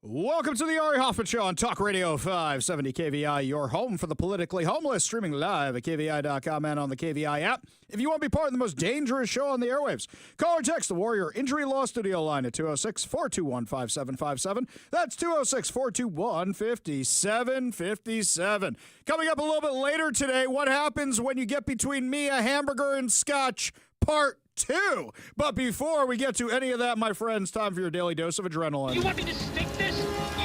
Welcome to the Ari Hoffman Show on Talk Radio 570 KVI, your home for the politically homeless, streaming live at KVI.com and on the KVI app. If you want to be part of the most dangerous show on the airwaves, call or text the Warrior Injury Law Studio line at 206-421-5757. That's 206-421-5757. Coming up a little bit later today, what happens when you get between me, a hamburger, and Scotch, Part 2. But before we get to any of that, my friends, time for your daily dose of adrenaline. You want me to stick this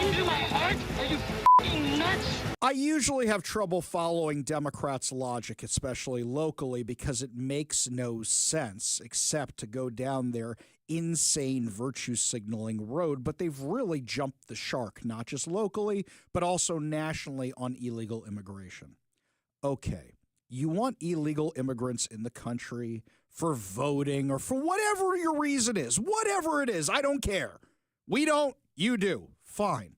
into my heart? Are you f***ing nuts? I usually have trouble following Democrats' logic, especially locally, because it makes no sense except to go down their insane virtue signaling road. But they've really jumped the shark, not just locally, but also nationally on illegal immigration. Okay, you want illegal immigrants in the country for voting or for whatever your reason is, whatever it is, I don't care. We don't, you do. Fine.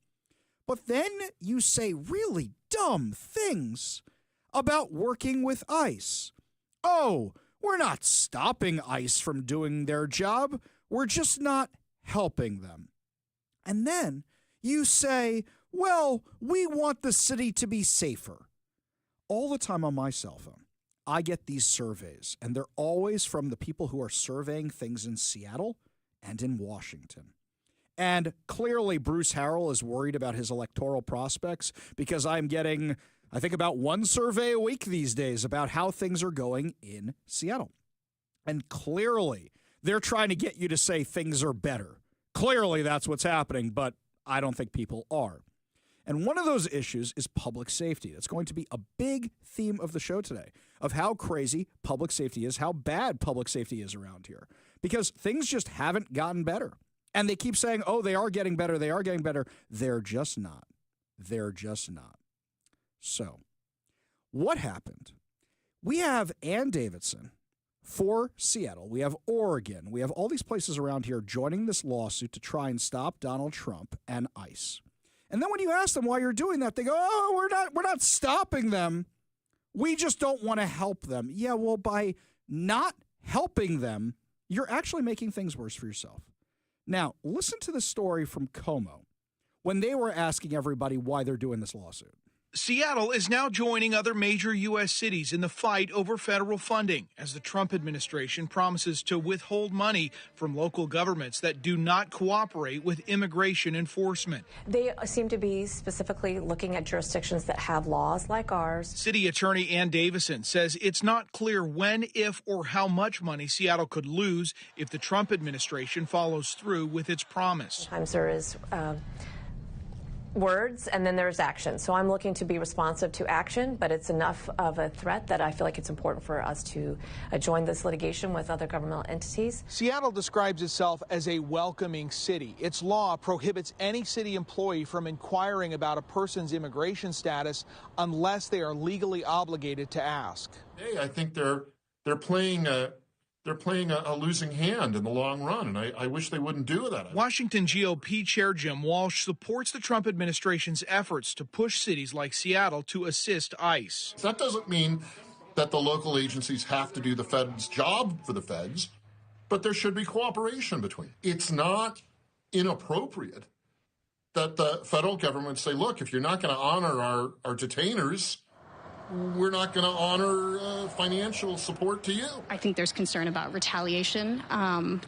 But then you say really dumb things about working with ICE. Oh, we're not stopping ICE from doing their job. We're just not helping them. And then you say, well, we want the city to be safer. All the time on my cell phone, I get these surveys, and they're always from the people who are surveying things in Seattle and in Washington. And clearly, Bruce Harrell is worried about his electoral prospects because I'm getting, I think, about one survey a week these days about how things are going in Seattle. And clearly, they're trying to get you to say things are better. Clearly, that's what's happening, but I don't think people are. And one of those issues is public safety. That's going to be a big theme of the show today, of how crazy public safety is, how bad public safety is around here, because things just haven't gotten better. And they keep saying, oh, they are getting better, they are getting better. They're just not. They're just not. So what happened? We have Ann Davidson for Seattle. We have Oregon. We have all these places around here joining this lawsuit to try and stop Donald Trump and ICE. And then when you ask them why you're doing that, they go, oh, we're not stopping them. We just don't want to help them. Yeah, well, by not helping them, you're actually making things worse for yourself. Now, listen to the story from Como when they were asking everybody why they're doing this lawsuit. Seattle is now joining other major U.S. cities in the fight over federal funding as the Trump administration promises to withhold money from local governments that do not cooperate with immigration enforcement. They seem to be specifically looking at jurisdictions that have laws like ours. City Attorney Ann Davidson says it's not clear when, if, or how much money Seattle could lose if the Trump administration follows through with its promise. Sometimes there is words and then there's action. So I'm looking to be responsive to action, but it's enough of a threat that I feel like it's important for us to join this litigation with other governmental entities. Seattle describes itself as a welcoming city. Its law prohibits any city employee from inquiring about a person's immigration status unless they are legally obligated to ask. Hey, I think they're playing a losing hand in the long run, and I wish they wouldn't do that. Washington GOP Chair Jim Walsh supports the Trump administration's efforts to push cities like Seattle to assist ICE. That doesn't mean that the local agencies have to do the feds' job for the feds, but there should be cooperation between. It's not inappropriate that the federal government say, look, if you're not going to honor our detainers, we're not going to honor financial support to you. I think there's concern about retaliation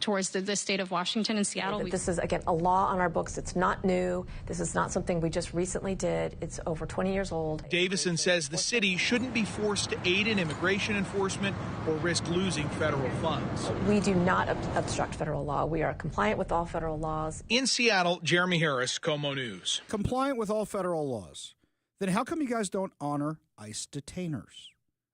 towards the state of Washington and Seattle. This is, again, a law on our books. It's not new. This is not something we just recently did. It's over 20 years old. Davison says the city shouldn't be forced to aid in immigration enforcement or risk losing federal funds. We do not obstruct federal law. We are compliant with all federal laws. In Seattle, Jeremy Harris, Como News. Compliant with all federal laws. Then how come you guys don't honor ICE detainers?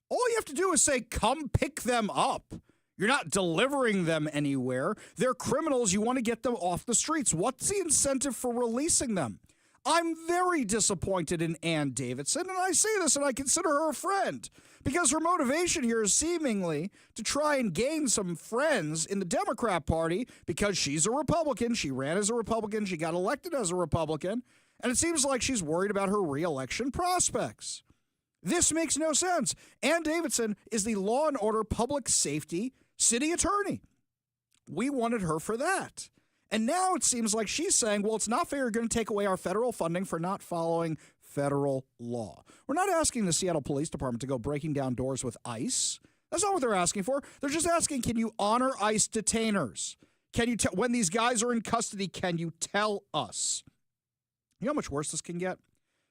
All you have to do is say, come pick them up. You're not delivering them anywhere. They're criminals. You want to get them off the streets. What's the incentive for releasing them? I'm very disappointed in Ann Davidson, and I say this and I consider her a friend, because her motivation here is seemingly to try and gain some friends in the Democrat Party because she's a Republican. She ran as a Republican. She got elected as a Republican. And it seems like she's worried about her re-election prospects. This makes no sense. Ann Davidson is the law and order public safety city attorney. We wanted her for that. And now it seems like she's saying, well, it's not fair. You're going to take away our federal funding for not following federal law. We're not asking the Seattle Police Department to go breaking down doors with ICE. That's not what they're asking for. They're just asking, can you honor ICE detainers? Can you when these guys are in custody, can you tell us? You know how much worse this can get?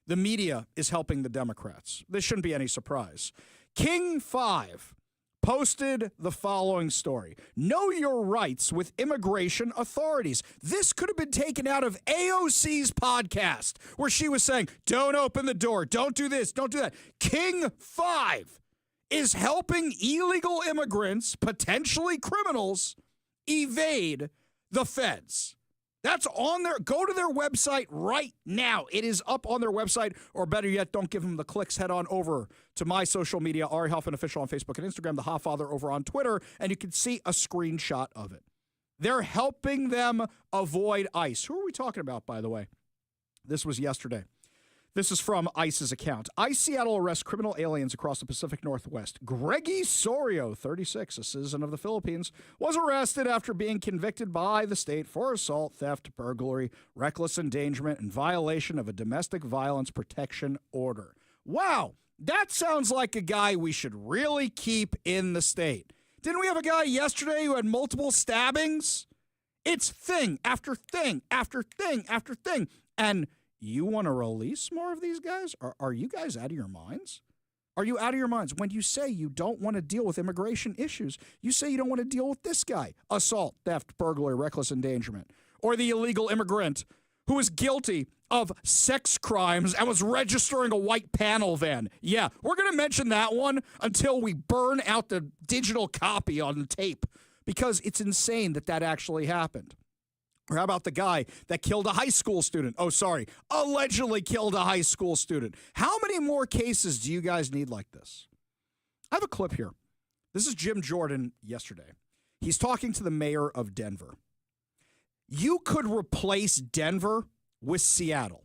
The media is helping the Democrats. This shouldn't be any surprise. King 5 posted the following story. Know your rights with immigration authorities. This could have been taken out of AOC's podcast where she was saying, don't open the door, don't do this, don't do that. King 5 is helping illegal immigrants, potentially criminals, evade the feds. That's on their, go to their website right now. It is up on their website, or better yet, don't give them the clicks. Head on over to my social media, Ari Hoffman Official on Facebook and Instagram, the Hofffather over on Twitter, and you can see a screenshot of it. They're helping them avoid ICE. Who are we talking about, by the way? This was yesterday. This is from ICE's account. ICE Seattle arrests criminal aliens across the Pacific Northwest. Greggy Sorio, 36, a citizen of the Philippines, was arrested after being convicted by the state for assault, theft, burglary, reckless endangerment, and violation of a domestic violence protection order. Wow, that sounds like a guy we should really keep in the state. Didn't we have a guy yesterday who had multiple stabbings? It's thing after thing after thing after thing. And you want to release more of these guys? Are you guys out of your minds? Are you out of your minds? When you say you don't want to deal with immigration issues, you say you don't want to deal with this guy. Assault, theft, burglary, reckless endangerment. Or the illegal immigrant who is guilty of sex crimes and was registering a white panel van. Yeah, we're going to mention that one until we burn out the digital copy on the tape because it's insane that that actually happened. Or how about the guy that killed a high school student? Oh, sorry, allegedly killed a high school student. How many more cases do you guys need like this? I have a clip here. This is Jim Jordan yesterday. He's talking to the mayor of Denver. You could replace Denver with Seattle.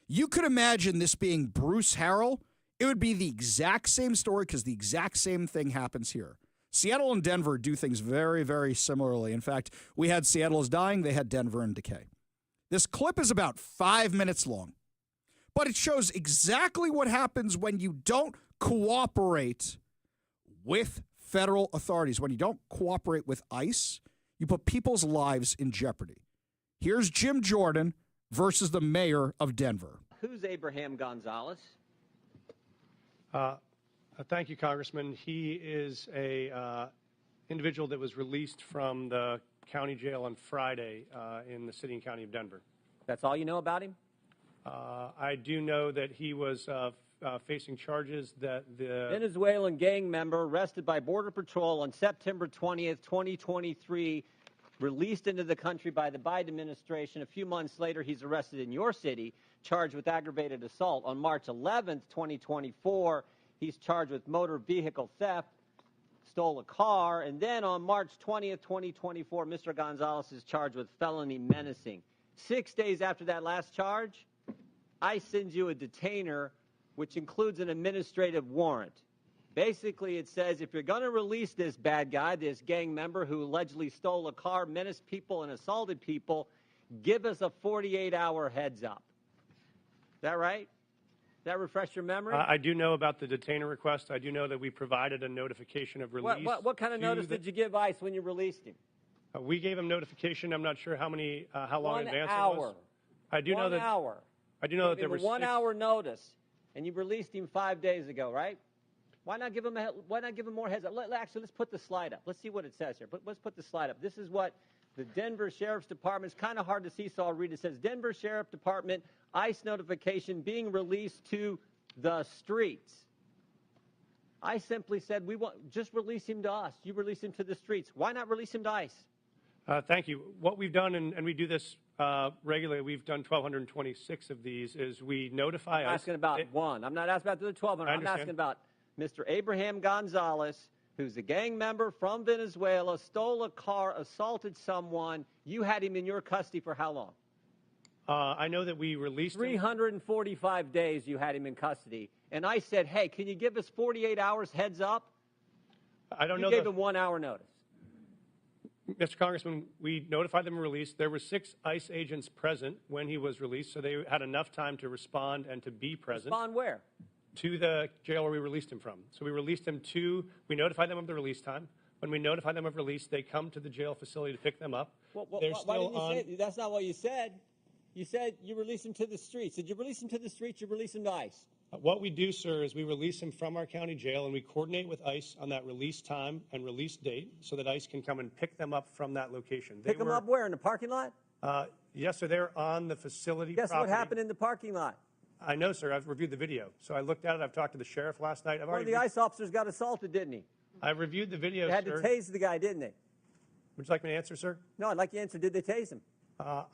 You could imagine this being Bruce Harrell. It would be the exact same story because the exact same thing happens here. Seattle and Denver do things very, very similarly. In fact, we had Seattle is dying. They had Denver in decay. This clip is about 5 minutes long, but it shows exactly what happens when you don't cooperate with federal authorities. When you don't cooperate with ICE, you put people's lives in jeopardy. Here's Jim Jordan versus the mayor of Denver. Who's Abraham Gonzalez? Thank you, Congressman. He is a individual that was released from the county jail on Friday in the city and county of Denver. That's all you know about him? I do know that he was facing charges that the Venezuelan gang member arrested by Border Patrol on September 20th, 2023, released into the country by the Biden administration. A few months later, he's arrested in your city, charged with aggravated assault. On March 11th, 2024, he's charged with motor vehicle theft, stole a car, and then on March 20th, 2024, Mr. Gonzalez is charged with felony menacing. 6 days after that last charge, ICE sends you a detainer, which includes an administrative warrant. Basically, it says if you're going to release this bad guy, this gang member who allegedly stole a car, menaced people, and assaulted people, give us a 48-hour heads up. Is that right? Does that refresh your memory? I do know about the detainer request. I do know that we provided a notification of release. What kind of notice did you give ICE when you released him? We gave him notification. I'm not sure how long in advance 1 hour. it was. I do know that. 1 hour. I do know that there were 1 hour notice, and you released him 5 days ago, right? Why not give him more heads up? Actually, let's put the slide up. Let's see what it says here. Let's put the slide up. This is what the Denver Sheriff's Department, it's kind of hard to see, so I'll read it. It says, Denver Sheriff Department, ICE notification being released to the streets. I simply said, just release him to us. You release him to the streets. Why not release him to ICE? Thank you. What we've done, and we do this regularly, we've done 1,226 of these, is we notify I'm ICE. asking about one. I'm not asking about the 1,200. I'm asking about Mr. Abraham Gonzalez, who's a gang member from Venezuela, stole a car, assaulted someone. You had him in your custody for how long? I know that we released 345 days you had him in custody. And I said, hey, can you give us 48 hours heads up? I don't know. You gave him 1 hour notice. Mr. Congressman, we notified them of release. There were 6 ICE agents present when he was released, so they had enough time to respond and to be present. Respond where? To the jail where we released him from. So we released him we notified them of the release time. When we notify them of release, they come to the jail facility to pick them up. Why didn't you say that's not what you said? You said you released him to the streets. Did you release him to the streets? You release him to ICE? What we do, sir, is we release him from our county jail, and we coordinate with ICE on that release time and release date so that ICE can come and pick them up from that location. Pick them up where? In the parking lot? Yes, sir. They're on the facility Guess property. what happened in the parking lot? I know, sir. I've reviewed the video. So I looked at it. I've talked to the sheriff last night. One of the ICE officers got assaulted, didn't he? I've reviewed the video, They had sir. to tase the guy, didn't they? Would you like me to answer, sir? No, I'd like you to answer. Did they tase him?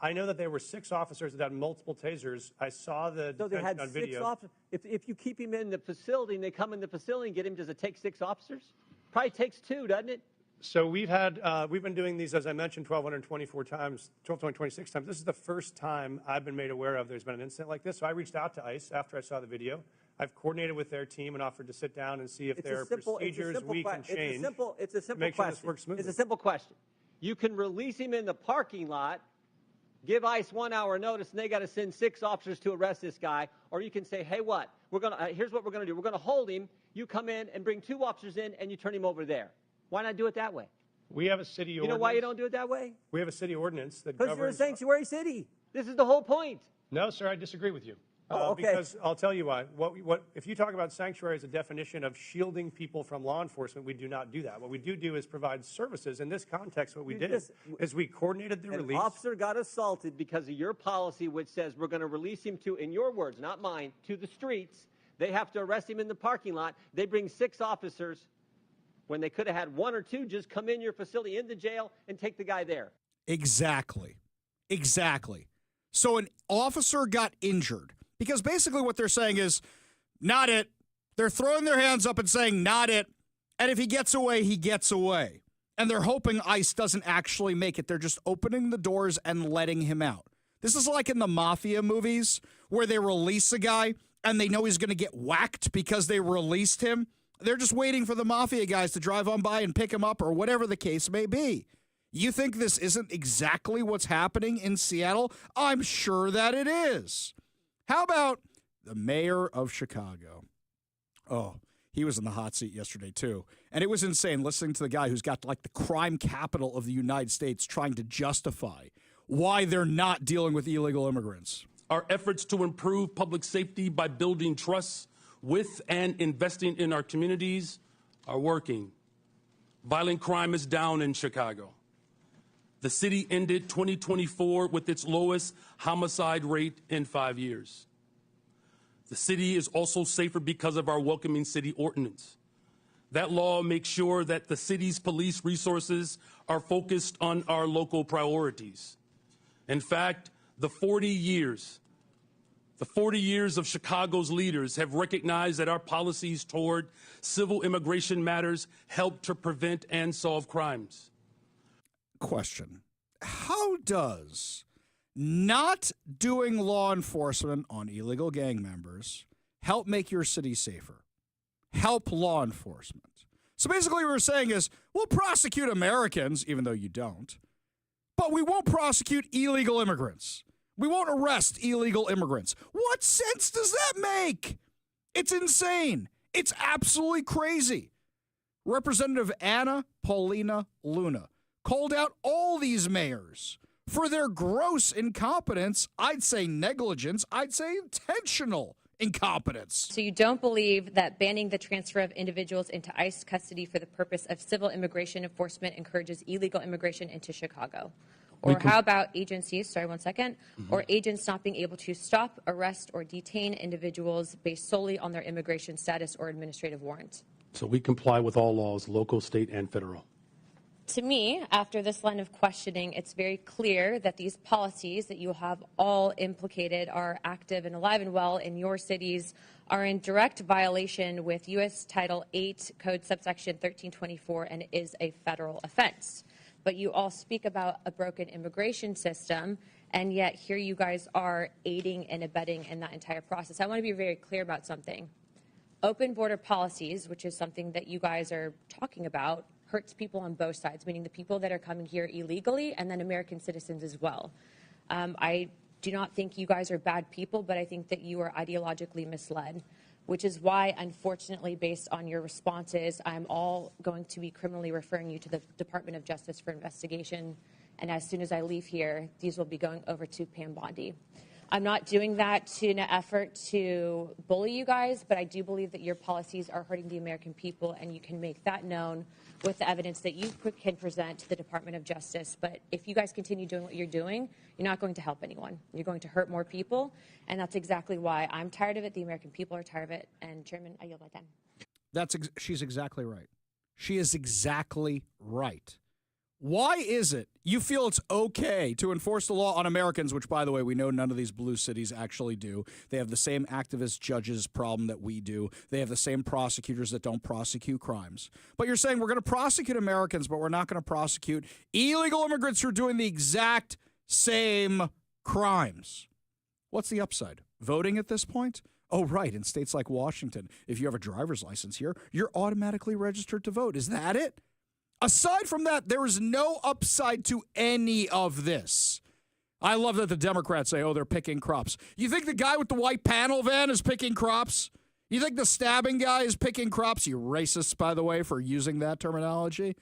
I know that there were 6 officers that had multiple tasers. I saw the So they had on 6 video. officers. If you keep him in the facility and they come in the facility and get him, does it take 6 officers? Probably takes 2, doesn't it? So we've been doing these, as I mentioned, 1,226 times. This is the first time I've been made aware of there's been an incident like this. So I reached out to ICE after I saw the video. I've coordinated with their team and offered to sit down and see if there are procedures we can change. It's a simple make sure question. this works smoothly. It's a simple question. You can release him in the parking lot, give ICE 1 hour notice, and they got to send 6 officers to arrest this guy. Or you can say, hey, here's what we're going to do. We're going to hold him. You come in and bring 2 officers in, and you turn him over there. Why not do it that way? We have a city ordinance. You know why you don't do it that way? We have a city ordinance that governs. Because you're a sanctuary city. This is the whole point. No, sir, I disagree with you. Oh, okay. Because I'll tell you why. If you talk about sanctuary as a definition of shielding people from law enforcement, we do not do that. What we do is provide services. In this context, what we did is we coordinated the release. An officer got assaulted because of your policy, which says we're going to release him to, in your words, not mine, to the streets. They have to arrest him in the parking lot. They bring 6 officers when they could have had 1 or 2 just come in your facility, in the jail, and take the guy there. Exactly. So an officer got injured because basically what they're saying is, not it. They're throwing their hands up and saying, not it. And if he gets away, he gets away. And they're hoping ICE doesn't actually make it. They're just opening the doors and letting him out. This is like in the mafia movies where they release a guy and they know he's going to get whacked because they released him. They're just waiting for the mafia guys to drive on by and pick him up or whatever the case may be. You think this isn't exactly what's happening in Seattle? I'm sure that it is. How about the mayor of Chicago? Oh, he was in the hot seat yesterday, too. And it was insane listening to the guy who's got like the crime capital of the United States trying to justify why they're not dealing with illegal immigrants. Our efforts to improve public safety by building trust with and investing in our communities are working. Violent crime is down in Chicago. The city ended 2024 with its lowest homicide rate in 5 years. The city is also safer because of our Welcoming City Ordinance. That law makes sure that the city's police resources are focused on our local priorities. In fact, the 40 years of Chicago's leaders have recognized that our policies toward civil immigration matters help to prevent and solve crimes. Question. How does not doing law enforcement on illegal gang members help make your city safer? Help law enforcement. So basically what we're saying is we'll prosecute Americans, even though you don't, but we won't prosecute illegal immigrants. We won't arrest illegal immigrants. What sense does that make? It's insane. It's absolutely crazy. Representative Anna Paulina Luna called out all these mayors for their gross incompetence. I'd say negligence. I'd say intentional incompetence. So you don't believe that banning the transfer of individuals into ICE custody for the purpose of civil immigration enforcement encourages illegal immigration into Chicago? Or how about agencies, or agents not being able to stop, arrest, or detain individuals based solely on their immigration status or administrative warrant? So we comply with all laws, local, state, and federal. To me, after this line of questioning, it's very clear that these policies that you have all implicated are active and alive and well in your cities, are in direct violation with U.S. Title 8, Code subsection 1324, and is a federal offense. But you all speak about a broken immigration system, and yet here you guys are aiding and abetting in that entire process. I want to be very clear about something. Open border policies, which is something that you guys are talking about, hurts people on both sides, meaning the people that are coming here illegally and then American citizens as well. I do not think you guys are bad people, but I think that you are ideologically misled, which is why, unfortunately, based on your responses, I'm all going to be criminally referring you to the Department of Justice for investigation. And as soon as I leave here, these will be going over to Pam Bondi. I'm not doing that in an effort to bully you guys, but I do believe that your policies are hurting the American people, and you can make that known with the evidence that you can present to the Department of Justice. But if you guys continue doing what you're doing, you're not going to help anyone. You're going to hurt more people, and that's exactly why I'm tired of it. The American people are tired of it. And, Chairman, I yield my time. She's exactly right. She is exactly right. Why is it you feel it's okay to enforce the law on Americans, which, by the way, we know none of these blue cities actually do. They have the same activist judges problem that we do. They have the same prosecutors that don't prosecute crimes. But you're saying we're going to prosecute Americans, but we're not going to prosecute illegal immigrants who are doing the exact same crimes. What's the upside? Voting at this point? Oh, right. In states like Washington, if you have a driver's license here, you're automatically registered to vote. Is that it? Aside from that, there is no upside to any of this. I love that the Democrats say, oh, they're picking crops. You think the guy with the white panel van is picking crops? You think the stabbing guy is picking crops? You racists, by the way, for using that terminology.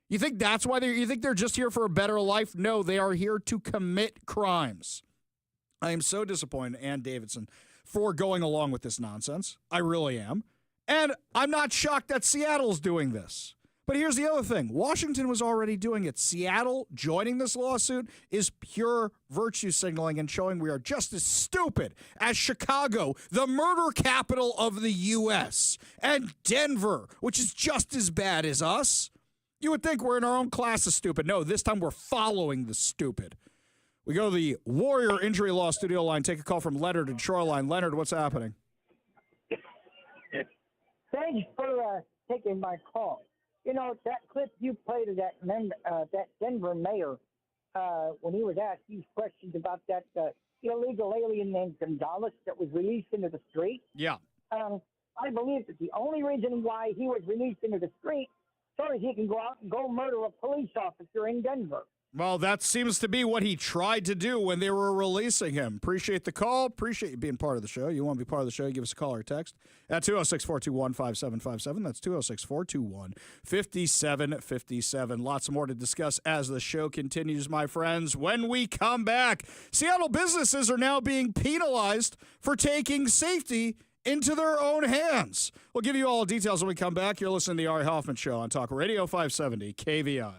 You think that's why you think they're just here for a better life? No, they are here to commit crimes. I am so disappointed, Ann Davidson, for going along with this nonsense. I really am. And I'm not shocked that Seattle's doing this. But here's the other thing. Washington was already doing it. Seattle joining this lawsuit is pure virtue signaling and showing we are just as stupid as Chicago, the murder capital of the U.S., and Denver, which is just as bad as us. You would think we're in our own class of stupid. No, this time we're following the stupid. We go to the Warrior Injury Law studio line. Take a call from Leonard in Shoreline. Leonard, what's happening? Thanks for taking my call. You know, that clip you played of that Denver mayor, when he was asked these questions about that illegal alien named Gonzalez that was released into the street. Yeah. I believe that the only reason why he was released into the street so that he can go out and go murder a police officer in Denver. Well, that seems to be what he tried to do when they were releasing him. Appreciate the call. Appreciate you being part of the show. You want to be part of the show, give us a call or text at 206-421-5757. That's 206-421-5757. Lots more to discuss as the show continues, my friends. When we come back, Seattle businesses are now being penalized for taking safety into their own hands. We'll give you all the details when we come back. You're listening to the Ari Hoffman Show on Talk Radio 570 KVI.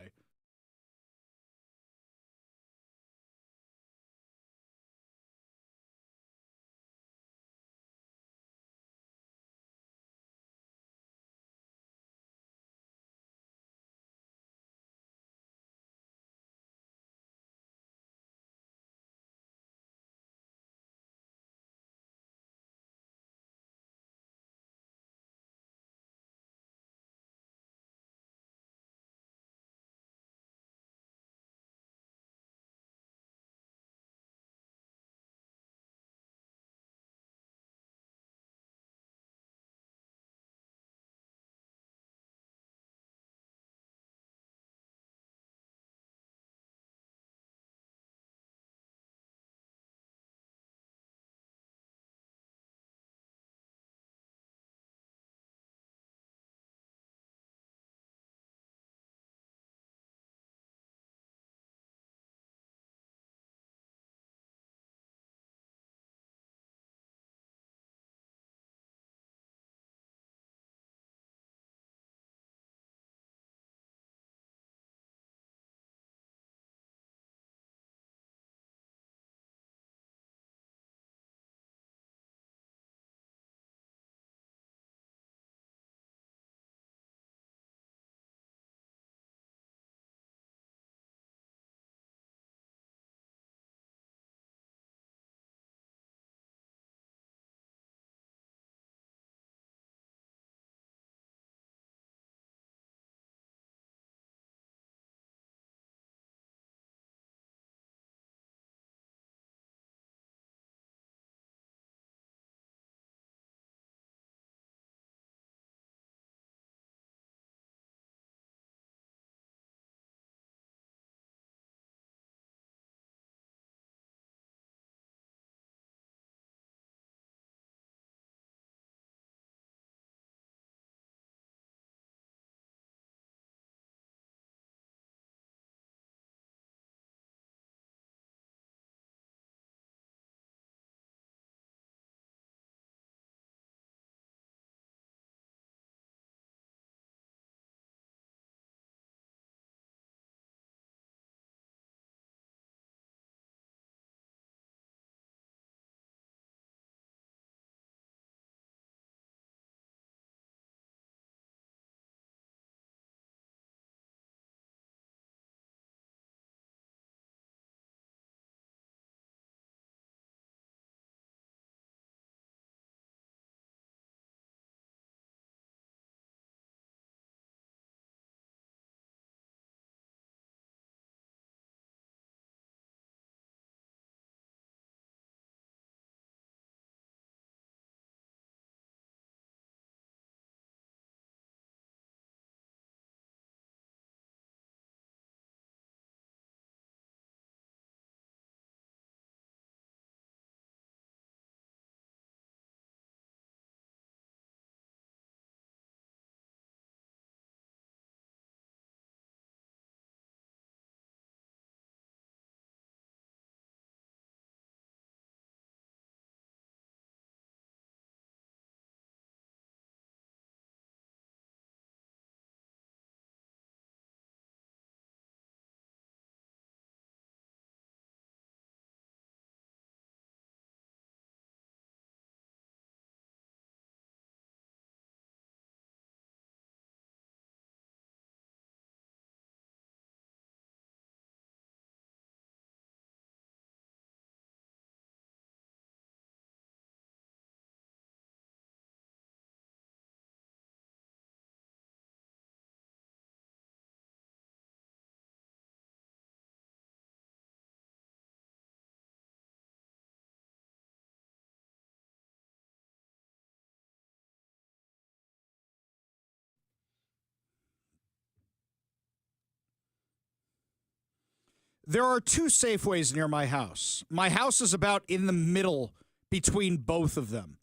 There are two Safeways near my house. My house is about in the middle between both of them.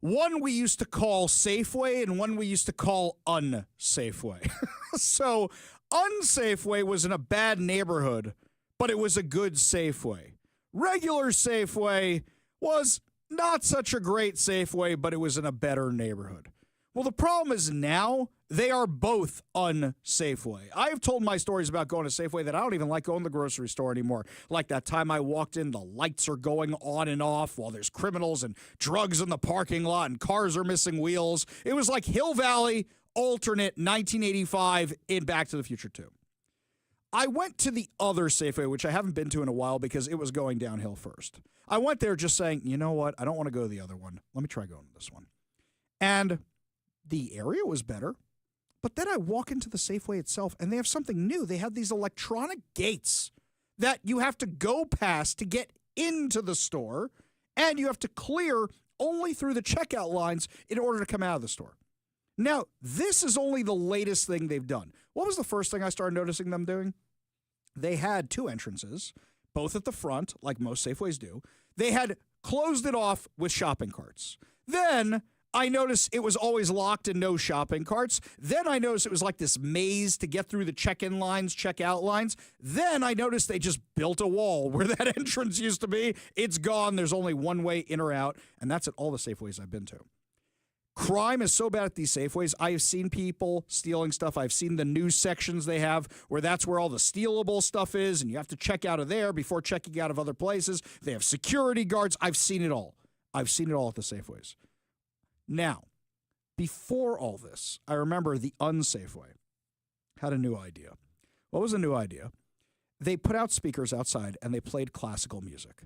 One we used to call Safeway and one we used to call Unsafeway. So Unsafeway was in a bad neighborhood, but it was a good Safeway. Regular Safeway was not such a great Safeway, but it was in a better neighborhood. Well, the problem is now they are both Unsafeway. I've told my stories about going to Safeway that I don't even like going to the grocery store anymore. Like that time I walked in, the lights are going on and off while there's criminals and drugs in the parking lot and cars are missing wheels. It was like Hill Valley alternate 1985 in Back to the Future 2. I went to the other Safeway, which I haven't been to in a while because it was going downhill first. I went there just saying, you know what? I don't want to go to the other one. Let me try going to this one. And the area was better. But then I walk into the Safeway itself, and they have something new. They have these electronic gates that you have to go past to get into the store, and you have to clear only through the checkout lines in order to come out of the store. Now, this is only the latest thing they've done. What was the first thing I started noticing them doing? They had two entrances, both at the front, like most Safeways do. They had closed it off with shopping carts. Then I noticed it was always locked and no shopping carts. Then I noticed it was like this maze to get through the check-in lines, check-out lines. Then I noticed they just built a wall where that entrance used to be. It's gone. There's only one way in or out, and that's at all the Safeways I've been to. Crime is so bad at these Safeways. I have seen people stealing stuff. I've seen the news sections they have where that's where all the stealable stuff is, and you have to check out of there before checking out of other places. They have security guards. I've seen it all. I've seen it all at the Safeways. Now, before all this, I remember the Unsafeway had a new idea. What was the new idea? They put out speakers outside and they played classical music.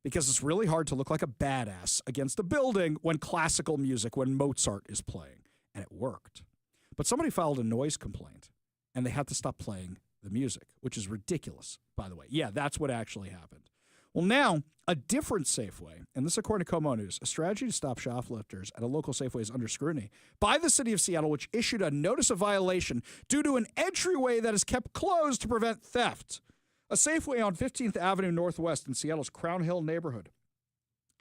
Because it's really hard to look like a badass against a building when classical music, when Mozart is playing. And it worked. But somebody filed a noise complaint, and they had to stop playing the music, which is ridiculous, by the way. Yeah, that's what actually happened. Well, now, a different Safeway, and this according to Como News, a strategy to stop shoplifters at a local Safeway is under scrutiny by the city of Seattle, which issued a notice of violation due to an entryway that is kept closed to prevent theft. A Safeway on 15th Avenue Northwest in Seattle's Crown Hill neighborhood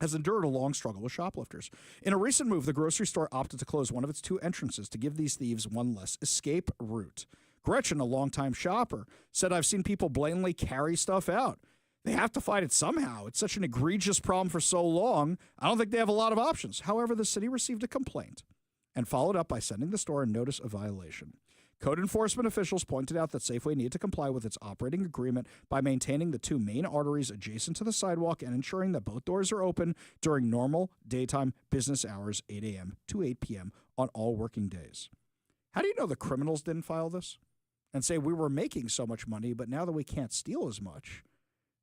has endured a long struggle with shoplifters. In a recent move, the grocery store opted to close one of its two entrances to give these thieves one less escape route. Gretchen, a longtime shopper, said, "I've seen people blatantly carry stuff out. They have to fight it somehow. It's such an egregious problem for so long. I don't think they have a lot of options." However, the city received a complaint and followed up by sending the store a notice of violation. Code enforcement officials pointed out that Safeway needed to comply with its operating agreement by maintaining the two main arteries adjacent to the sidewalk and ensuring that both doors are open during normal daytime business hours, 8 a.m. to 8 p.m. on all working days. How do you know the criminals didn't file this and say we were making so much money, but now that we can't steal as much,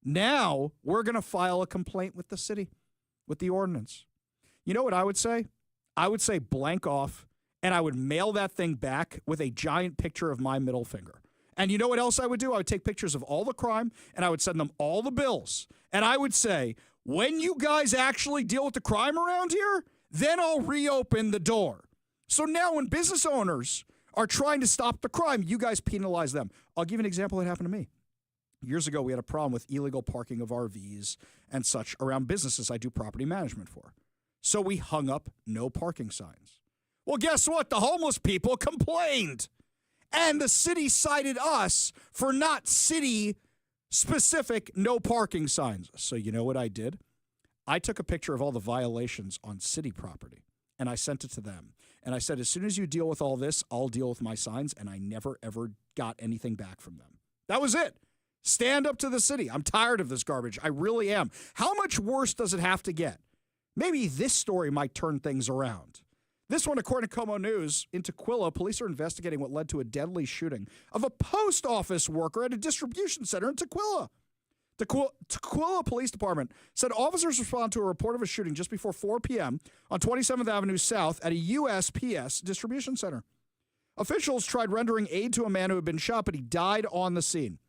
now we're going to file a complaint with the city, with the ordinance? You know what I would say? I would say blank off, and I would mail that thing back with a giant picture of my middle finger. And you know what else I would do? I would take pictures of all the crime, and I would send them all the bills. And I would say, when you guys actually deal with the crime around here, then I'll reopen the door. So now when business owners are trying to stop the crime, you guys penalize them. I'll give you an example that happened to me. Years ago, we had a problem with illegal parking of RVs and such around businesses I do property management for. So we hung up no parking signs. Well, guess what? The homeless people complained. And the city cited us for not city-specific no parking signs. So you know what I did? I took a picture of all the violations on city property, and I sent it to them. And I said, as soon as you deal with all this, I'll deal with my signs, and I never, ever got anything back from them. That was it. Stand up to the city. I'm tired of this garbage. I really am. How much worse does it have to get? Maybe this story might turn things around. This one, according to Como News, in Tequila, police are investigating what led to a deadly shooting of a post office worker at a distribution center in Tequila. Tequila Police Department said officers responded to a report of a shooting just before 4 p.m. on 27th Avenue South at a USPS distribution center. Officials tried rendering aid to a man who had been shot, but he died on the scene.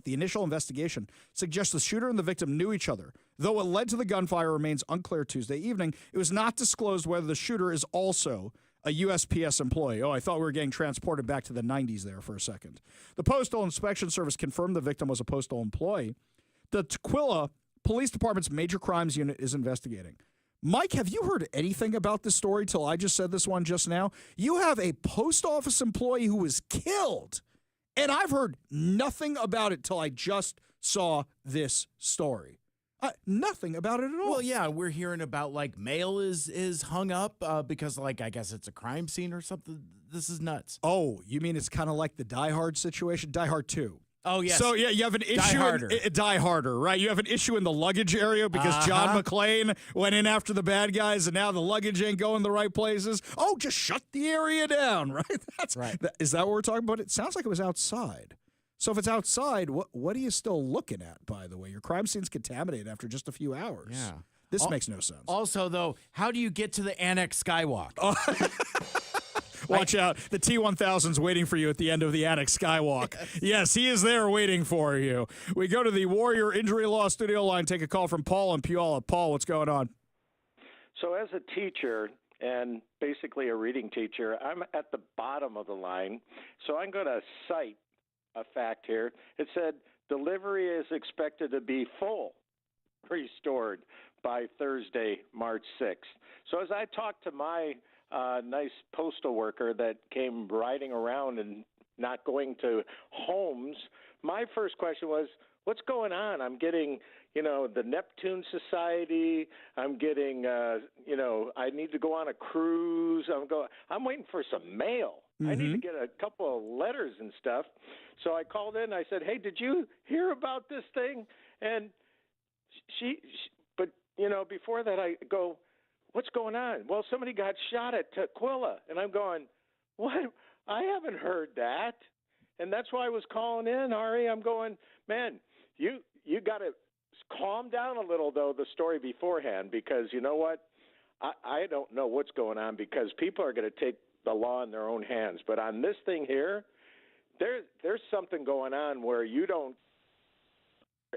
The initial investigation suggests the shooter and the victim knew each other. Though what led to the gunfire remains unclear Tuesday evening, it was not disclosed whether the shooter is also a USPS employee. Oh, I thought we were getting transported back to the 90s there for a second. The Postal Inspection Service confirmed the victim was a postal employee. The Tukwila Police Department's Major Crimes Unit is investigating. Mike, have you heard anything about this story till I just said this one just now? You have a post office employee who was killed, and I've heard nothing about it till I just saw this story. Nothing about it at all. Well, yeah, we're hearing about like mail is hung up because like I guess it's a crime scene or something. This is nuts. Oh, you mean it's kind of like the Die Hard situation? Die Hard 2. Oh, yes. So, yeah, you have an issue. Die Harder, right? You have an issue in the luggage area because John McClane went in after the bad guys, and now the luggage ain't going the right places. Oh, just shut the area down, right? That's right. Is that what we're talking about? It sounds like it was outside. So if it's outside, what are you still looking at, by the way? Your crime scene's contaminated after just a few hours. Yeah. This makes no sense. Also, though, how do you get to the Annex Skywalk? Watch out. The T-1000's waiting for you at the end of the Annex Skywalk. Yes, he is there waiting for you. We go to the Warrior Injury Law studio line, take a call from Paul in Puyallup. Paul, what's going on? So as a teacher and basically a reading teacher, I'm at the bottom of the line. So I'm going to cite a fact here. It said delivery is expected to be full, restored by Thursday, March 6th. So as I talked to my nice postal worker that came riding around and not going to homes, my first question was, what's going on? I'm getting, the Neptune Society. I'm getting, I need to go on a cruise. I'm waiting for some mail. Mm-hmm. I need to get a couple of letters and stuff. So I called in. I said, hey, did you hear about this thing? And but before that I go, what's going on? Well, somebody got shot at Tukwila. And I'm going, what? I haven't heard that. And that's why I was calling in, Ari. I'm going, man, you got to calm down a little, though, the story beforehand, because you know what? I don't know what's going on because people are going to take the law in their own hands. But on this thing here, there's something going on where you don't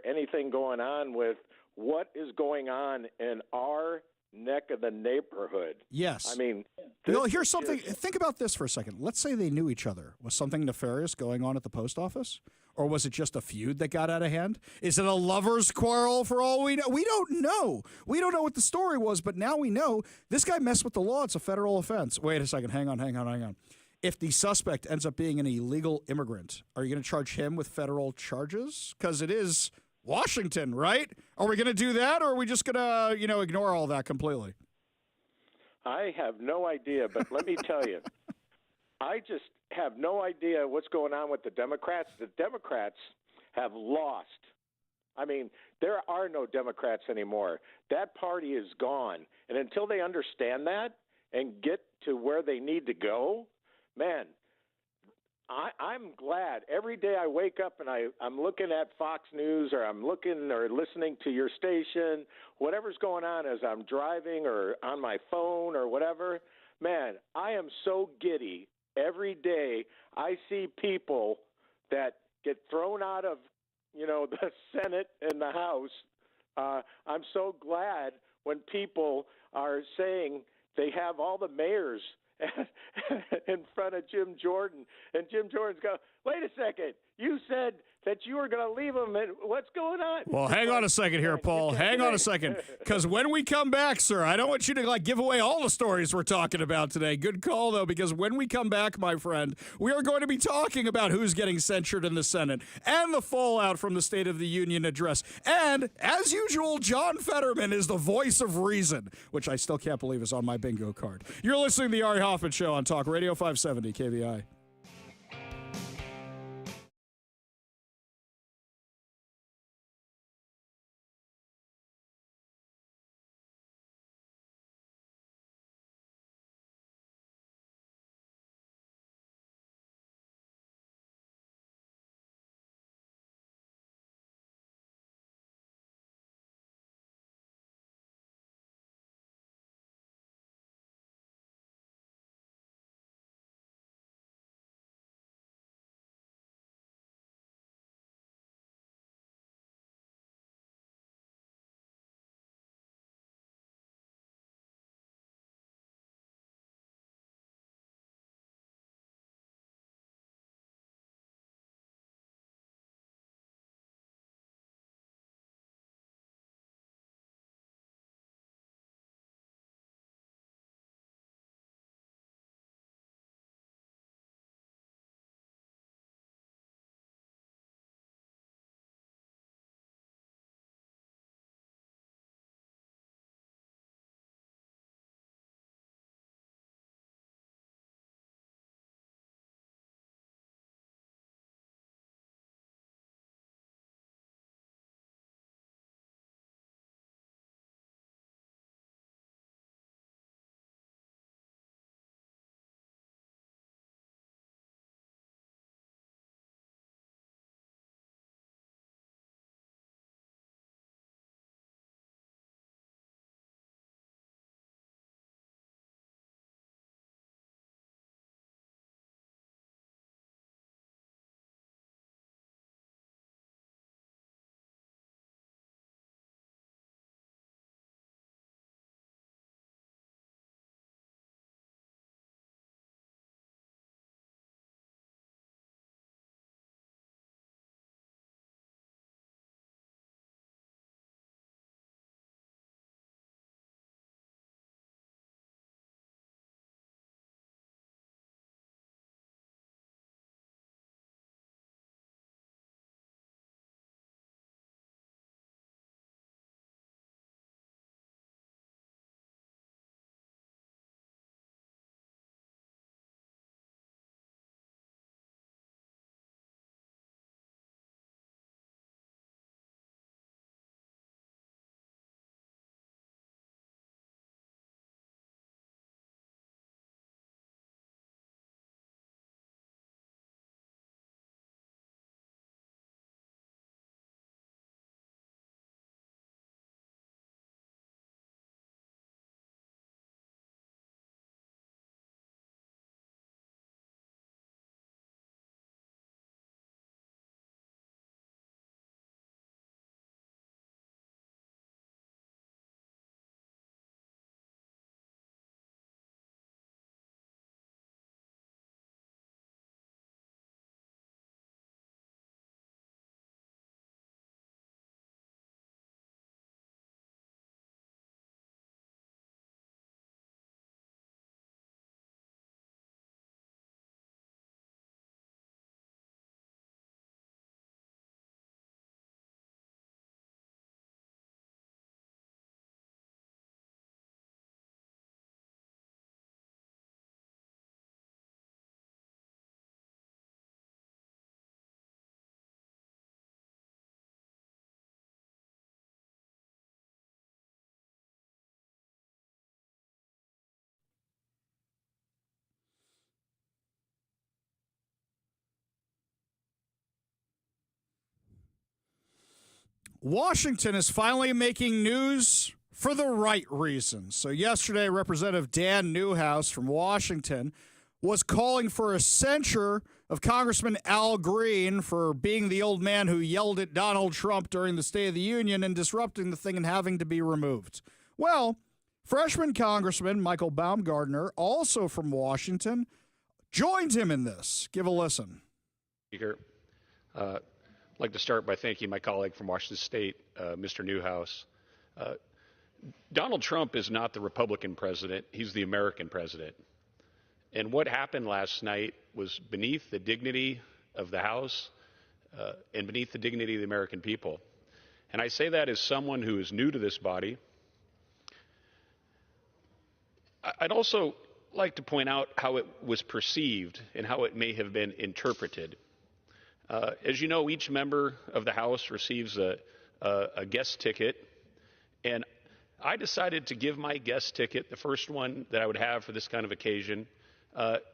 anything going on with what is going on in our neck of the neighborhood. Yes. I mean, here's something. Think about this for a second. Let's say they knew each other. Was something nefarious going on at the post office? Or was it just a feud that got out of hand? Is it a lover's quarrel for all we know? We don't know. We don't know what the story was, but now we know this guy messed with the law. It's a federal offense. Wait a second. Hang on. If the suspect ends up being an illegal immigrant, are you going to charge him with federal charges? Because it is Washington, right? Are we going to do that, or are we just going to, ignore all that completely? I have no idea, but let me tell you, I just have no idea what's going on with the Democrats. The Democrats have lost. I mean, there are no Democrats anymore. That party is gone. And until they understand that and get to where they need to go, man, I'm glad. Every day I wake up and I'm looking at Fox News or I'm looking or listening to your station, whatever's going on as I'm driving or on my phone or whatever. Man, I am so giddy. Every day I see people that get thrown out of, the Senate and the House. I'm so glad when people are saying they have all the mayors in front of Jim Jordan. And Jim Jordan's go, wait a second, you said that you were going to leave him. And what's going on? Well, hang on a second here, Paul. Hang on a second. Because when we come back, sir, I don't want you to give away all the stories we're talking about today. Good call, though, because when we come back, my friend, we are going to be talking about who's getting censured in the Senate and the fallout from the State of the Union address. And, as usual, John Fetterman is the voice of reason, which I still can't believe is on my bingo card. You're listening to the Ari Hoffman Show on Talk Radio 570 KVI. Washington is finally making news for the right reasons. So yesterday, Representative Dan Newhouse from Washington was calling for a censure of Congressman Al Green for being the old man who yelled at Donald Trump during the State of the Union and disrupting the thing and having to be removed. Well, freshman Congressman Michael Baumgardner, also from Washington, joined him in this. Give a listen. Speaker, I'd like to start by thanking my colleague from Washington State, Mr. Newhouse. Donald Trump is not the Republican president. He's the American president. And what happened last night was beneath the dignity of the House and beneath the dignity of the American people. And I say that as someone who is new to this body. I'd also like to point out how it was perceived and how it may have been interpreted. As you know, each member of the House receives a guest ticket, and I decided to give my guest ticket, the first one that I would have for this kind of occasion,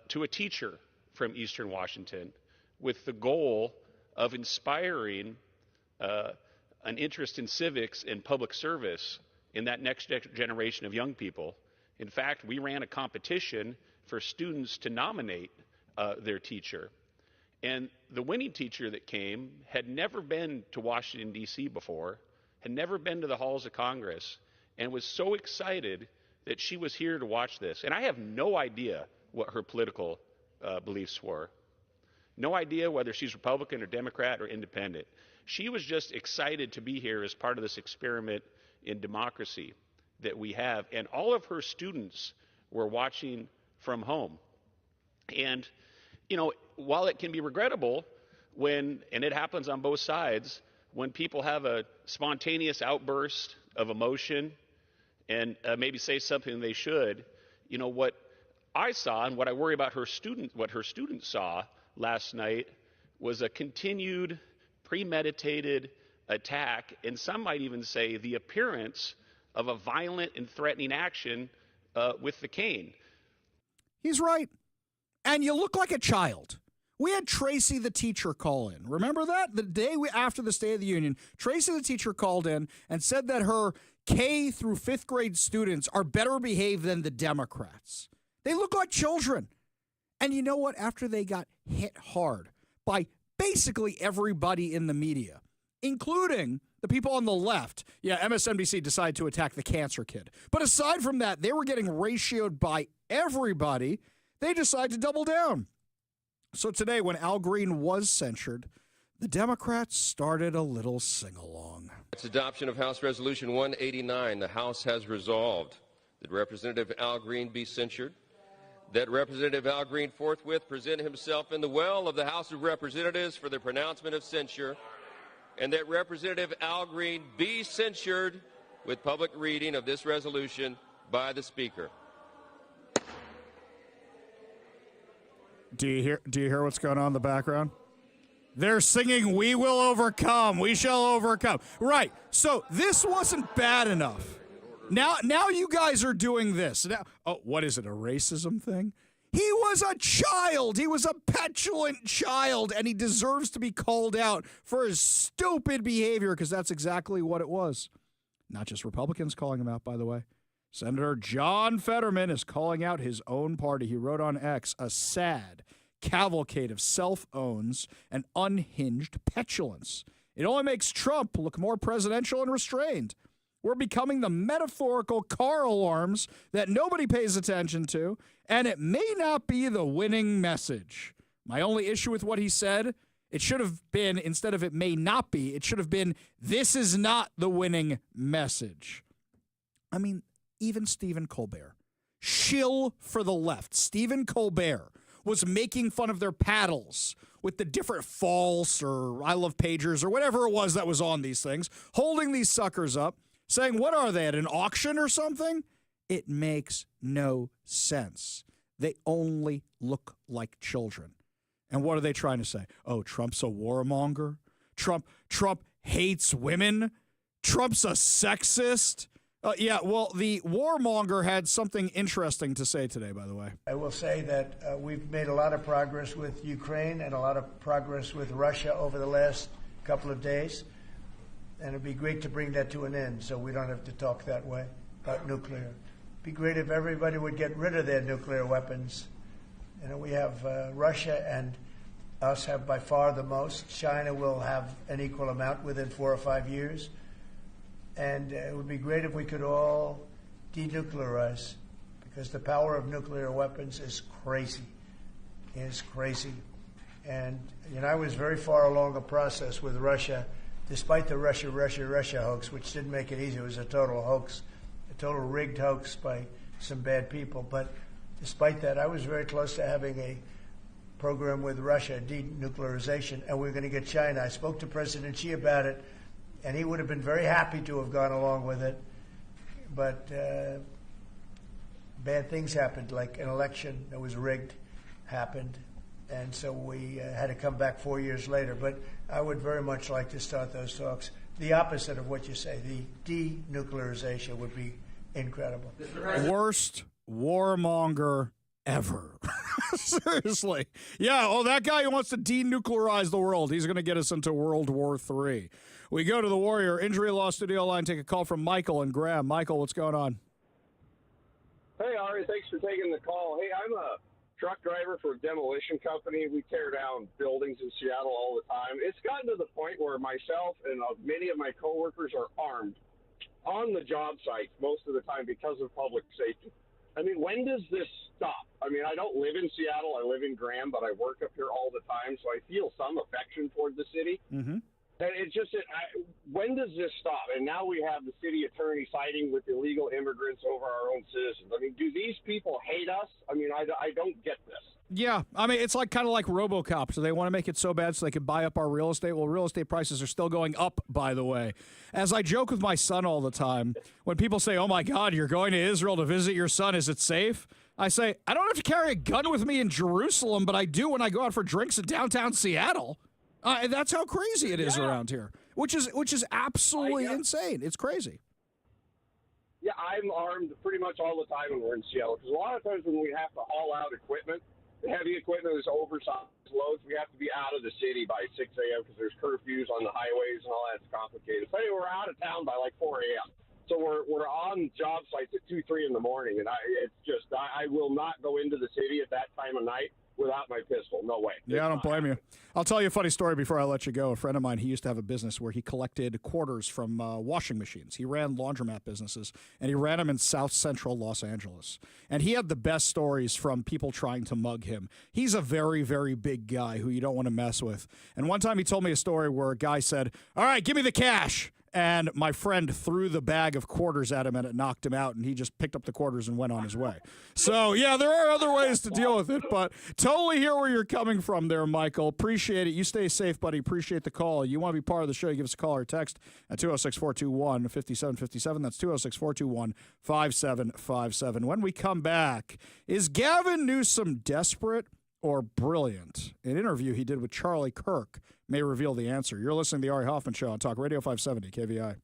to a teacher from Eastern Washington with the goal of inspiring an interest in civics and public service in that next generation of young people. In fact, we ran a competition for students to nominate their teacher. And the winning teacher that came had never been to Washington, D.C. before, had never been to the halls of Congress, and was so excited that she was here to watch this. And I have no idea what her political beliefs were. No idea whether she's Republican or Democrat or independent. She was just excited to be here as part of this experiment in democracy that we have. And all of her students were watching from home. And, you know, while it can be regrettable when, and it happens on both sides, when people have a spontaneous outburst of emotion and maybe say something they should, you know, what I saw and what I worry about what her students saw last night was a continued premeditated attack, and some might even say the appearance of a violent and threatening action with the cane. He's right. And you look like a child. We had Tracy the teacher call in. Remember that? The day after the State of the Union, Tracy the teacher called in and said that her K through 5th grade students are better behaved than the Democrats. They look like children. And you know what? After they got hit hard by basically everybody in the media, including the people on the left, MSNBC decided to attack the cancer kid. But aside from that, they were getting ratioed by everybody. They decided to double down. So today, when Al Green was censured, the Democrats started a little sing-along. Its adoption of House Resolution 189, the House has resolved that Representative Al Green be censured, that Representative Al Green forthwith present himself in the well of the House of Representatives for the pronouncement of censure, and that Representative Al Green be censured with public reading of this resolution by the Speaker. Do you hear what's going on in the background? They're singing, "We will overcome, we shall overcome." Right. So this wasn't bad enough. Now you guys are doing this. Now, what is it, a racism thing? He was a child. He was a petulant child, and he deserves to be called out for his stupid behavior, because that's exactly what it was. Not just Republicans calling him out, by the way. Senator John Fetterman is calling out his own party. He wrote on X, "A sad cavalcade of self-owns and unhinged petulance. It only makes Trump look more presidential and restrained. We're becoming the metaphorical car alarms that nobody pays attention to, and it may not be the winning message. My only issue with what he said, it should have been, instead of it may not be, it should have been, this is not the winning message." I mean, even Stephen Colbert, shill for the left, Stephen Colbert was making fun of their paddles with the different false or I love pagers or whatever it was that was on these things, holding these suckers up, saying, what are they, at an auction or something? It makes no sense. They only look like children. And what are they trying to say? Oh, Trump's a warmonger? Trump hates women? Trump's a sexist? Yeah, well, the warmonger had something interesting to say today, by the way. I will say that we've made a lot of progress with Ukraine and a lot of progress with Russia over the last couple of days. and it'd be great to bring that to an end so we don't have to talk that way about nuclear. It'd be great if everybody would get rid of their nuclear weapons. You know, we have Russia and us have by far the most. China will have an equal amount within 4 or 5 years. And it would be great if we could all denuclearize, because the power of nuclear weapons is crazy. It's crazy. And you know, I was very far along the process with Russia, despite the Russia hoax, which didn't make it easy. It was a total hoax, a total rigged hoax by some bad people. But despite that, I was very close to having a program with Russia, denuclearization, and we're going to get China. I spoke to President Xi about it, and he would have been very happy to have gone along with it. But bad things happened, like an election that was rigged happened. And so we had to come back 4 years later. But I would very much like to start those talks. The opposite of what you say, the denuclearization would be incredible. Worst warmonger ever. Seriously. Yeah, oh, that guy who wants to denuclearize the world, he's going to get us into World War III. We go to the Warrior Injury Law Studio line, take a call from Michael and Graham. Michael, what's going on? Hey, Ari, thanks for taking the call. Hey, I'm a truck driver for a demolition company. We tear down buildings in Seattle all the time. It's gotten to the point where myself and many of my coworkers are armed on the job site most of the time because of public safety. I mean, when does this stop? I mean, I don't live in Seattle. I live in Graham, but I work up here all the time, so I feel some affection toward the city. Mm-hmm. And it's just, when does this stop? And now we have the city attorney siding with illegal immigrants over our own citizens. I mean, do these people hate us? I mean, I don't get this. Yeah, I mean, it's like kind of like RoboCop. So they want to make it so bad so they can buy up our real estate. Well, real estate prices are still going up, by the way. As I joke with my son all the time, when people say, oh, my God, you're going to Israel to visit your son. Is it safe? I say, I don't have to carry a gun with me in Jerusalem, but I do when I go out for drinks in downtown Seattle. And that's how crazy it is around here, which is absolutely insane. It's crazy. Yeah, I'm armed pretty much all the time when we're in Seattle, because a lot of times when we have to haul out equipment, the heavy equipment is oversized loads. We have to be out of the city by 6 a.m. because there's curfews on the highways and all that's complicated. So anyway, we're out of town by like 4 a.m. So we're on job sites at 2, 3 in the morning, and I will not go into the city at that time of night without my pistol. No way. Yeah, I don't blame you. I'll tell you a funny story before I let you go. A friend of mine, he used to have a business where he collected quarters from washing machines. He ran laundromat businesses, and he ran them in South Central Los Angeles. And he had the best stories from people trying to mug him. He's a very, very big guy who you don't want to mess with. And one time he told me a story where a guy said, all right, give me the cash. And my friend threw the bag of quarters at him, and it knocked him out, and he just picked up the quarters and went on his way. So, yeah, there are other ways to deal with it, but totally hear where you're coming from there, Michael. Appreciate it. You stay safe, buddy. Appreciate the call. You want to be part of the show, you give us a call or text at 206-421-5757. That's 206-421-5757. When we come back, is Gavin Newsom desperate or brilliant? An interview he did with Charlie Kirk may reveal the answer. You're listening to the Ari Hoffman Show on Talk Radio 570 KVI.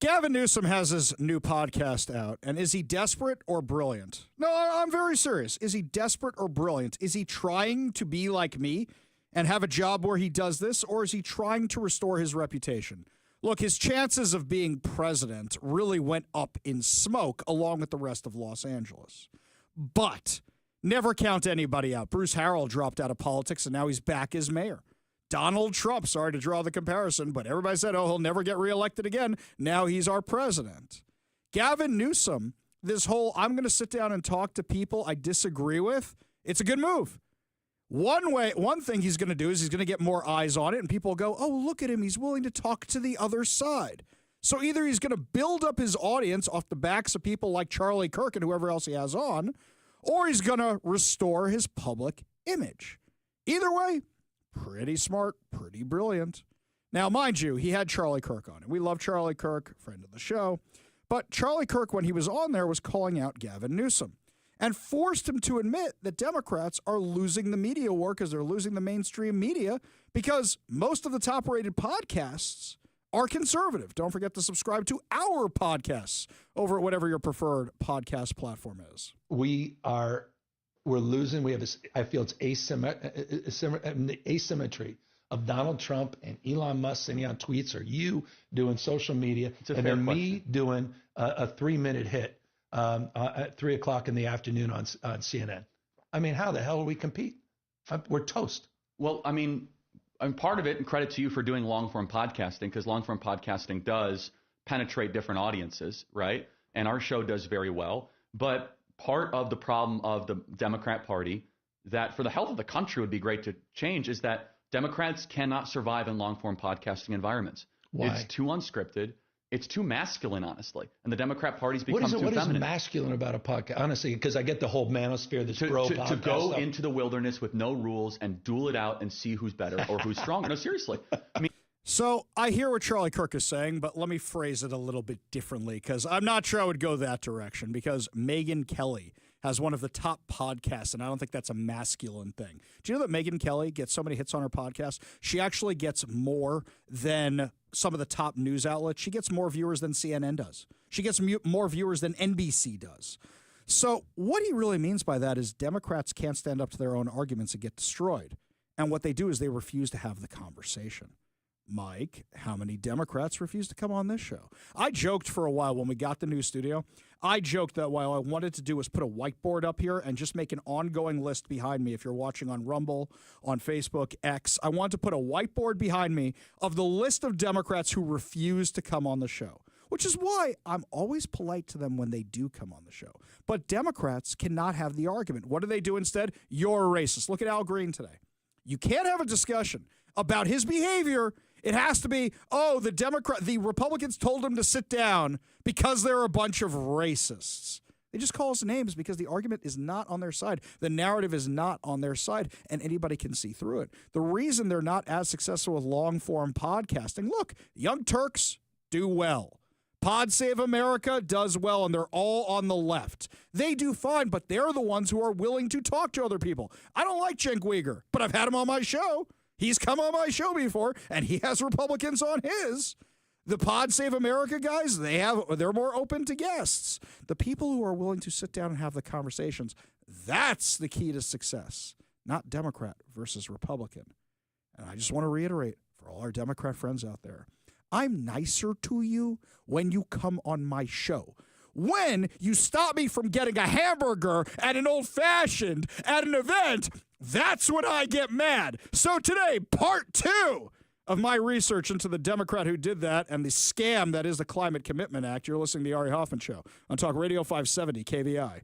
Gavin Newsom has his new podcast out, and is he desperate or brilliant? No, I'm very serious. Is he desperate or brilliant? Is he trying to be like me and have a job where he does this, or is he trying to restore his reputation? Look, his chances of being president really went up in smoke along with the rest of Los Angeles. But never count anybody out. Bruce Harrell dropped out of politics, and now he's back as mayor. Donald Trump, sorry to draw the comparison, but everybody said, oh, he'll never get reelected again. Now he's our president. Gavin Newsom, this whole I'm going to sit down and talk to people I disagree with, it's a good move. One thing he's going to do is he's going to get more eyes on it, and people will go, oh, look at him. He's willing to talk to the other side. So either he's going to build up his audience off the backs of people like Charlie Kirk and whoever else he has on, or he's going to restore his public image. Either way, pretty smart, pretty brilliant. Now, mind you, he had Charlie Kirk on, and we love Charlie Kirk, friend of the show. But Charlie Kirk, when he was on there, was calling out Gavin Newsom and forced him to admit that Democrats are losing the media war because they're losing the mainstream media because most of the top-rated podcasts are conservative. Don't forget to subscribe to our podcasts over at whatever your preferred podcast platform is. We're losing. We have this, I feel it's asymmetry of Donald Trump and Elon Musk sending out tweets, or you doing social media, and then me doing a 3-minute hit at 3 o'clock in the afternoon on CNN. I mean, how the hell do we compete? We're toast. Well, I mean, part of it, and credit to you for doing long-form podcasting, because long-form podcasting does penetrate different audiences, right? And our show does very well. But part of the problem of the Democrat Party that for the health of the country would be great to change is that Democrats cannot survive in long-form podcasting environments. Why? It's too unscripted. It's too masculine, honestly. And the Democrat Party's become too What feminine. is masculine about a podcast? Honestly, because I get the whole manosphere, this bro podcast to go stuff. into the wilderness with no rules and duel it out and see who's better or who's stronger. No, seriously. I mean, So I hear what Charlie Kirk is saying, but let me phrase it a little bit differently because I'm not sure I would go that direction because Megyn Kelly has one of the top podcasts, and I don't think that's a masculine thing. Do you know that Megyn Kelly gets so many hits on her podcast? She actually gets more than some of the top news outlets. She gets more viewers than CNN does. She gets more viewers than NBC does. So what he really means by that is Democrats can't stand up to their own arguments and get destroyed. And what they do is they refuse to have the conversation. Mike, how many Democrats refuse to come on this show? I joked for a while when we got the new studio. I joked that what I wanted to do was put a whiteboard up here and just make an ongoing list behind me. If you're watching on Rumble, on Facebook, X, I want to put a whiteboard behind me of the list of Democrats who refuse to come on the show, which is why I'm always polite to them when they do come on the show. But Democrats cannot have the argument. What do they do instead? You're a racist. Look at Al Green today. You can't have a discussion about his behavior. It has to be, oh, the Republicans told him to sit down because they're a bunch of racists. They just call us names because the argument is not on their side. The narrative is not on their side, and anybody can see through it. The reason they're not as successful with long-form podcasting, look, Young Turks do well. Pod Save America does well, and they're all on the left. They do fine, but they're the ones who are willing to talk to other people. I don't like Cenk Uygur, but I've had him on my show. He's come on my show before, and he has Republicans on his. The Pod Save America guys, they're more open to guests. The people who are willing to sit down and have the conversations, that's the key to success, not Democrat versus Republican. And I just want to reiterate for all our Democrat friends out there, I'm nicer to you when you come on my show. When you stop me from getting a hamburger and an old-fashioned at an event, that's when I get mad. So today, part 2 of my research into the Democrat who did that and the scam that is the Climate Commitment Act. You're listening to the Ari Hoffman Show on Talk Radio 570 KVI.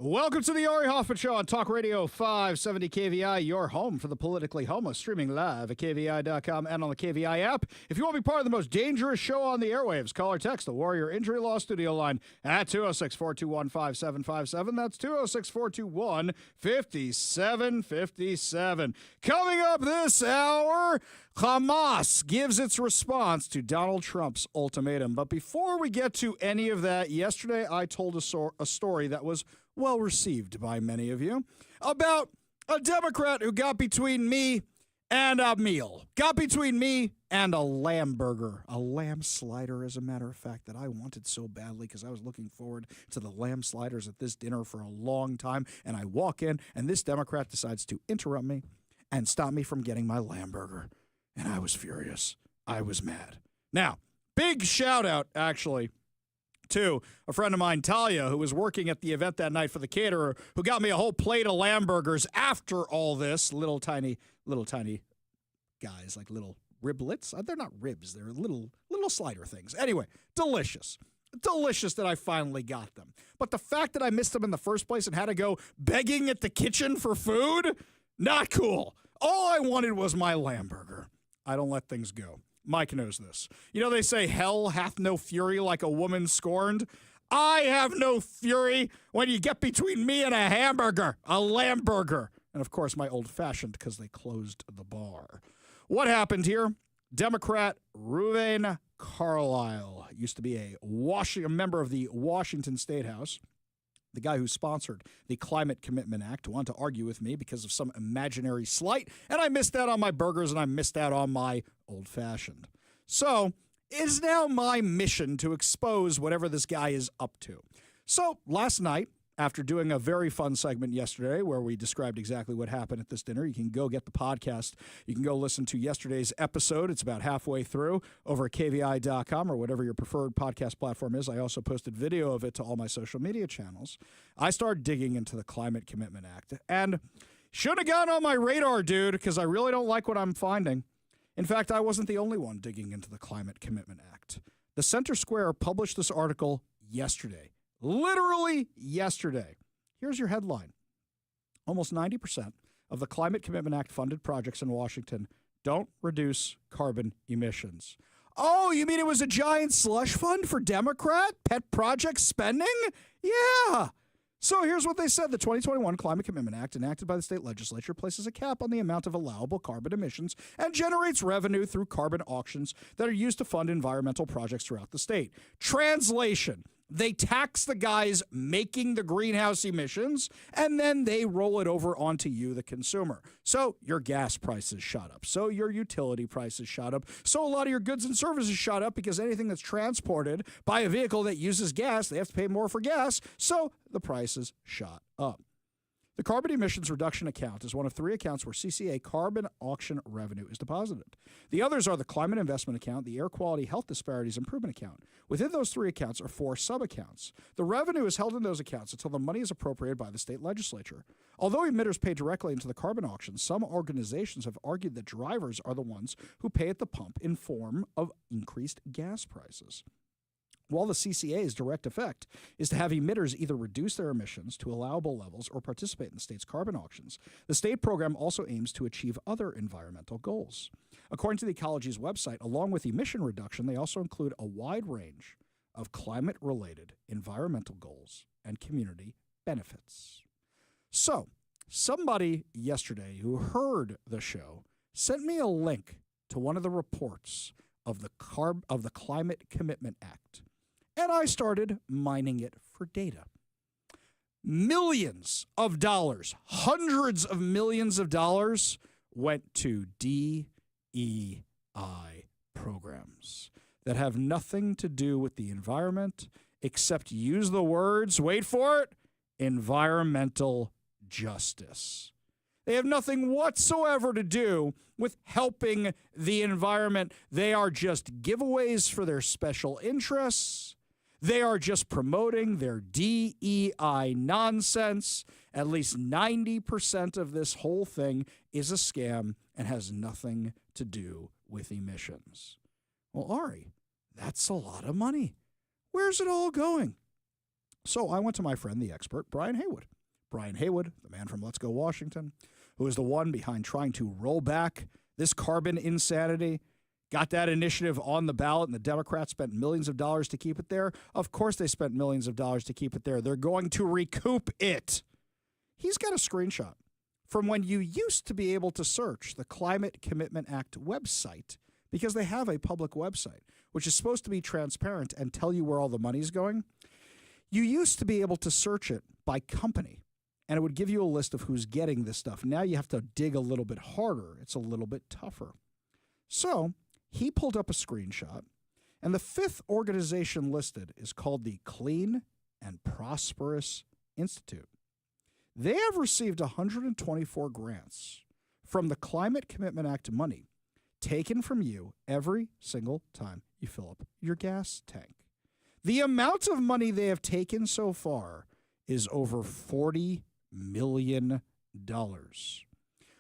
Welcome to the Ari Hoffman Show on Talk Radio 570 KVI, your home for the politically homo, streaming live at KVI.com and on the KVI app. If you want to be part of the most dangerous show on the airwaves, call or text the Warrior Injury Law Studio line at 206-421-5757. That's 206-421-5757. Coming up this hour, Hamas gives its response to Donald Trump's ultimatum. But before we get to any of that, yesterday I told a story that was well received by many of you about a Democrat who got between me and a meal, got between me and a lamb burger, a lamb slider, as a matter of fact, that I wanted so badly because I was looking forward to the lamb sliders at this dinner for a long time. And I walk in and this Democrat decides to interrupt me and stop me from getting my lamb burger. And I was furious. I was mad. Now, big shout out, actually, to a friend of mine, Talia, who was working at the event that night for the caterer, who got me a whole plate of lamb burgers after all this. Little tiny guys, like little riblets. They're not ribs. They're little slider things. Anyway, delicious. Delicious that I finally got them. But the fact that I missed them in the first place and had to go begging at the kitchen for food, not cool. All I wanted was my lamb burger. I don't let things go. Mike knows this. You know, they say hell hath no fury like a woman scorned. I have no fury when you get between me and a hamburger, a lamb burger. And, of course, my old-fashioned because they closed the bar. What happened here? Democrat Reuven Carlisle used to be a member of the Washington State House. The guy who sponsored the Climate Commitment Act wanted to argue with me because of some imaginary slight, and I missed out on my burgers and I missed out on my old-fashioned. So it is now my mission to expose whatever this guy is up to. So last night, after doing a very fun segment yesterday where we described exactly what happened at this dinner, you can go get the podcast. You can go listen to yesterday's episode. It's about halfway through over at KVI.com or whatever your preferred podcast platform is. I also posted video of it to all my social media channels. I started digging into the Climate Commitment Act and should have gotten on my radar, dude, because I really don't like what I'm finding. In fact, I wasn't the only one digging into the Climate Commitment Act. The Center Square published this article yesterday. Literally yesterday. Here's your headline. Almost 90% of the Climate Commitment Act funded projects in Washington don't reduce carbon emissions. Oh, you mean it was a giant slush fund for Democrat pet project spending? Yeah. So here's what they said. The 2021 Climate Commitment Act, enacted by the state legislature, places a cap on the amount of allowable carbon emissions and generates revenue through carbon auctions that are used to fund environmental projects throughout the state. Translation. They tax the guys making the greenhouse emissions, and then they roll it over onto you, the consumer. So your gas prices shot up. So your utility prices shot up. So a lot of your goods and services shot up because anything that's transported by a vehicle that uses gas, they have to pay more for gas. So the prices shot up. The Carbon Emissions Reduction Account is one of 3 accounts where CCA carbon auction revenue is deposited. The others are the Climate Investment Account, the Air Quality Health Disparities Improvement Account. Within those 3 accounts are 4 sub-accounts. The revenue is held in those accounts until the money is appropriated by the state legislature. Although emitters pay directly into the carbon auctions, some organizations have argued that drivers are the ones who pay at the pump in form of increased gas prices. While the CCA's direct effect is to have emitters either reduce their emissions to allowable levels or participate in the state's carbon auctions, the state program also aims to achieve other environmental goals. According to the Ecology's website, along with emission reduction, they also include a wide range of climate-related environmental goals and community benefits. So, somebody yesterday who heard the show sent me a link to one of the reports of the Climate Commitment Act. And I started mining it for data. Millions of dollars, hundreds of millions of dollars went to DEI programs that have nothing to do with the environment except use the words, wait for it, environmental justice. They have nothing whatsoever to do with helping the environment. They are just giveaways for their special interests. They are just promoting their DEI nonsense. At least 90% of this whole thing is a scam and has nothing to do with emissions. Well, Ari, that's a lot of money. Where's it all going? So I went to my friend, the expert, Brian Haywood. Brian Haywood, the man from Let's Go Washington, who is the one behind trying to roll back this carbon insanity, got that initiative on the ballot, and the Democrats spent millions of dollars to keep it there. Of course they spent millions of dollars to keep it there. They're going to recoup it. He's got a screenshot from when you used to be able to search the Climate Commitment Act website, because they have a public website, which is supposed to be transparent and tell you where all the money's going. You used to be able to search it by company, and it would give you a list of who's getting this stuff. Now you have to dig a little bit harder. It's a little bit tougher. So he pulled up a screenshot, and the fifth organization listed is called the Clean and Prosperous Institute. They have received 124 grants from the Climate Commitment Act money taken from you every single time you fill up your gas tank. The amount of money they have taken so far is over $40 million.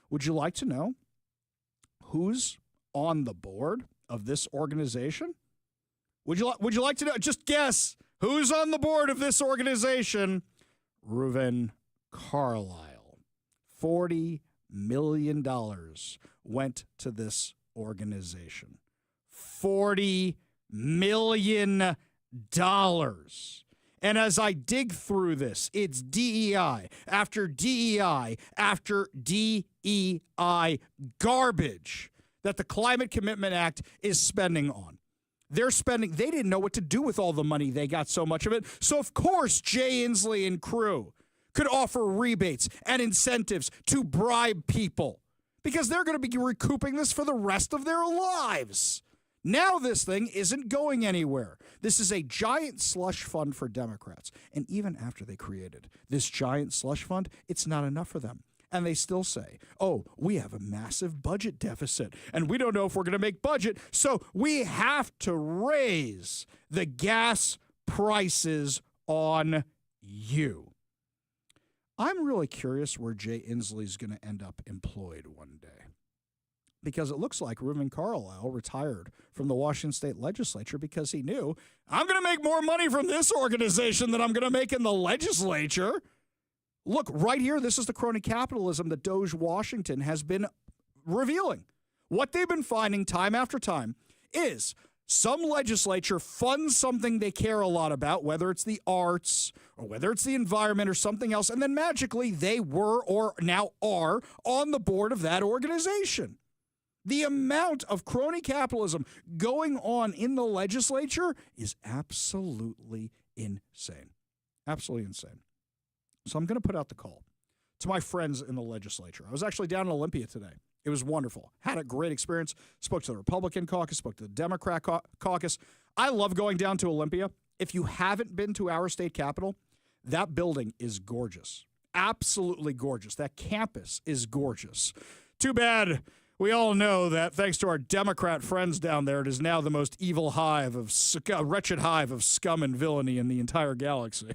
Would you like to know who's on the board of this organization? Would you like to know? Just guess who's on the board of this organization. Reuven Carlyle. $40 million went to this organization. $40 million. And as I dig through this, it's DEI after DEI after DEI garbage that the Climate Commitment Act is spending on. They didn't know what to do with all the money. They got so much of it. So, of course, Jay Inslee and crew could offer rebates and incentives to bribe people because they're going to be recouping this for the rest of their lives. Now this thing isn't going anywhere. This is a giant slush fund for Democrats. And even after they created this giant slush fund, it's not enough for them. And they still say, oh, we have a massive budget deficit, and we don't know if we're going to make budget, so we have to raise the gas prices on you. I'm really curious where Jay Inslee's going to end up employed one day, because it looks like Reuven Carlyle retired from the Washington State Legislature because he knew, I'm going to make more money from this organization than I'm going to make in the legislature. Look, right here, this is the crony capitalism that Doge Washington has been revealing. What they've been finding time after time is some legislature funds something they care a lot about, whether it's the arts or whether it's the environment or something else, and then magically they were or now are on the board of that organization. The amount of crony capitalism going on in the legislature is absolutely insane. Absolutely insane. So I'm going to put out the call to my friends in the legislature. I was actually down in Olympia today. It was wonderful. Had a great experience. Spoke to the Republican caucus, spoke to the Democrat caucus. I love going down to Olympia. If you haven't been to our state capitol, that building is gorgeous. Absolutely gorgeous. That campus is gorgeous. Too bad we all know that thanks to our Democrat friends down there, it is now the most evil wretched hive of scum and villainy in the entire galaxy.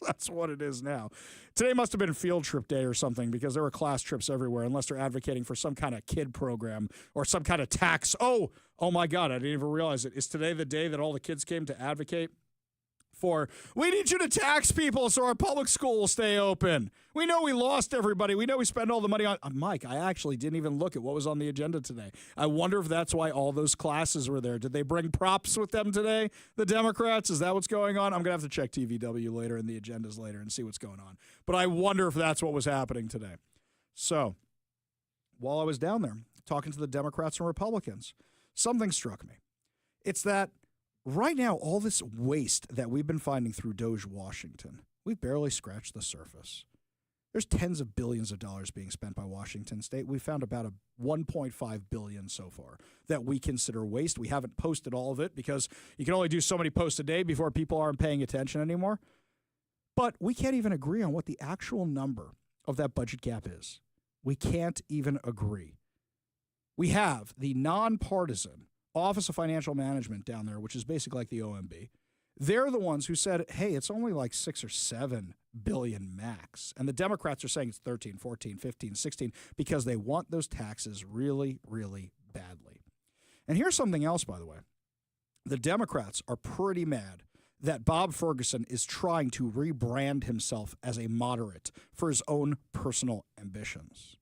That's what it is now. Today must have been field trip day or something, because there were class trips everywhere, unless they're advocating for some kind of kid program or some kind of tax. Oh my God, I didn't even realize it. Is today the day that all the kids came to advocate for, we need you to tax people so our public school will stay open. We know we lost everybody. We know we spend all the money on. Mike, I actually didn't even look at what was on the agenda today. I wonder if that's why all those classes were there. Did they bring props with them today, the Democrats? Is that what's going on? I'm going to have to check TVW later and the agendas later and see what's going on. But I wonder if that's what was happening today. So while I was down there talking to the Democrats and Republicans, something struck me. It's that right now, all this waste that we've been finding through Doge Washington, we've barely scratched the surface. There's tens of billions of dollars being spent by Washington State. We found about $1.5 billion so far that we consider waste. We haven't posted all of it because you can only do so many posts a day before people aren't paying attention anymore. But we can't even agree on what the actual number of that budget gap is. We can't even agree. We have the nonpartisan Office of Financial Management down there, which is basically like the OMB. They're the ones who said, hey, it's only like 6 or 7 billion max. And the Democrats are saying it's 13, 14, 15, 16 because they want those taxes really, really badly. And here's something else, by the way. The Democrats are pretty mad that Bob Ferguson is trying to rebrand himself as a moderate for his own personal ambitions.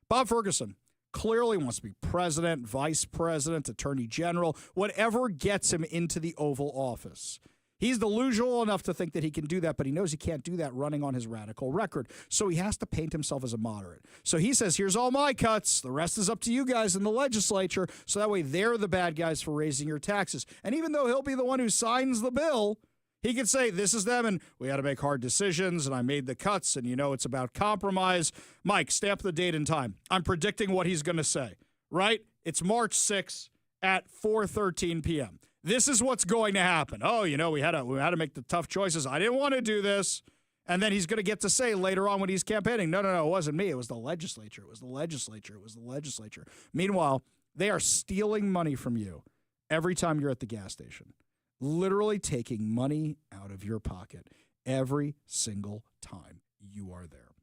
Bob Ferguson clearly wants to be president, vice president, attorney general, whatever gets him into the Oval Office. He's delusional enough to think that he can do that, but he knows he can't do that running on his radical record. So he has to paint himself as a moderate. So he says, here's all my cuts. The rest is up to you guys in the legislature. So that way they're the bad guys for raising your taxes. And even though he'll be the one who signs the bill, he could say, this is them, and we had to make hard decisions, and I made the cuts, and it's about compromise. Mike, stamp the date and time. I'm predicting what he's going to say, right? It's March 6th at 4:13 p.m. This is what's going to happen. Oh, we had to make the tough choices. I didn't want to do this. And then he's going to get to say later on when he's campaigning, no, it wasn't me. It was the legislature. It was the legislature. It was the legislature. Meanwhile, they are stealing money from you every time you're at the gas station. Literally taking money out of your pocket every single time you are there.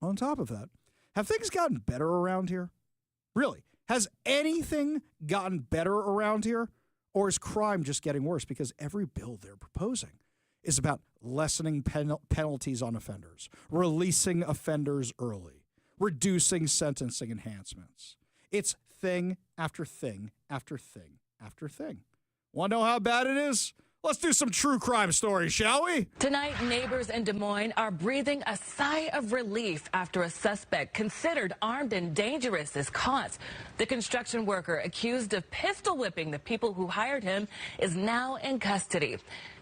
On top of that, have things gotten better around here? Really? Has anything gotten better around here? Or is crime just getting worse? Because every bill they're proposing is about lessening penalties on offenders, releasing offenders early, reducing sentencing enhancements. It's thing after thing after thing after thing. Want to know how bad it is? Let's do some true crime stories, shall we? Tonight, neighbors in Des Moines are breathing a sigh of relief after a suspect considered armed and dangerous is caught. The construction worker accused of pistol whipping the people who hired him is now in custody.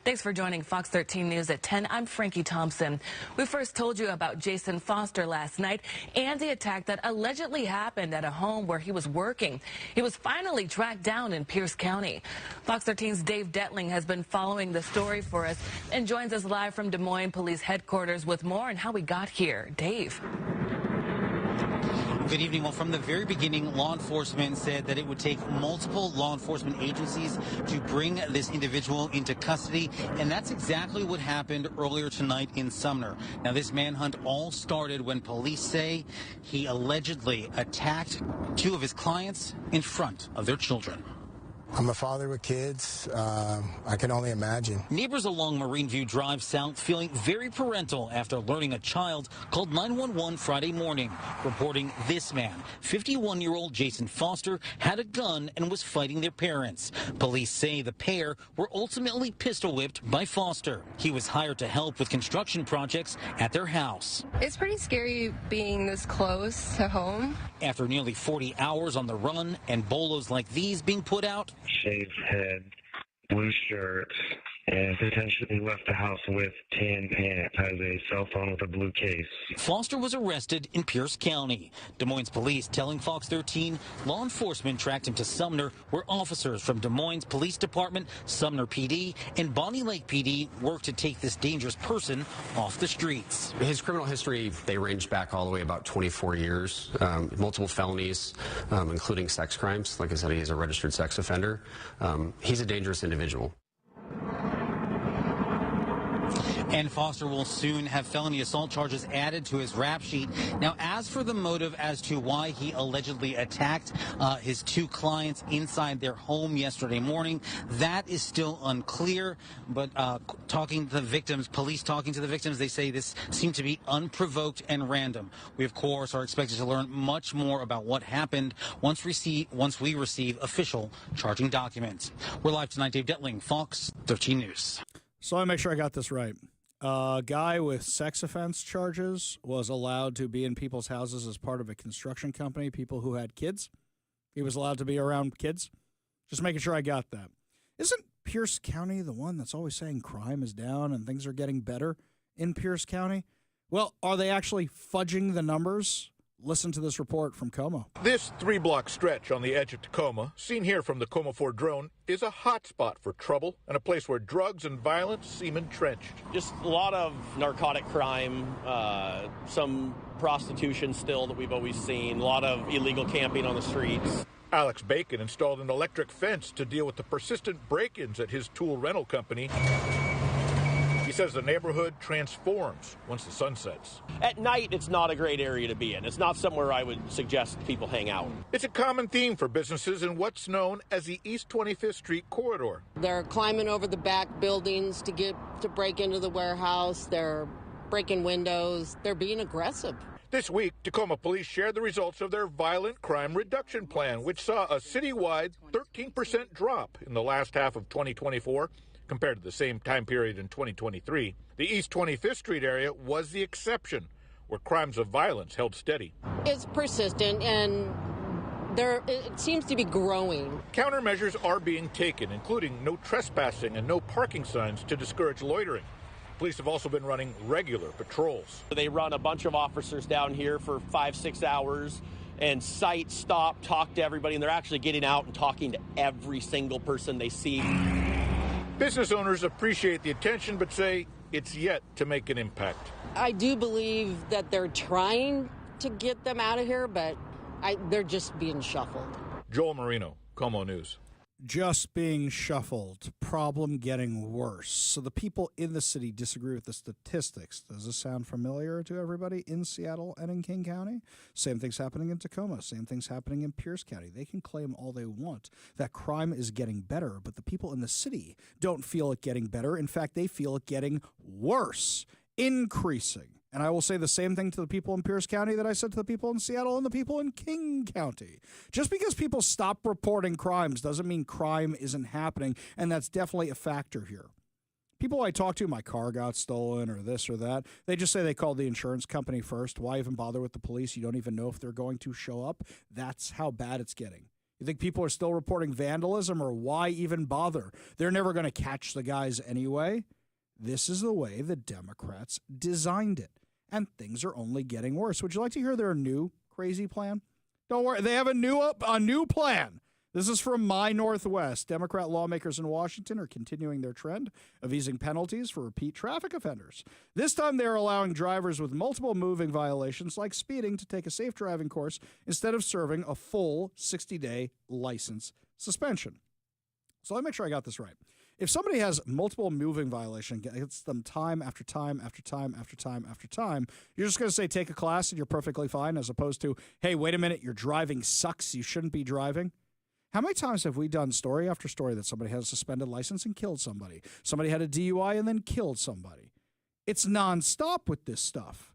Thanks for joining Fox 13 News at 10. I'm Frankie Thompson. We first told you about Jason Foster last night and the attack that allegedly happened at a home where he was working. He was finally tracked down in Pierce County. Fox 13's Dave Detling has been following the story for us and joins us live from Des Moines Police Headquarters with more on how we got here. Dave. Good evening. Well, from the very beginning, law enforcement said that it would take multiple law enforcement agencies to bring this individual into custody, and that's exactly what happened earlier tonight in Sumner. Now, this manhunt all started when police say he allegedly attacked two of his clients in front of their children. I'm a father with kids. I can only imagine. Neighbors along Marine View Drive South feeling very parental after learning a child called 911 Friday morning, reporting this man, 51-year-old Jason Foster, had a gun and was fighting their parents. Police say the pair were ultimately pistol whipped by Foster. He was hired to help with construction projects at their house. It's pretty scary being this close to home. After nearly 40 hours on the run and bolos like these being put out, shaved head, blue shirt, and potentially left the house with tan pants, has a cell phone with a blue case. Foster was arrested in Pierce County. Des Moines police telling Fox 13 law enforcement tracked him to Sumner, where officers from Des Moines Police Department, Sumner PD, and Bonnie Lake PD worked to take this dangerous person off the streets. His criminal history, they ranged back all the way about 24 years, multiple felonies, including sex crimes. Like I said, he's a registered sex offender. He's a dangerous individual. And Foster will soon have felony assault charges added to his rap sheet. Now, as for the motive as to why he allegedly attacked his two clients inside their home yesterday morning, that is still unclear. But talking to the victims, police talking to the victims, they say this seemed to be unprovoked and random. We, of course, are expected to learn much more about what happened once we receive official charging documents. We're live tonight. Dave Detling, Fox 13 News. So I make sure I got this right. A guy with sex offense charges was allowed to be in people's houses as part of a construction company, people who had kids. He was allowed to be around kids. Just making sure I got that. Isn't Pierce County the one that's always saying crime is down and things are getting better in Pierce County? Well, are they actually fudging the numbers? Listen to this report from Como. This 3-block stretch on the edge of Tacoma, seen here from the Como 4 drone, is a hot spot for trouble and a place where drugs and violence seem entrenched. Just a lot of narcotic crime, some prostitution still that we've always seen, a lot of illegal camping on the streets. Alex Bacon installed an electric fence to deal with the persistent break-ins at his tool rental company. He says the neighborhood transforms once the sun sets. At night, it's not a great area to be in. It's not somewhere I would suggest people hang out. It's a common theme for businesses in what's known as the East 25th Street corridor. They're climbing over the back buildings to break into the warehouse. They're breaking windows. They're being aggressive. This week, Tacoma police shared the results of their violent crime reduction plan, which saw a citywide 13% drop in the last half of 2024 compared to the same time period in 2023. The East 25th Street area was the exception, where crimes of violence held steady. It's persistent, and it seems to be growing. Countermeasures are being taken, including no trespassing and no parking signs to discourage loitering. Police have also been running regular patrols. They run a bunch of officers down here for 5-6 hours and sight, stop, talk to everybody, and they're actually getting out and talking to every single person they see. Business owners appreciate the attention but say it's yet to make an impact. I do believe that they're trying to get them out of here, but they're just being shuffled. Joel Marino, Como News. Just being shuffled, problem getting worse. So the people in the city disagree with the statistics. Does this sound familiar to everybody in Seattle and in King County? Same thing's happening in Tacoma. Same thing's happening in Pierce County. They can claim all they want that crime is getting better, but the people in the city don't feel it getting better. In fact, they feel it getting worse, increasing. And I will say the same thing to the people in Pierce County that I said to the people in Seattle and the people in King County. Just because people stop reporting crimes doesn't mean crime isn't happening, and that's definitely a factor here. People I talk to, my car got stolen or this or that, they just say they called the insurance company first. Why even bother with the police? You don't even know if they're going to show up. That's how bad it's getting. You think people are still reporting vandalism, or why even bother? They're never going to catch the guys anyway. This is the way the Democrats designed it. And things are only getting worse. Would you like to hear their new crazy plan? Don't worry, they have a new plan. This is from My Northwest. Democrat lawmakers in Washington are continuing their trend of easing penalties for repeat traffic offenders. This time they're allowing drivers with multiple moving violations like speeding to take a safe driving course instead of serving a full 60-day license suspension. So let me make sure I got this right. If somebody has multiple moving violations, gets them time after time after time after time after time, you're just going to say take a class and you're perfectly fine, as opposed to, hey, wait a minute, your driving sucks, you shouldn't be driving. How many times have we done story after story that somebody had a suspended license and killed somebody? Somebody had a DUI and then killed somebody. It's nonstop with this stuff.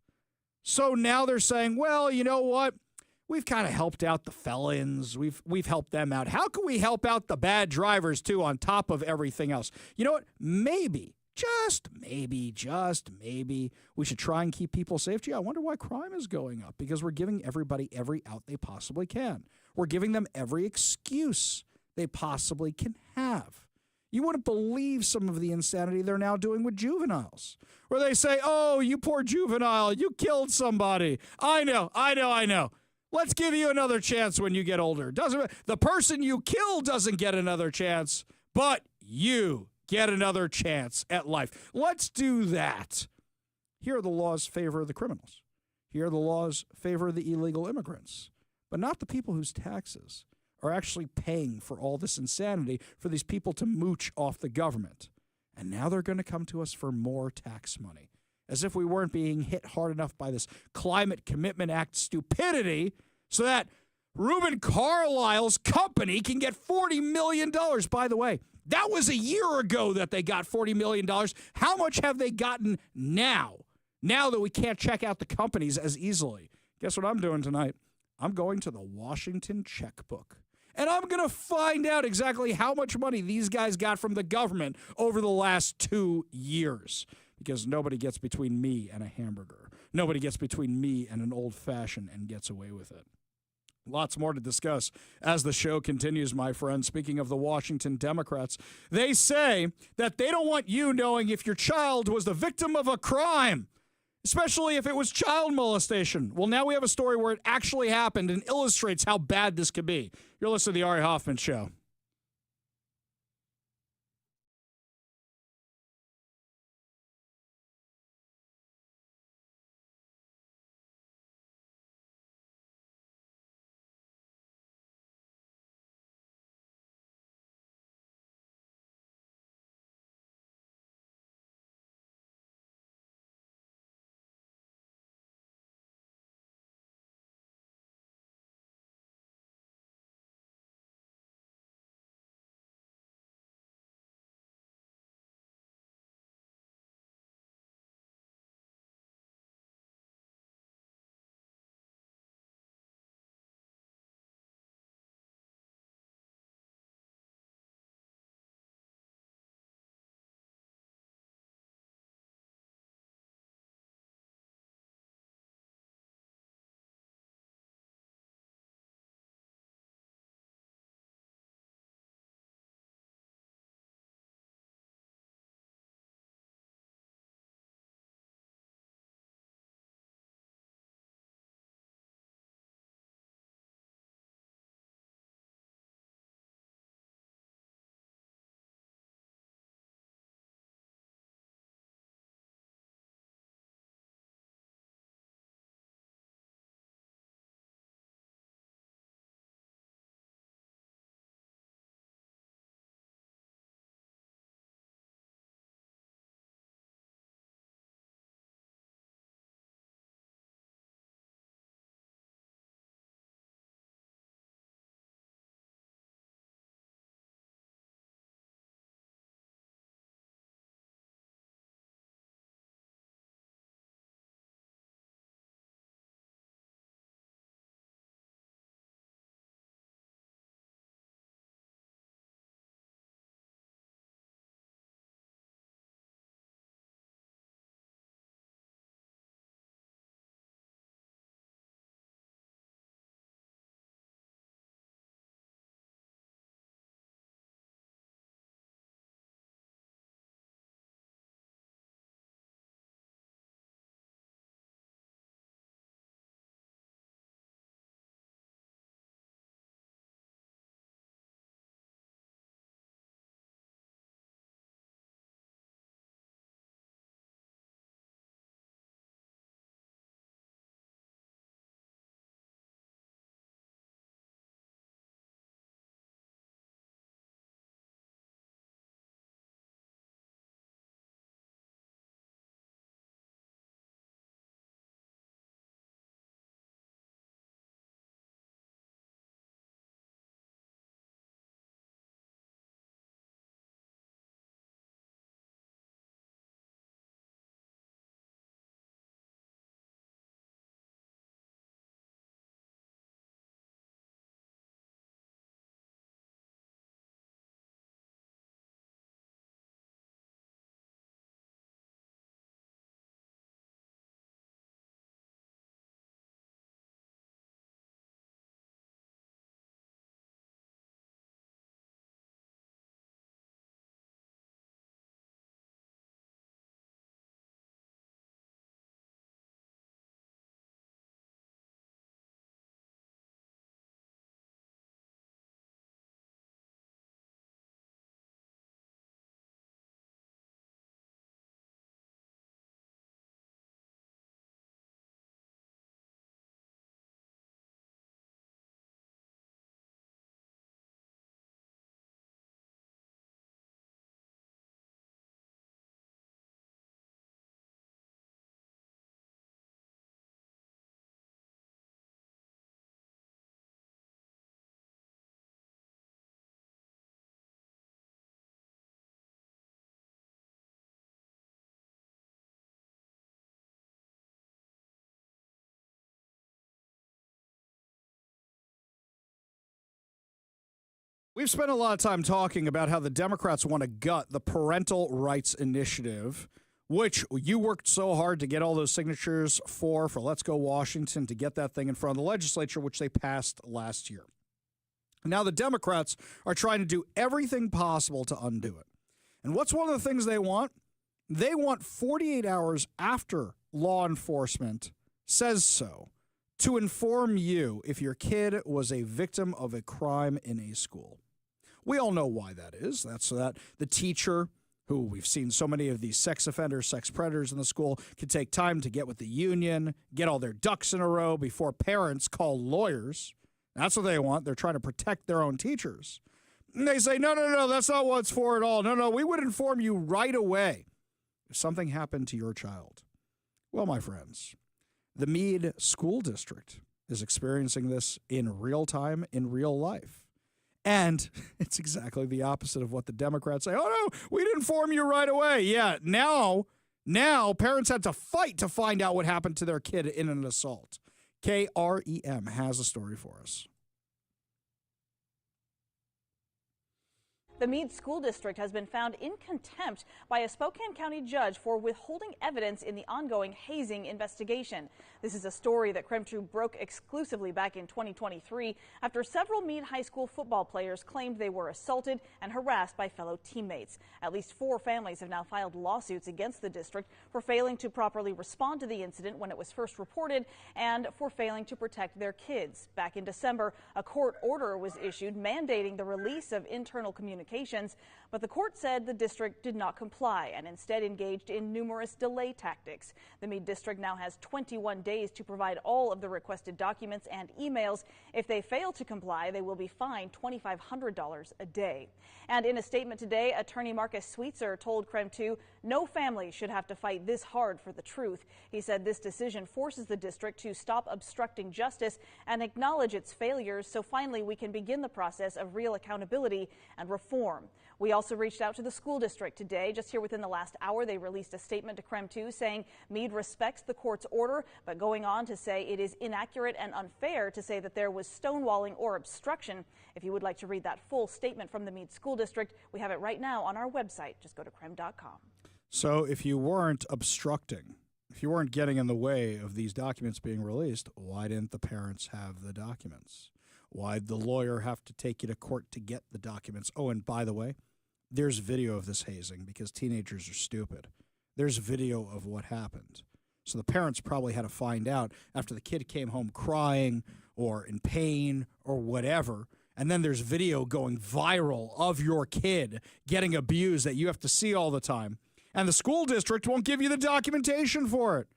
So now they're saying, well, you know what? We've kind of helped out the felons. We've helped them out. How can we help out the bad drivers, too, on top of everything else? You know what? Maybe, just maybe, we should try and keep people safe. Gee, I wonder why crime is going up. Because we're giving everybody every out they possibly can. We're giving them every excuse they possibly can have. You wouldn't believe some of the insanity they're now doing with juveniles, where they say, oh, you poor juvenile, you killed somebody. I know. Let's give you another chance when you get older. The person you kill doesn't get another chance, but you get another chance at life. Let's do that. Here the laws favor the criminals. Here the laws favor the illegal immigrants, but not the people whose taxes are actually paying for all this insanity for these people to mooch off the government. And now they're going to come to us for more tax money, as if we weren't being hit hard enough by this Climate Commitment Act stupidity, so that Reuben Carlisle's company can get $40 million. By the way, that was a year ago that they got $40 million. How much have they gotten now? Now that we can't check out the companies as easily. Guess what I'm doing tonight? I'm going to the Washington checkbook. And I'm going to find out exactly how much money these guys got from the government over the last 2 years. Because nobody gets between me and a hamburger. Nobody gets between me and an old-fashioned and gets away with it. Lots more to discuss as the show continues, my friend. Speaking of the Washington Democrats, they say that they don't want you knowing if your child was the victim of a crime, especially if it was child molestation. Well, now we have a story where it actually happened and illustrates how bad this could be. You're listening to the Ari Hoffman Show. We've spent a lot of time talking about how the Democrats want to gut the Parental Rights Initiative, which you worked so hard to get all those signatures for Let's Go Washington, to get that thing in front of the legislature, which they passed last year. Now the Democrats are trying to do everything possible to undo it. And what's one of the things they want? They want 48 hours after law enforcement says so to inform you if your kid was a victim of a crime in a school. We all know why that is. That's so that the teacher, who we've seen so many of these sex offenders, sex predators in the school, can take time to get with the union, get all their ducks in a row before parents call lawyers. That's what they want. They're trying to protect their own teachers. And they say, no, that's not what it's for at all. No, we would inform you right away if something happened to your child. Well, my friends, the Meade School District is experiencing this in real time, in real life. And it's exactly the opposite of what the Democrats say. Oh, no, we'd inform you right away. Yeah, now parents had to fight to find out what happened to their kid in an assault. KREM has a story for us. The Meade School District has been found in contempt by a Spokane County judge for withholding evidence in the ongoing hazing investigation. This is a story that KREM 2 broke exclusively back in 2023 after several Meade High School football players claimed they were assaulted and harassed by fellow teammates. At least 4 families have now filed lawsuits against the district for failing to properly respond to the incident when it was first reported and for failing to protect their kids. Back in December, a court order was issued mandating the release of internal communications, but the court said the district did not comply and instead engaged in numerous delay tactics. The Meade district now has 21 days to provide all of the requested documents and emails. If they fail to comply, they will be fined $2,500 a day. And in a statement today, attorney Marcus Sweetser told KREM 2 no family should have to fight this hard for the truth. He said this decision forces the district to stop obstructing justice and acknowledge its failures so finally we can begin the process of real accountability and reform. We also reached out to the school district today. Just here within the last hour, they released a statement to KREM 2 saying Meade respects the court's order, but going on to say it is inaccurate and unfair to say that there was stonewalling or obstruction. If you would like to read that full statement from the Meade School District, we have it right now on our website. Just go to krem.com. So if you weren't obstructing, if you weren't getting in the way of these documents being released, why didn't the parents have the documents? Why'd the lawyer have to take you to court to get the documents? Oh, and by the way, there's video of this hazing because teenagers are stupid. There's video of what happened. So the parents probably had to find out after the kid came home crying or in pain or whatever. And then there's video going viral of your kid getting abused that you have to see all the time. And the school district won't give you the documentation for it.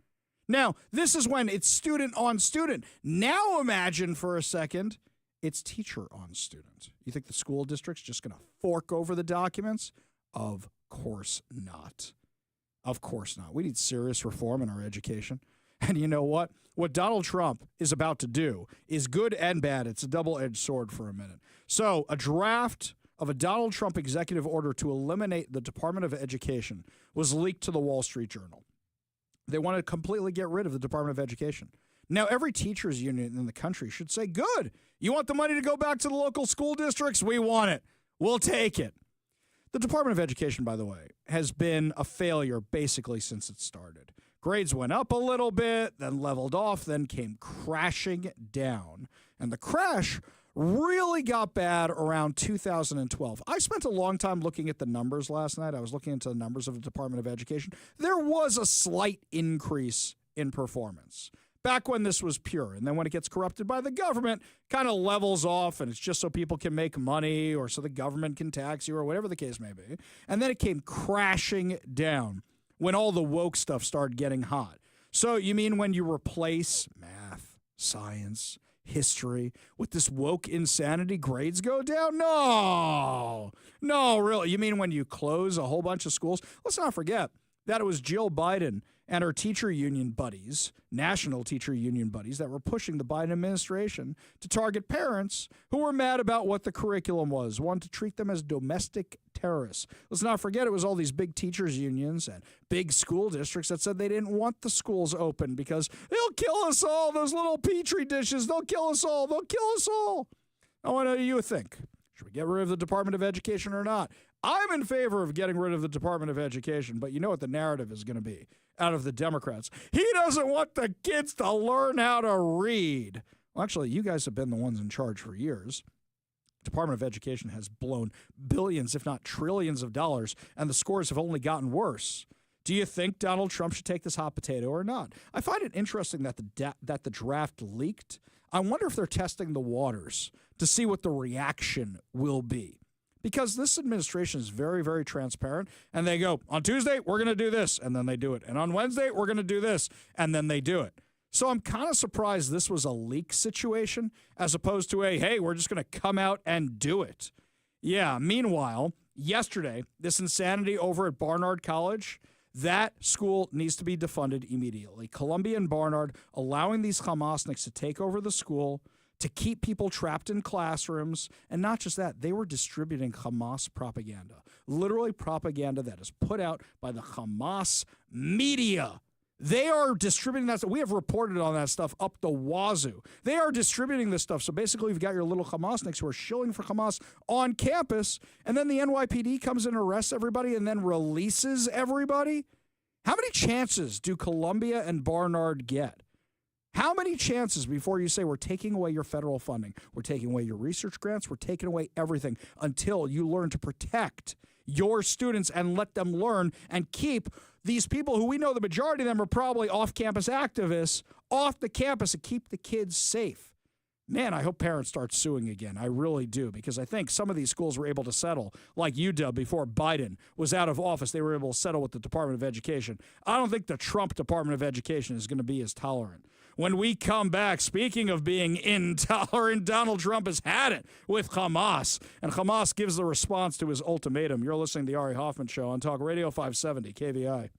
Now, this is when it's student on student. Now imagine for a second it's teacher on student. You think the school district's just going to fork over the documents? Of course not. Of course not. We need serious reform in our education. And you know what? What Donald Trump is about to do is good and bad. It's a double-edged sword for a minute. So a draft of a Donald Trump executive order to eliminate the Department of Education was leaked to the Wall Street Journal. They want to completely get rid of the Department of Education. Now, every teachers union in the country should say, good, you want the money to go back to the local school districts? We want it. We'll take it. The Department of Education, by the way, has been a failure basically since it started. Grades went up a little bit, then leveled off, then came crashing down. And the crash really got bad around 2012. I spent a long time looking at the numbers last night. I was looking into the numbers of the Department of Education. There was a slight increase in performance back when this was pure. And then when it gets corrupted by the government, kind of levels off, and it's just so people can make money or so the government can tax you or whatever the case may be. And then it came crashing down when all the woke stuff started getting hot. So you mean when you replace math, science, history with this woke insanity, grades go down? No, really. You mean when you close a whole bunch of schools? Let's not forget that it was Jill Biden and her teacher union buddies, national teacher union buddies, that were pushing the Biden administration to target parents who were mad about what the curriculum was, wanted to treat them as domestic terrorists. Let's not forget it was all these big teachers unions and big school districts that said they didn't want the schools open because they'll kill us all, those little petri dishes, they'll kill us all, they'll kill us all. I want to know what you think. Should we get rid of the Department of Education or not? I'm in favor of getting rid of the Department of Education, but you know what the narrative is going to be out of the Democrats. He doesn't want the kids to learn how to read. Well, actually, you guys have been the ones in charge for years. Department of Education has blown billions, if not trillions of dollars, and the scores have only gotten worse. Do you think Donald Trump should take this hot potato or not? I find it interesting that the draft leaked. I wonder if they're testing the waters to see what the reaction will be. Because this administration is very, very transparent, and they go, on Tuesday, we're going to do this, and then they do it. And on Wednesday, we're going to do this, and then they do it. So I'm kind of surprised this was a leak situation as opposed to a, hey, we're just going to come out and do it. Yeah, meanwhile, yesterday, this insanity over at Barnard College, that school needs to be defunded immediately. Columbia and Barnard allowing these Hamasniks to take over the school, to keep people trapped in classrooms. And not just that, they were distributing Hamas propaganda, literally propaganda that is put out by the Hamas media. They are distributing that. We have reported on that stuff up the wazoo. They are distributing this stuff. So basically, you've got your little Hamasniks who are shilling for Hamas on campus, and then the NYPD comes in and arrests everybody and then releases everybody. How many chances do Columbia and Barnard get? How many chances before you say we're taking away your federal funding, we're taking away your research grants, we're taking away everything until you learn to protect your students and let them learn and keep these people who we know the majority of them are probably off-campus activists off the campus and keep the kids safe? Man, I hope parents start suing again. I really do, because I think some of these schools were able to settle, like UW before Biden was out of office. They were able to settle with the Department of Education. I don't think the Trump Department of Education is going to be as tolerant. When we come back, speaking of being intolerant, Donald Trump has had it with Hamas, and Hamas gives the response to his ultimatum. You're listening to the Ari Hoffman Show on Talk Radio 570 KVI.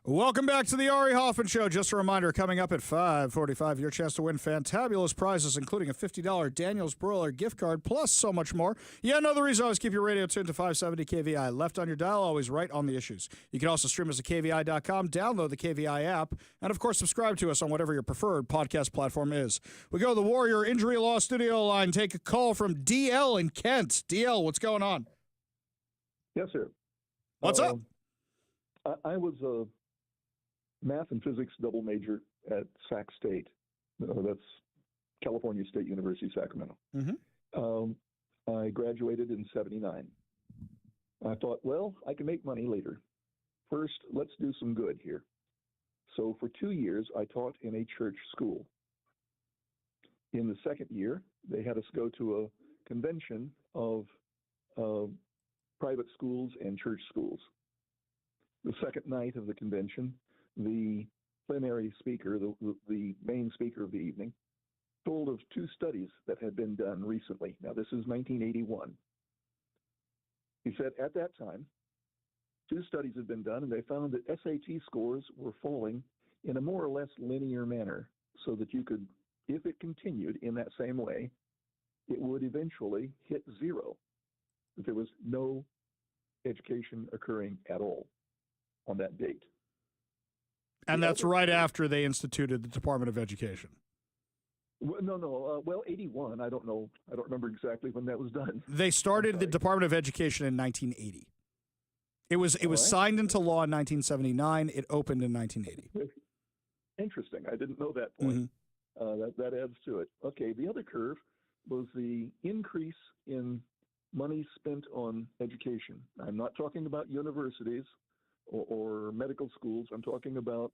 Welcome back to the Ari Hoffman Show. Just a reminder, coming up at 5:45, your chance to win fantabulous prizes, including a $50 Daniel's Broiler gift card, plus so much more. Yeah, another reason always keep your radio tuned to 570 KVI. Left on your dial, always right on the issues. You can also stream us at KVI.com, download the KVI app, and, of course, subscribe to us on whatever your preferred podcast platform is. We go to the Warrior Injury Law Studio line. Take a call from DL in Kent. DL, what's going on? Yes, sir. What's up? I was a math and physics double major at Sac State. That's California State University, Sacramento. I graduated in 79. I thought, well, I can make money later. First, let's do some good here. So for 2 years, I taught in a church school. In the second year, they had us go to a convention of private schools and church schools. The second night of the convention, the plenary speaker, the main speaker of the evening, told of 2 studies that had been done recently. Now, this is 1981. He said at that time, 2 studies had been done, and they found that SAT scores were falling in a more or less linear manner, so that you could, if it continued in that same way, it would eventually hit 0. That there was no education occurring at all on that date. And that's right after they instituted the Department of Education. Well, no. Well, 81. I don't know. I don't remember exactly when that was done. They started the Department of Education in 1980. It was signed into law in 1979. It opened in 1980. Interesting. I didn't know that point. That adds to it. Okay. The other curve was the increase in money spent on education. I'm not talking about universities or medical schools. I'm talking about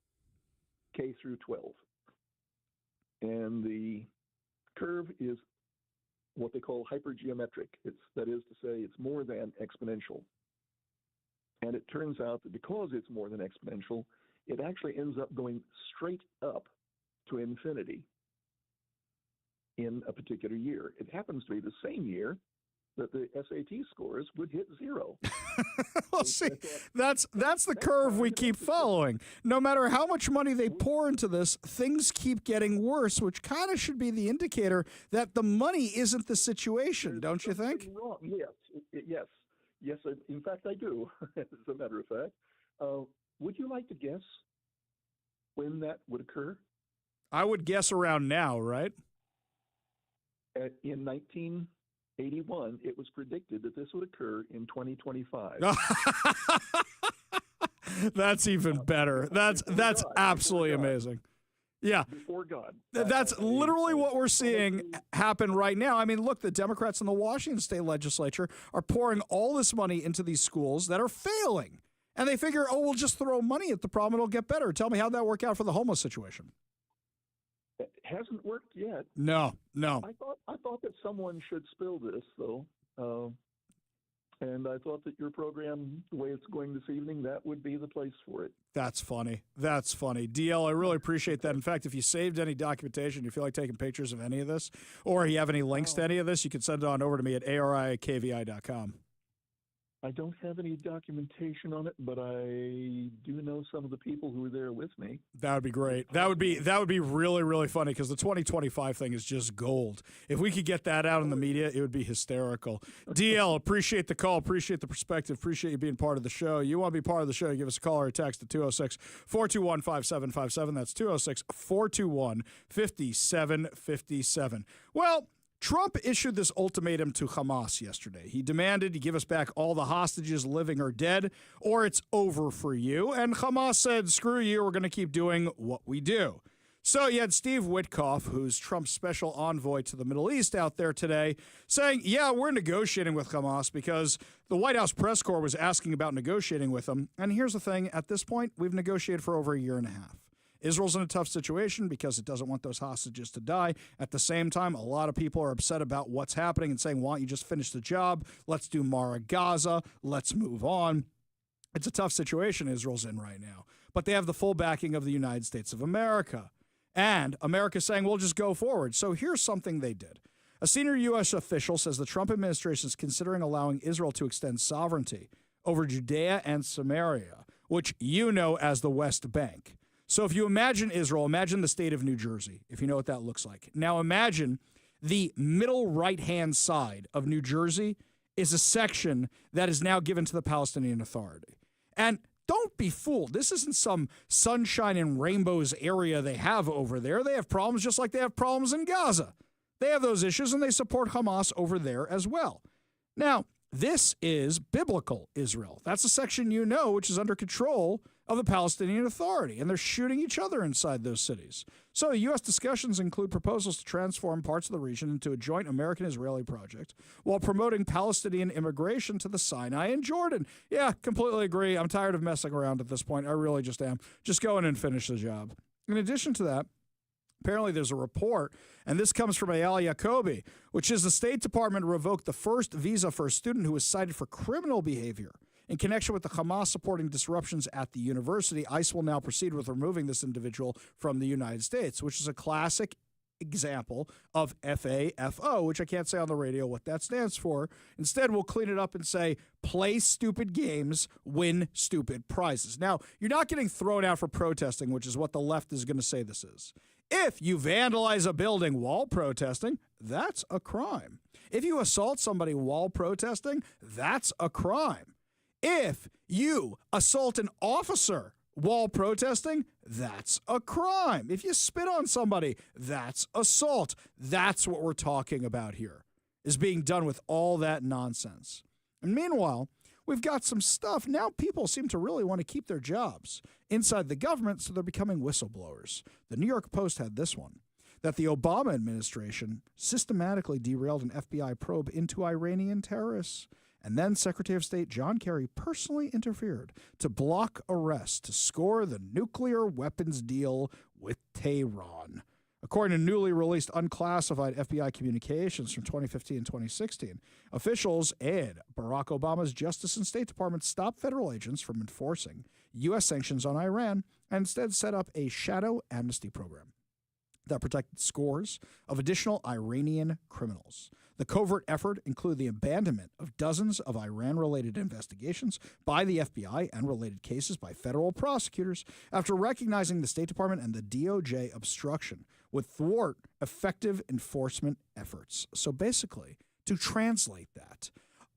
K through 12. And the curve is what they call hypergeometric. That is to say, it's more than exponential. And it turns out that because it's more than exponential, it actually ends up going straight up to infinity in a particular year. It happens to be the same year that the SAT scores would hit 0. Well, see, that's the curve we keep following. No matter how much money they pour into this, things keep getting worse, which kind of should be the indicator that the money isn't the situation, don't you think? Wrong. Yes. In fact, I do, as a matter of fact. Would you like to guess when that would occur? I would guess around now, right? In 1981, it was predicted that this would occur in 2025. That's even better. That's absolutely amazing. Yeah. Before God. That's literally what we're seeing happen right now. I mean, look, the Democrats in the Washington state legislature are pouring all this money into these schools that are failing. And they figure, we'll just throw money at the problem, it'll get better. Tell me how'd that work out for the homeless situation? It hasn't worked yet. No. I thought that someone should spill this, though. And I thought that your program, the way it's going this evening, that would be the place for it. That's funny. DL, I really appreciate that. In fact, if you saved any documentation, you feel like taking pictures of any of this, or you have any links to any of this, you can send it on over to me at ari@kvi.com. I don't have any documentation on it, but I do know some of the people who were there with me. That would be great. That would be really, really funny because the 2025 thing is just gold. If we could get that out in the media, it would be hysterical. DL, appreciate the call, appreciate the perspective, appreciate you being part of the show. You want to be part of the show, give us a call or a text at 206-421-5757. That's 206-421-5757. Well, Trump issued this ultimatum to Hamas yesterday. He demanded to give us back all the hostages, living or dead, or it's over for you. And Hamas said, screw you, we're going to keep doing what we do. So you had Steve Witkoff, who's Trump's special envoy to the Middle East, out there today saying, yeah, we're negotiating with Hamas because the White House press corps was asking about negotiating with them. And here's the thing. At this point, we've negotiated for over a year and a half. Israel's in a tough situation because it doesn't want those hostages to die. At the same time, a lot of people are upset about what's happening and saying, why don't you just finish the job? Let's do Mara Gaza. Let's move on. It's a tough situation Israel's in right now. But they have the full backing of the United States of America. And America's saying, we'll just go forward. So here's something they did. A senior U.S. official says the Trump administration is considering allowing Israel to extend sovereignty over Judea and Samaria, which you know as the West Bank. So if you imagine Israel, imagine the state of New Jersey, if you know what that looks like. Now imagine the middle right-hand side of New Jersey is a section that is now given to the Palestinian Authority. And don't be fooled. This isn't some sunshine and rainbows area they have over there. They have problems just like they have problems in Gaza. They have those issues, and they support Hamas over there as well. Now, this is biblical Israel. That's a section you know, which is under control of the Palestinian Authority, and they're shooting each other inside those cities. So U.S. discussions include proposals to transform parts of the region into a joint American-Israeli project while promoting Palestinian immigration to the Sinai and Jordan. Yeah, completely agree. I'm tired of messing around at this point. I really just am. Just go in and finish the job. In addition to that, apparently there's a report, and this comes from Eyal Yacobi, which is the State Department revoked the first visa for a student who was cited for criminal behavior. In connection with the Hamas supporting disruptions at the university, ICE will now proceed with removing this individual from the United States, which is a classic example of FAFO, which I can't say on the radio what that stands for. Instead, we'll clean it up and say, play stupid games, win stupid prizes. Now, you're not getting thrown out for protesting, which is what the left is going to say this is. If you vandalize a building while protesting, that's a crime. If you assault somebody while protesting, that's a crime. If you assault an officer while protesting, that's a crime. If you spit on somebody, that's assault. That's what we're talking about here, is being done with all that nonsense. And meanwhile, we've got some stuff. Now people seem to really want to keep their jobs inside the government, so they're becoming whistleblowers. The New York Post had this one, that the Obama administration systematically derailed an FBI probe into Iranian terrorists. And then Secretary of State John Kerry personally interfered to block arrests to score the nuclear weapons deal with Tehran. According to newly released unclassified FBI communications from 2015 and 2016, officials and Barack Obama's Justice and State Department stopped federal agents from enforcing U.S. sanctions on Iran and instead set up a shadow amnesty program that protected scores of additional Iranian criminals. The covert effort included the abandonment of dozens of Iran-related investigations by the FBI and related cases by federal prosecutors after recognizing the State Department and the DOJ obstruction would thwart effective enforcement efforts. So basically, to translate that,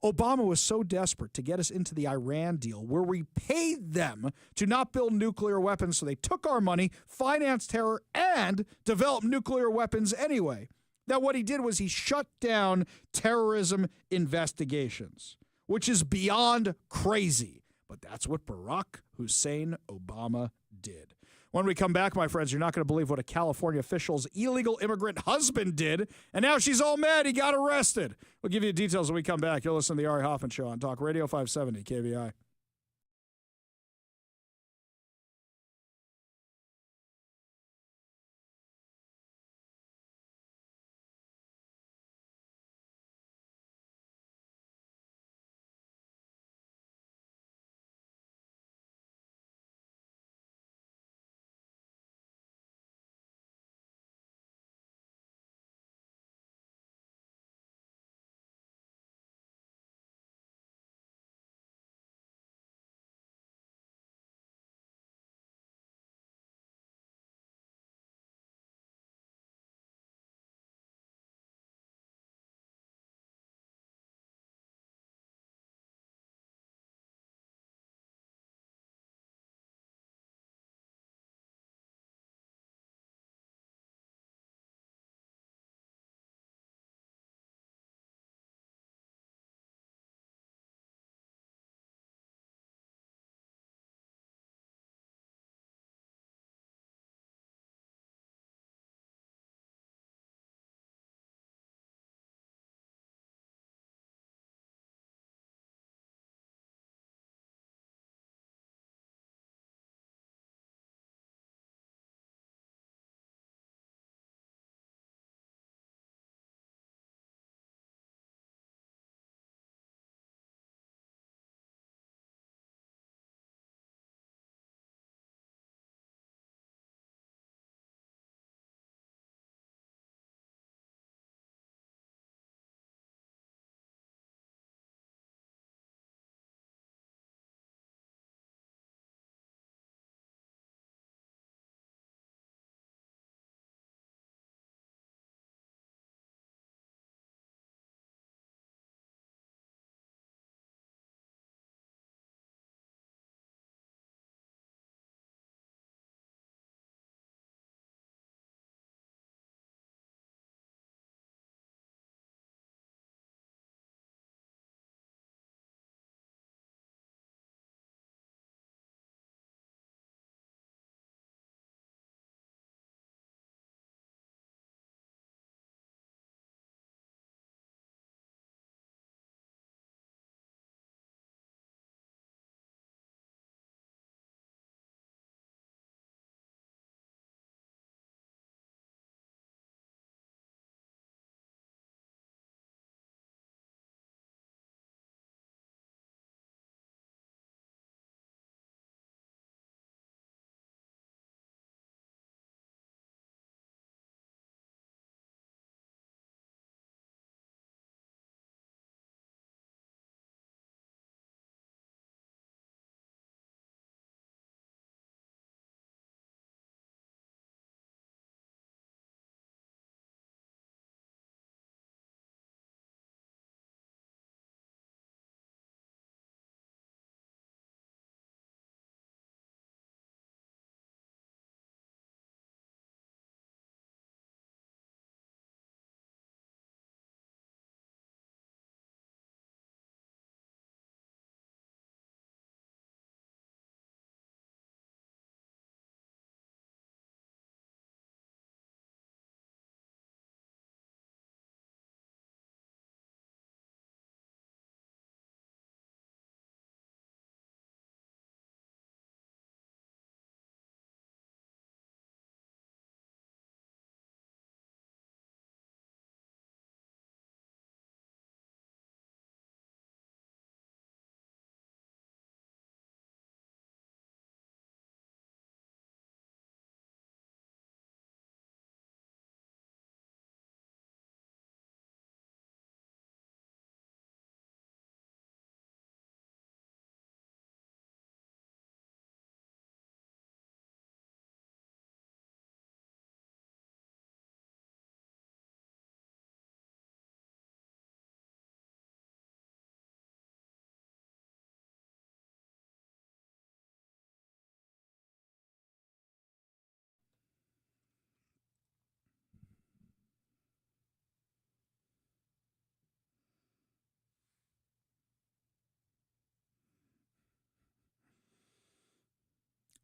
Obama was so desperate to get us into the Iran deal where we paid them to not build nuclear weapons, so they took our money, financed terror, and developed nuclear weapons anyway, that what he did was he shut down terrorism investigations, which is beyond crazy. But that's what Barack Hussein Obama did. When we come back, my friends, you're not going to believe what a California official's illegal immigrant husband did, and now she's all mad he got arrested. We'll give you the details when we come back. You'll listen to the Ari Hoffman Show on Talk Radio 570 KVI.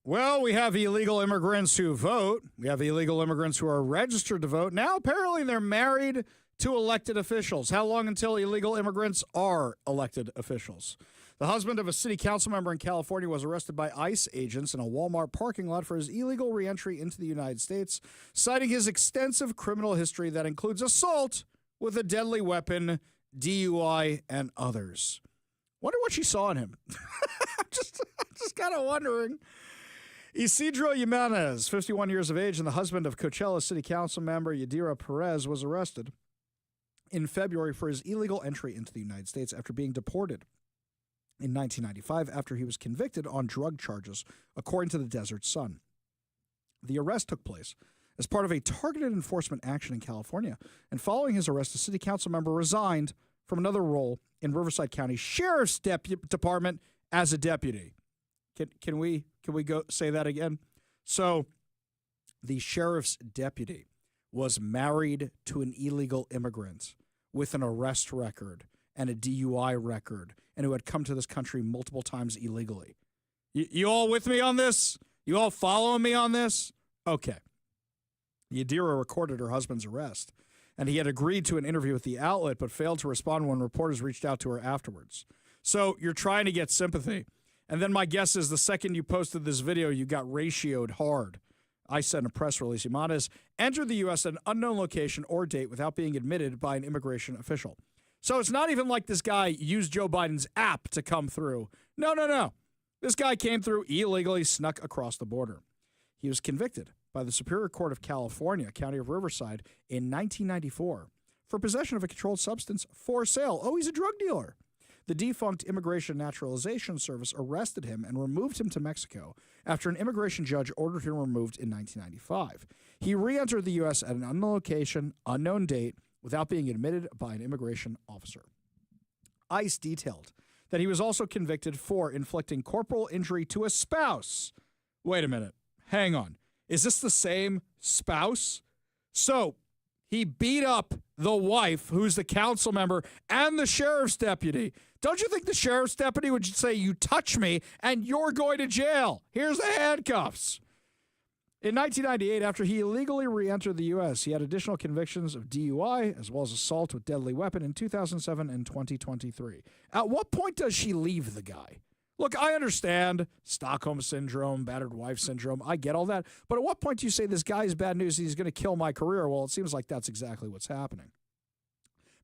Well, we have illegal immigrants who vote. We have illegal immigrants who are registered to vote. Now, apparently, they're married to elected officials. How long until illegal immigrants are elected officials? The husband of a city council member in California was arrested by ICE agents in a Walmart parking lot for his illegal reentry into the United States, citing his extensive criminal history that includes assault with a deadly weapon, DUI, and others. Wonder what she saw in him. I'm just kind of wondering. Isidro Jimenez, 51 years of age, and the husband of Coachella City Council member Yadira Perez, was arrested in February for his illegal entry into the United States after being deported in 1995 after he was convicted on drug charges, according to the Desert Sun. The arrest took place as part of a targeted enforcement action in California, and following his arrest, the city council member resigned from another role in Riverside County Sheriff's Department as a deputy. Can we go say that again? So the sheriff's deputy was married to an illegal immigrant with an arrest record and a DUI record, and who had come to this country multiple times illegally. You all with me on this? You all following me on this? Okay. Yadira recorded her husband's arrest, and he had agreed to an interview with the outlet but failed to respond when reporters reached out to her afterwards. So you're trying to get sympathy. And then my guess is the second you posted this video, you got ratioed hard. I sent a press release. Jimenez entered the U.S. at an unknown location or date without being admitted by an immigration official. So it's not even like this guy used Joe Biden's app to come through. No. This guy came through illegally, snuck across the border. He was convicted by the Superior Court of California, County of Riverside, in 1994 for possession of a controlled substance for sale. Oh, he's a drug dealer. The defunct Immigration Naturalization Service arrested him and removed him to Mexico after an immigration judge ordered him removed in 1995. He re-entered the U.S. at an unknown location, unknown date, without being admitted by an immigration officer. ICE detailed that he was also convicted for inflicting corporal injury to a spouse. Wait a minute. Hang on. Is this the same spouse? So he beat up the wife, who's the council member, and the sheriff's deputy. Don't you think the sheriff's deputy would say, you touch me and you're going to jail? Here's the handcuffs. In 1998, after he illegally re-entered the U.S., he had additional convictions of DUI as well as assault with deadly weapon in 2007 and 2023. At what point does she leave the guy? Look, I understand Stockholm Syndrome, battered wife syndrome. I get all that. But at what point do you say this guy is bad news, he's going to kill my career? Well, it seems like that's exactly what's happening.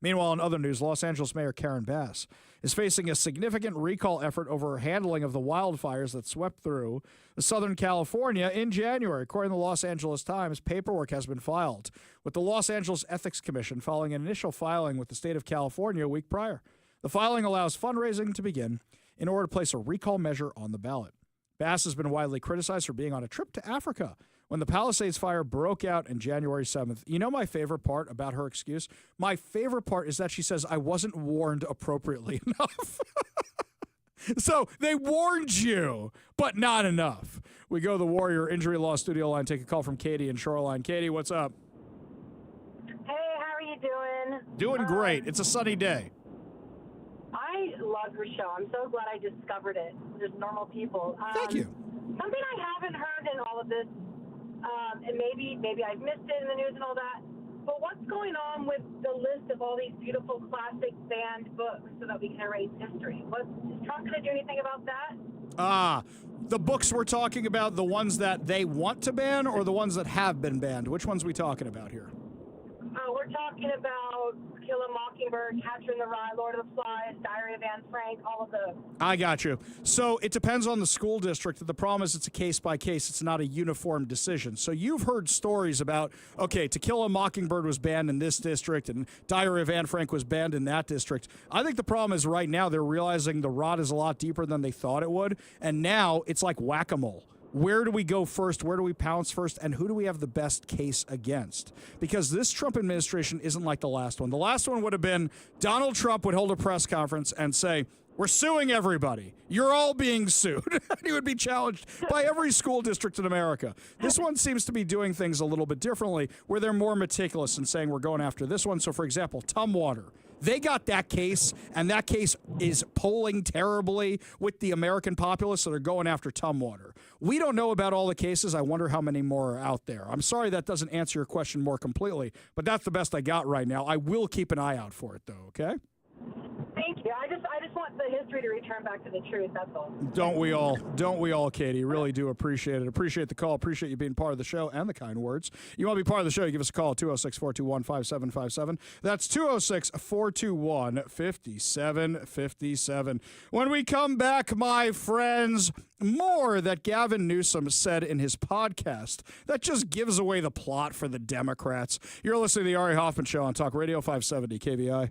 Meanwhile, in other news, Los Angeles Mayor Karen Bass is facing a significant recall effort over her handling of the wildfires that swept through Southern California in January. According to the Los Angeles Times, paperwork has been filed with the Los Angeles Ethics Commission following an initial filing with the state of California a week prior. The filing allows fundraising to begin in order to place a recall measure on the ballot. Bass has been widely criticized for being on a trip to Africa when the Palisades fire broke out on January 7th. You know my favorite part about her excuse? My favorite part is that she says, I wasn't warned appropriately enough. So they warned you, but not enough. We go to the Warrior Injury Law studio line, take a call from Katie in Shoreline. Katie, what's up? Hey, how are you doing? Doing great. It's a sunny day. I love your show. I'm so glad I discovered it. There's normal people. Thank you. Something I haven't heard in all of this, and maybe I've missed it in the news and all that, but what's going on with the list of all these beautiful classic banned books so that we can erase history? Is Trump going to do anything about that? The books we're talking about, the ones that they want to ban or the ones that have been banned? Which ones are we talking about here? We're talking about Kill a Mockingbird, Catcher in the Rye, Lord of the Flies, Diary of Anne Frank, all of those. I got you. So it depends on the school district. The problem is it's a case by case. It's not a uniform decision. So you've heard stories about, okay, To Kill a Mockingbird was banned in this district and Diary of Anne Frank was banned in that district. I think the problem is right now they're realizing the rot is a lot deeper than they thought it would. And now it's like whack-a-mole. Where do we go first? Where do we pounce first? And who do we have the best case against? Because this Trump administration isn't like the last one. The last one would have been Donald Trump would hold a press conference and say, We're suing everybody. You're all being sued. He would be challenged by every school district in America. This one seems to be doing things a little bit differently, where they're more meticulous in saying we're going after this one. So, for example, Tumwater. They got that case, and that case is polling terribly with the American populace that are going after Tumwater. We don't know about all the cases. I wonder how many more are out there. I'm sorry that doesn't answer your question more completely, but that's the best I got right now. I will keep an eye out for it, though, okay? Thank you. I just want the history to return back to the truth. That's all. Don't we all? Don't we all, Katie? Really do appreciate it. Appreciate the call. Appreciate you being part of the show and the kind words. You want to be part of the show, you give us a call at 206-421-5757. That's 206-421-5757. When we come back, my friends, more that Gavin Newsom said in his podcast that just gives away the plot for the Democrats. You're listening to the Ari Hoffman Show on Talk Radio 570 KVI.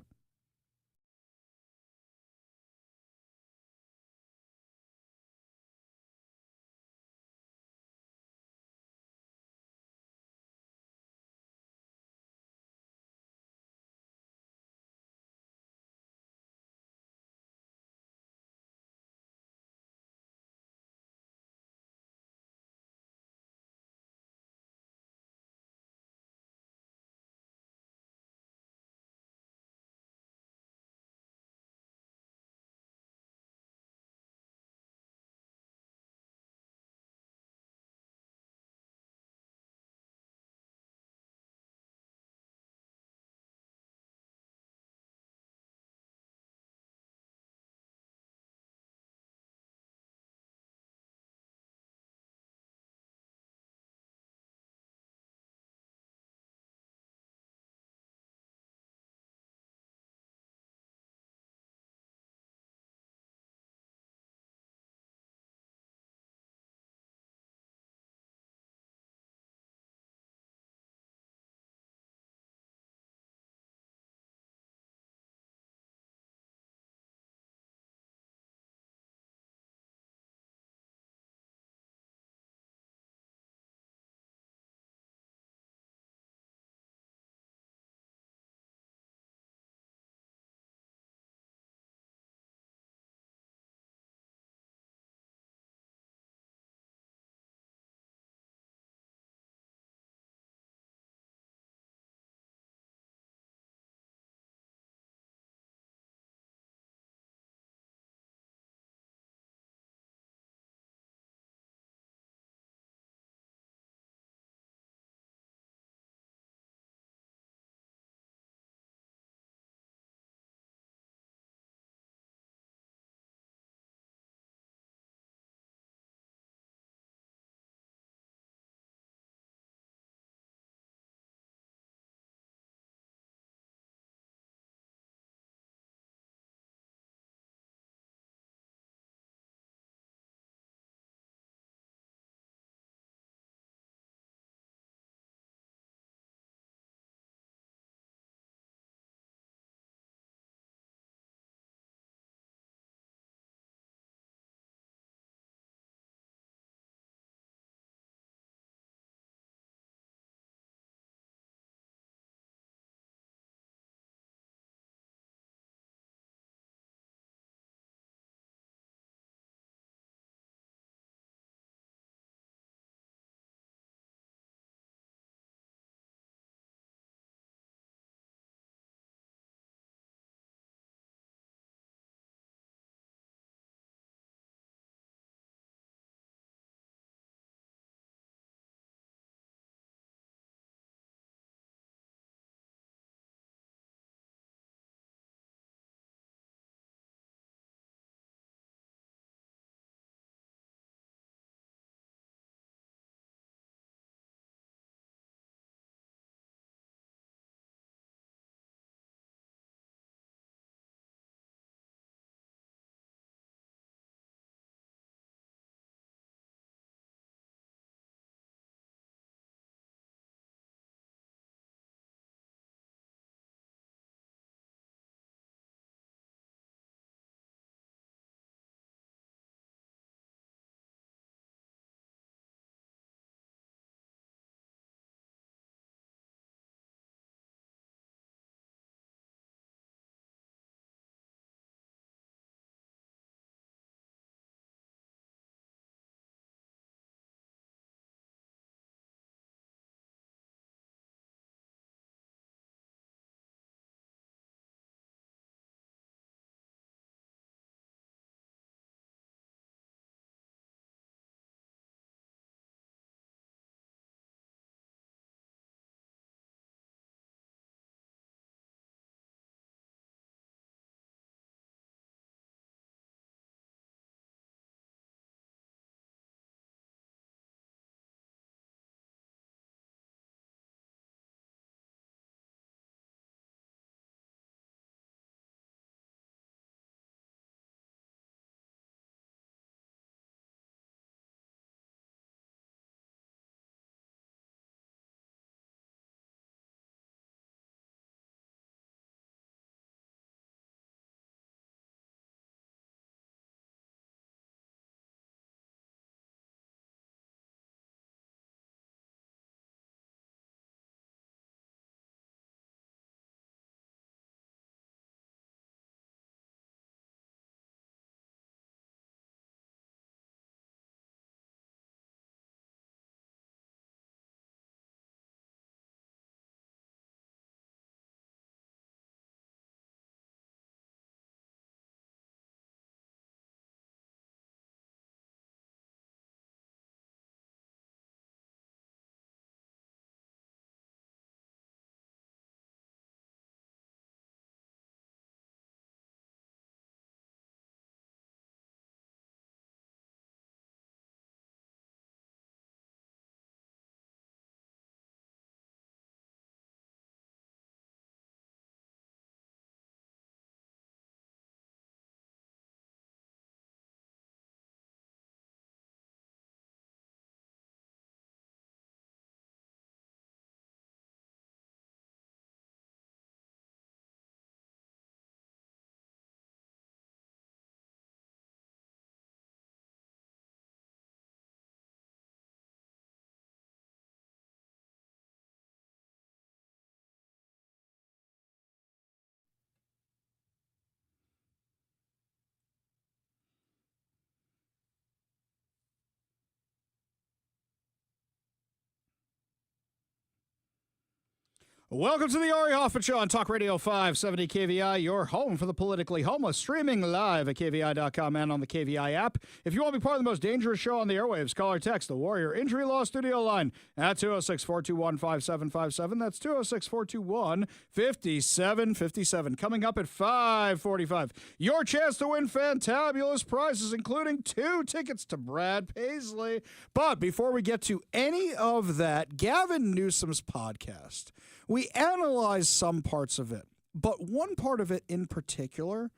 Welcome to the Ari Hoffman Show on Talk Radio 570 KVI, your home for the politically homeless, streaming live at KVI.com and on the KVI app. If you want to be part of the most dangerous show on the airwaves, call or text the Warrior Injury Law Studio line at 206-421-5757. That's 206-421-5757. Coming up at 5:45, your chance to win fantabulous prizes, including 2 tickets to Brad Paisley. But before we get to any of that, Gavin Newsom's podcast. We analyzed some parts of it, but one part of it in particular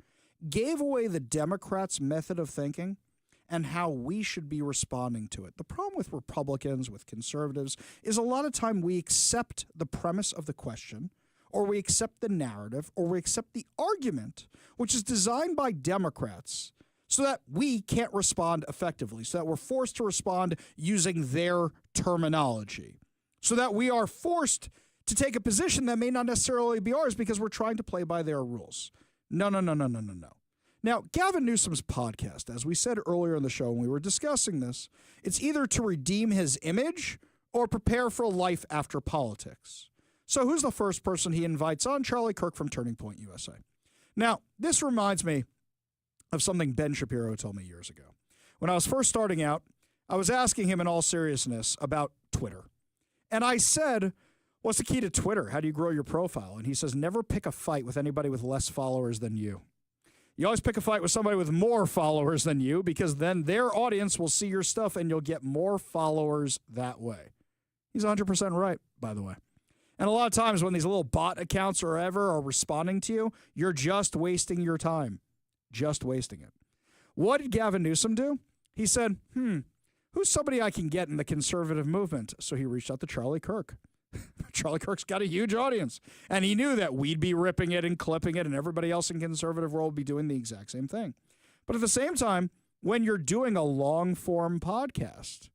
gave away the Democrats' method of thinking and how we should be responding to it. The problem with Republicans, with conservatives, is a lot of time we accept the premise of the question, or we accept the narrative, or we accept the argument, which is designed by Democrats so that we can't respond effectively, so that we're forced to respond using their terminology, so that we are forced to take a position that may not necessarily be ours because we're trying to play by their rules. No. Now, Gavin Newsom's podcast, as we said earlier in the show when we were discussing this, it's either to redeem his image or prepare for life after politics. So who's the first person he invites on? Charlie Kirk from Turning Point USA. Now, this reminds me of something Ben Shapiro told me years ago. When I was first starting out, I was asking him in all seriousness about Twitter. And I said, what's the key to Twitter? How do you grow your profile? And he says, never pick a fight with anybody with less followers than you. You always pick a fight with somebody with more followers than you, because then their audience will see your stuff and you'll get more followers that way. He's 100% right, by the way. And a lot of times when these little bot accounts or whatever are responding to you, you're just wasting your time. Just wasting it. What did Gavin Newsom do? He said, who's somebody I can get in the conservative movement? So he reached out to Charlie Kirk. Charlie Kirk's got a huge audience, and he knew that we'd be ripping it and clipping it, and everybody else in conservative world would be doing the exact same thing. But at the same time, when you're doing a long-form podcast,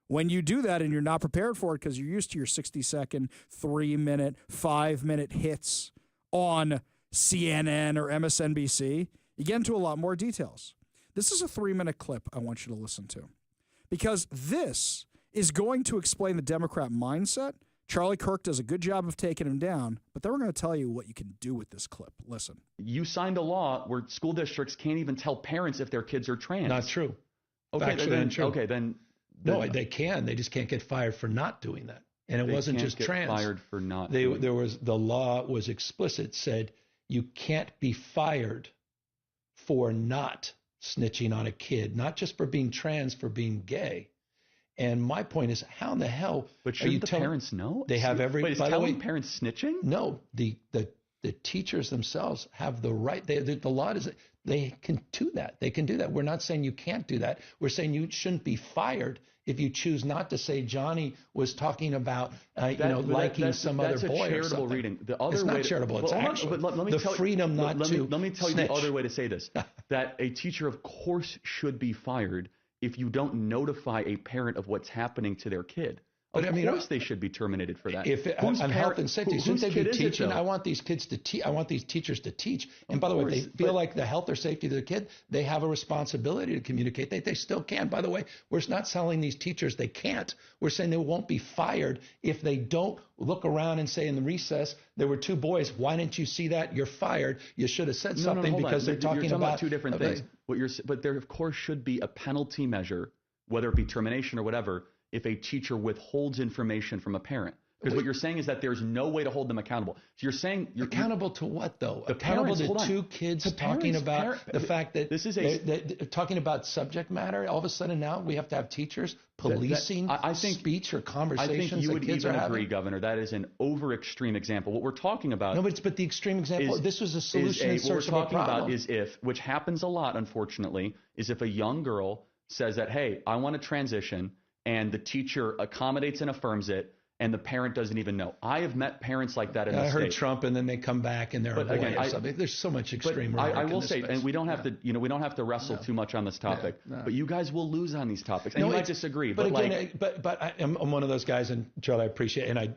when you do that and you're not prepared for it because you're used to your 60-second, 3-minute, 5-minute hits on CNN or MSNBC, you get into a lot more details. This is a 3-minute clip I want you to listen to, because this is going to explain the Democrat mindset. Charlie Kirk does a good job of taking him down, but then we're going to tell you what you can do with this clip. Listen. You signed a law where school districts can't even tell parents if their kids are trans. Not true. Okay, then no, they can. They just can't get fired for not doing that. And it wasn't just trans. Fired for not. The law was explicit, said you can't be fired for not snitching on a kid, not just for being trans, for being gay. And my point is, how in the hell but shouldn't the parents know? They have every. Wait, is telling parents snitching? No, the teachers themselves have the right. The law is they can do that. They can do that. We're not saying you can't do that. We're saying you shouldn't be fired if you choose not to say Johnny was talking about liking some other boy. That's a charitable reading. The other it's way not charitable. It's actually the freedom not to. Let me tell you the other way to say this: that a teacher, of course, should be fired if you don't notify a parent of what's happening to their kid. Of course they should be terminated for that. On health and safety, shouldn't they be teaching? I want these kids to teach. I want these teachers to teach. And by the way, if they feel like the health or safety of their kid, they have a responsibility to communicate. They still can. By the way, we're not telling these teachers they can't. We're saying they won't be fired if they don't look around and say in the recess, there were 2 boys. Why didn't you see that? You're fired. You should have said something because they're talking about 2 different things. But there, of course, should be a penalty measure, whether it be termination or whatever, if a teacher withholds information from a parent. Because what you're saying is that there's no way to hold them accountable. So you're saying you're accountable to what, though? Accountable to 2 kids talking about the fact that this is talking about subject matter. All of a sudden now we have to have teachers policing speech or conversations. I think you would even agree, Governor, that is an over extreme example. What we're talking about. No, but the extreme example. This was a solution in search of a problem. What we're talking about is which happens a lot, unfortunately, is if a young girl says that, hey, I want to transition, and the teacher accommodates and affirms it, and the parent doesn't even know. I have met parents like that in the state. I heard Trump, and then they come back and they're a boy or something. There's so much extreme. I will say, and we don't have to, we don't have to wrestle too much on this topic. But you guys will lose on these topics, and you might disagree. But again, I'm one of those guys, and Charlie, I appreciate, and I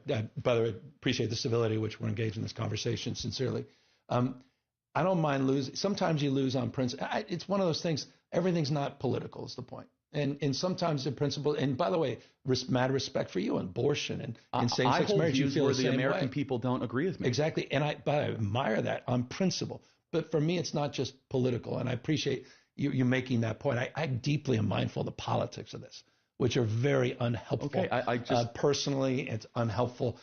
by the way appreciate the civility which we're engaged in this conversation sincerely. I don't mind losing. Sometimes you lose on principle. It's one of those things. Everything's not political is the point. And sometimes the principle, and by the way, mad respect for you on abortion and same-sex marriage. You feel where the the same American way. people don't agree with me. Exactly. And I admire that on principle. But for me, it's not just political. And I appreciate you making that point. I deeply am mindful of the politics of this, which are very unhelpful. Okay, I just personally, it's unhelpful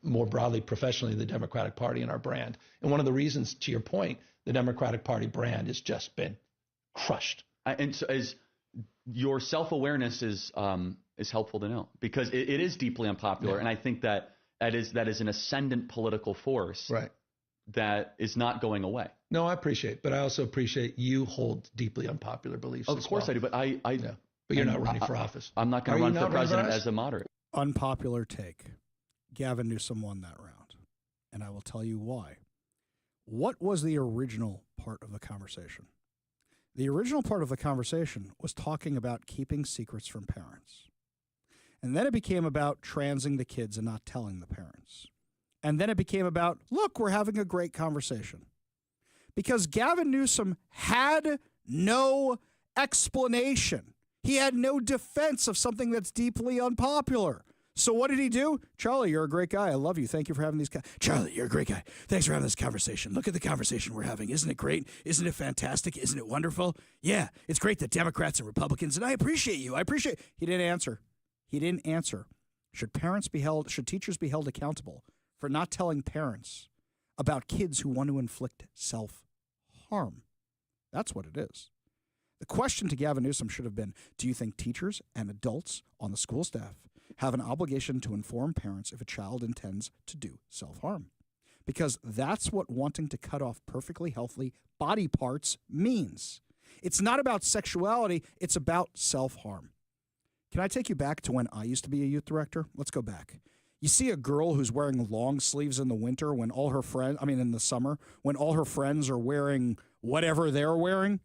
more broadly, professionally, the Democratic Party and our brand. And one of the reasons, to your point, the Democratic Party brand has just been crushed. And so as your self-awareness is helpful to know, because it is deeply unpopular, and I think that is an ascendant political force, right, that is not going away. No, I appreciate it, but I also appreciate you hold deeply unpopular beliefs. Of course I do, but but you're not running for office. I'm not going to run for president as a moderate. Unpopular take. Gavin Newsom won that round, and I will tell you why. What was the original part of the conversation? The original part of the conversation was talking about keeping secrets from parents. And then it became about transing the kids and not telling the parents. And then it became about, look, we're having a great conversation. Because Gavin Newsom had no explanation. He had no defense of something that's deeply unpopular. So what did he do? Charlie, you're a great guy. I love you. Thank you for having these. Charlie, you're a great guy. Thanks for having this conversation. Look at the conversation we're having. Isn't it great? Isn't it fantastic? Isn't it wonderful? Yeah, it's great that Democrats and Republicans, and I appreciate you. He didn't answer. He didn't answer. Should teachers be held accountable for not telling parents about kids who want to inflict self-harm? That's what it is. The question to Gavin Newsom should have been, do you think teachers and adults on the school staff have an obligation to inform parents if a child intends to do self-harm? Because that's what wanting to cut off perfectly healthy body parts means. It's not about sexuality, it's about self-harm. Can I take you back to when I used to be a youth director? Let's go back. You see a girl who's wearing long sleeves in the winter when all her friends, in the summer, when all her friends are wearing whatever they're wearing,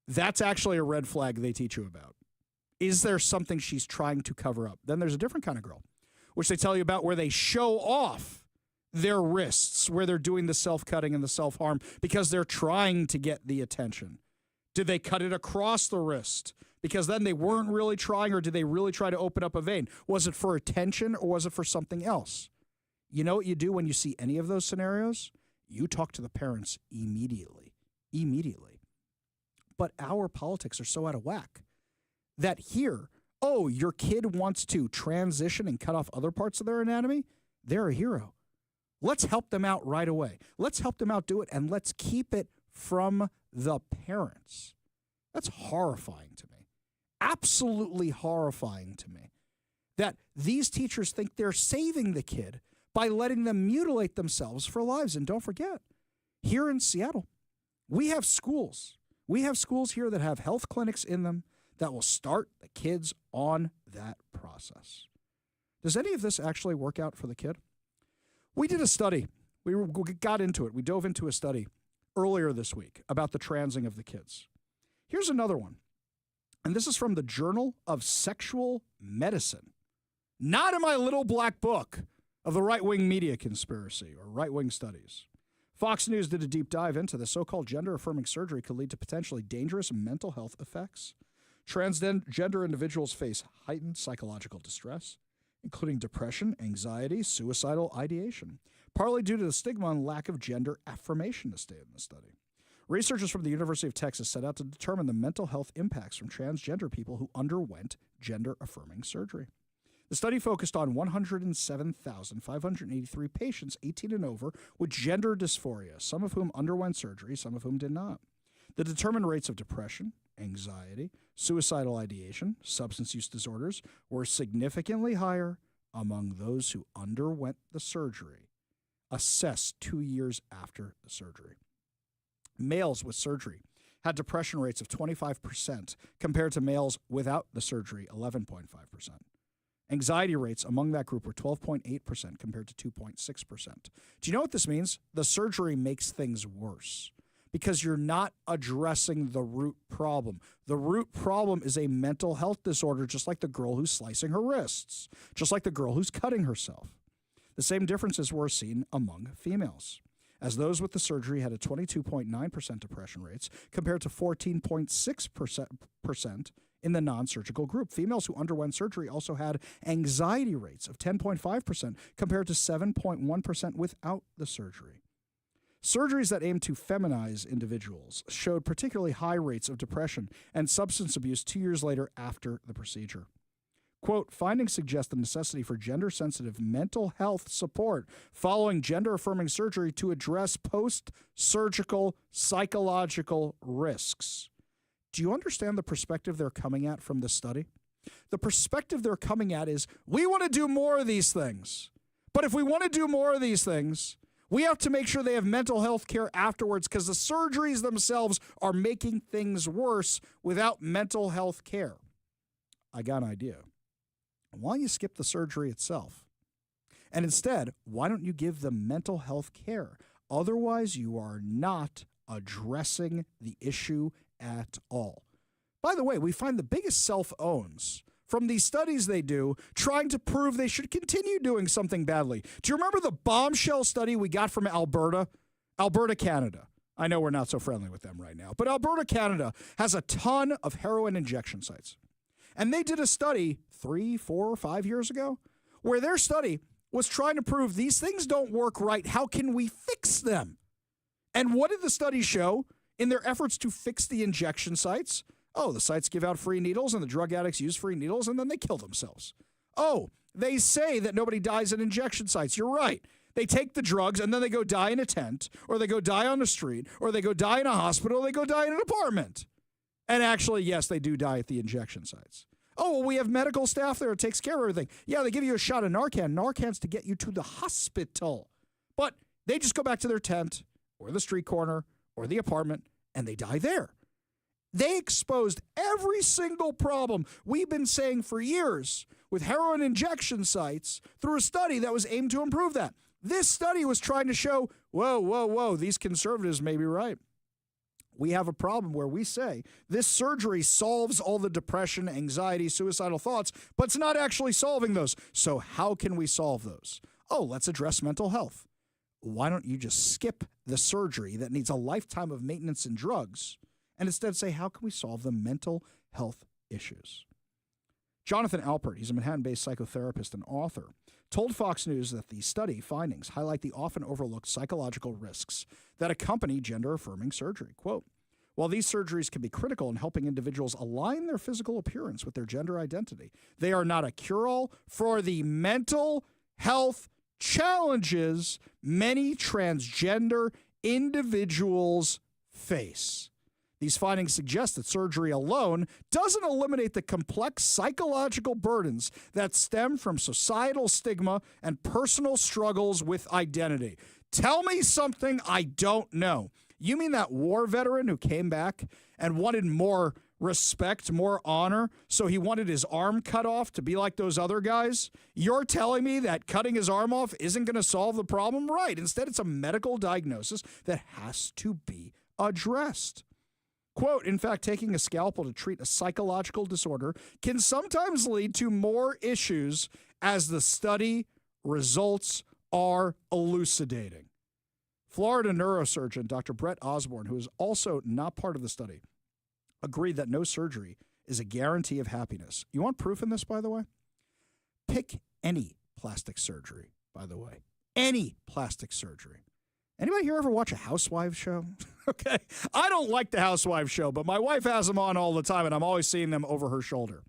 that's actually a red flag they teach you about. Is there something she's trying to cover up? Then there's a different kind of girl, which they tell you about, where they show off their wrists, where they're doing the self-cutting and the self-harm because they're trying to get the attention. Did they cut it across the wrist because then they weren't really trying, or did they really try to open up a vein? Was it for attention or was it for something else? You know what you do when you see any of those scenarios? You talk to the parents immediately. But our politics are so out of whack that here, oh, your kid wants to transition and cut off other parts of their anatomy? They're a hero. Let's help them out right away. Let's help them out do it, and let's keep it from the parents. That's horrifying to me. Absolutely horrifying to me that these teachers think they're saving the kid by letting them mutilate themselves for lives. And don't forget, here in Seattle, we have schools. We have schools here that have health clinics in them that will start the kids on that process. Does any of this actually work out for the kid? We did a study. We got into it. We dove into a study earlier this week about the transing of the kids. Here's another one. And this is from the Journal of Sexual Medicine. Not in my little black book of the right-wing media conspiracy or right-wing studies. Fox News did a deep dive into the so-called gender-affirming surgery could lead to potentially dangerous mental health effects. Transgender individuals face heightened psychological distress, including depression, anxiety, suicidal ideation, partly due to the stigma and lack of gender affirmation, to state in the study. Researchers from the University of Texas set out to determine the mental health impacts from transgender people who underwent gender-affirming surgery. The study focused on 107,583 patients 18 and over with gender dysphoria, some of whom underwent surgery, some of whom did not. The determined rates of depression, anxiety, suicidal ideation, substance use disorders were significantly higher among those who underwent the surgery, assessed 2 years after the surgery. Males with surgery had depression rates of 25% compared to males without the surgery, 11.5%. Anxiety rates among that group were 12.8% compared to 2.6%. Do you know what this means? The surgery makes things worse because you're not addressing the root problem. The root problem is a mental health disorder, just like the girl who's slicing her wrists, just like the girl who's cutting herself. The same differences were seen among females. as those with the surgery had a 22.9% depression rates compared to 14.6% in the non-surgical group. Females who underwent surgery also had anxiety rates of 10.5% compared to 7.1% without the surgery. Surgeries that aim to feminize individuals showed particularly high rates of depression and substance abuse 2 years later after the procedure. Quote, findings suggest the necessity for gender-sensitive mental health support following gender-affirming surgery to address post-surgical psychological risks. Do you understand the perspective they're coming at from this study? The perspective they're coming at is, we want to do more of these things. But if we want to do more of these things, we have to make sure they have mental health care afterwards because the surgeries themselves are making things worse without mental health care. I got an idea. Why don't you skip the surgery itself? And instead, why don't you give them mental health care? Otherwise, you are not addressing the issue at all. By the way, we find the biggest self-owns from these studies they do trying to prove they should continue doing something badly. Do you remember the bombshell study we got from Alberta, Canada? I know we're not so friendly with them right now, but Alberta, Canada has a ton of heroin injection sites. And they did a study 3, 4, 5 years ago where their study was trying to prove these things don't work right. How can we fix them? And what did the study show in their efforts to fix the injection sites? Oh, the sites give out free needles and the drug addicts use free needles and then they kill themselves. Oh, they say that nobody dies at injection sites. You're right. They take the drugs and then they go die in a tent, or they go die on the street, or they go die in a hospital, or they go die in an apartment. And actually, yes, they do die at the injection sites. Oh, well, we have medical staff there that takes care of everything. Yeah, they give you a shot of Narcan. Narcan's to get you to the hospital. But they just go back to their tent or the street corner or the apartment and they die there. They exposed every single problem we've been saying for years with heroin injection sites through a study that was aimed to improve that. This study was trying to show, whoa, these conservatives may be right. We have a problem where we say this surgery solves all the depression, anxiety, suicidal thoughts, but it's not actually solving those. So how can we solve those? Oh, let's address mental health. Why don't you just skip the surgery that needs a lifetime of maintenance and drugs and instead say, how can we solve the mental health issues? Jonathan Alpert, he's a Manhattan-based psychotherapist and author, told Fox News that the study findings highlight the often overlooked psychological risks that accompany gender-affirming surgery. Quote, while these surgeries can be critical in helping individuals align their physical appearance with their gender identity, they are not a cure-all for the mental health challenges many transgender individuals face. These findings suggest that surgery alone doesn't eliminate the complex psychological burdens that stem from societal stigma and personal struggles with identity. Tell me something I don't know. You mean that war veteran who came back and wanted more respect, more honor, so he wanted his arm cut off to be like those other guys? You're telling me that cutting his arm off isn't going to solve the problem? Right. Instead, it's a medical diagnosis that has to be addressed. Quote, in fact, taking a scalpel to treat a psychological disorder can sometimes lead to more issues as the study results are elucidating. Florida neurosurgeon Dr. Brett Osborne, who is also not part of the study, agreed that no surgery is a guarantee of happiness. You want proof in this, by the way? Pick any plastic surgery, by the way. Any plastic surgery. Anybody here ever watch a Housewives show? Okay. I don't like the Housewives show, but my wife has them on all the time, and I'm always seeing them over her shoulder.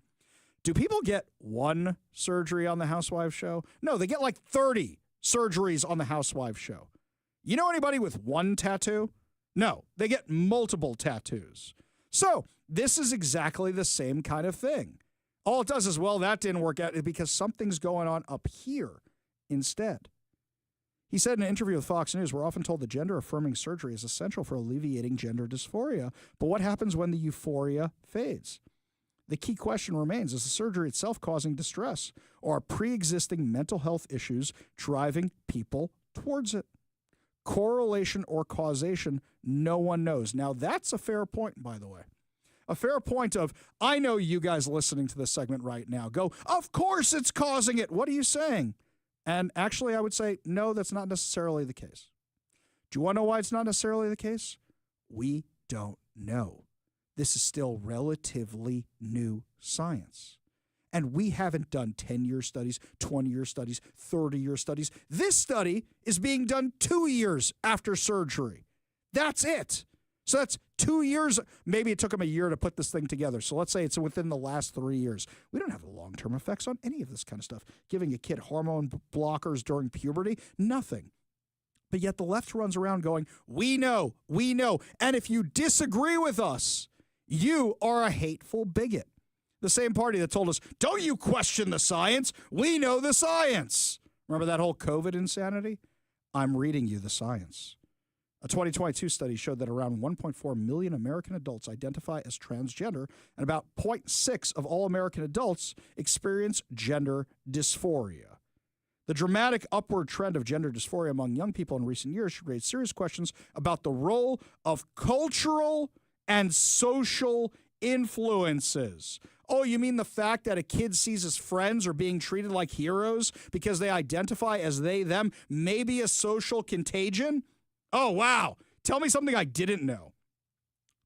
Do people get one surgery on the Housewives show? No, they get like 30 surgeries on the Housewives show. You know anybody with one tattoo? No, they get multiple tattoos. So this is exactly the same kind of thing. All it does is, well, that didn't work out because something's going on up here instead. He said in an interview with Fox News, we're often told that gender-affirming surgery is essential for alleviating gender dysphoria, but what happens when the euphoria fades? The key question remains, is the surgery itself causing distress, or are pre-existing mental health issues driving people towards it? Correlation or causation, no one knows. Now, that's a fair point, by the way. A fair point of, I know you guys listening to this segment right now go, of course it's causing it. What are you saying? And actually, I would say, no, that's not necessarily the case. Do you want to know why it's not necessarily the case? We don't know. This is still relatively new science. And we haven't done 10-year studies, 20-year studies, 30-year studies. This study is being done 2 years after surgery. That's it. So that's 2 years. Maybe it took them a year to put this thing together. So let's say it's within the last 3 years. We don't have the long-term effects on any of this kind of stuff. Giving a kid hormone blockers during puberty, nothing. But yet the left runs around going, we know. And if you disagree with us, you are a hateful bigot. The same party that told us, don't you question the science. We know the science. Remember that whole COVID insanity? I'm reading you the science. A 2022 study showed that around 1.4 million American adults identify as transgender, and about 0.6 of all American adults experience gender dysphoria. The dramatic upward trend of gender dysphoria among young people in recent years should raise serious questions about the role of cultural and social influences. Oh, you mean the fact that a kid sees his friends are being treated like heroes because they identify as they, them, may be a social contagion? Oh, wow. Tell me something I didn't know.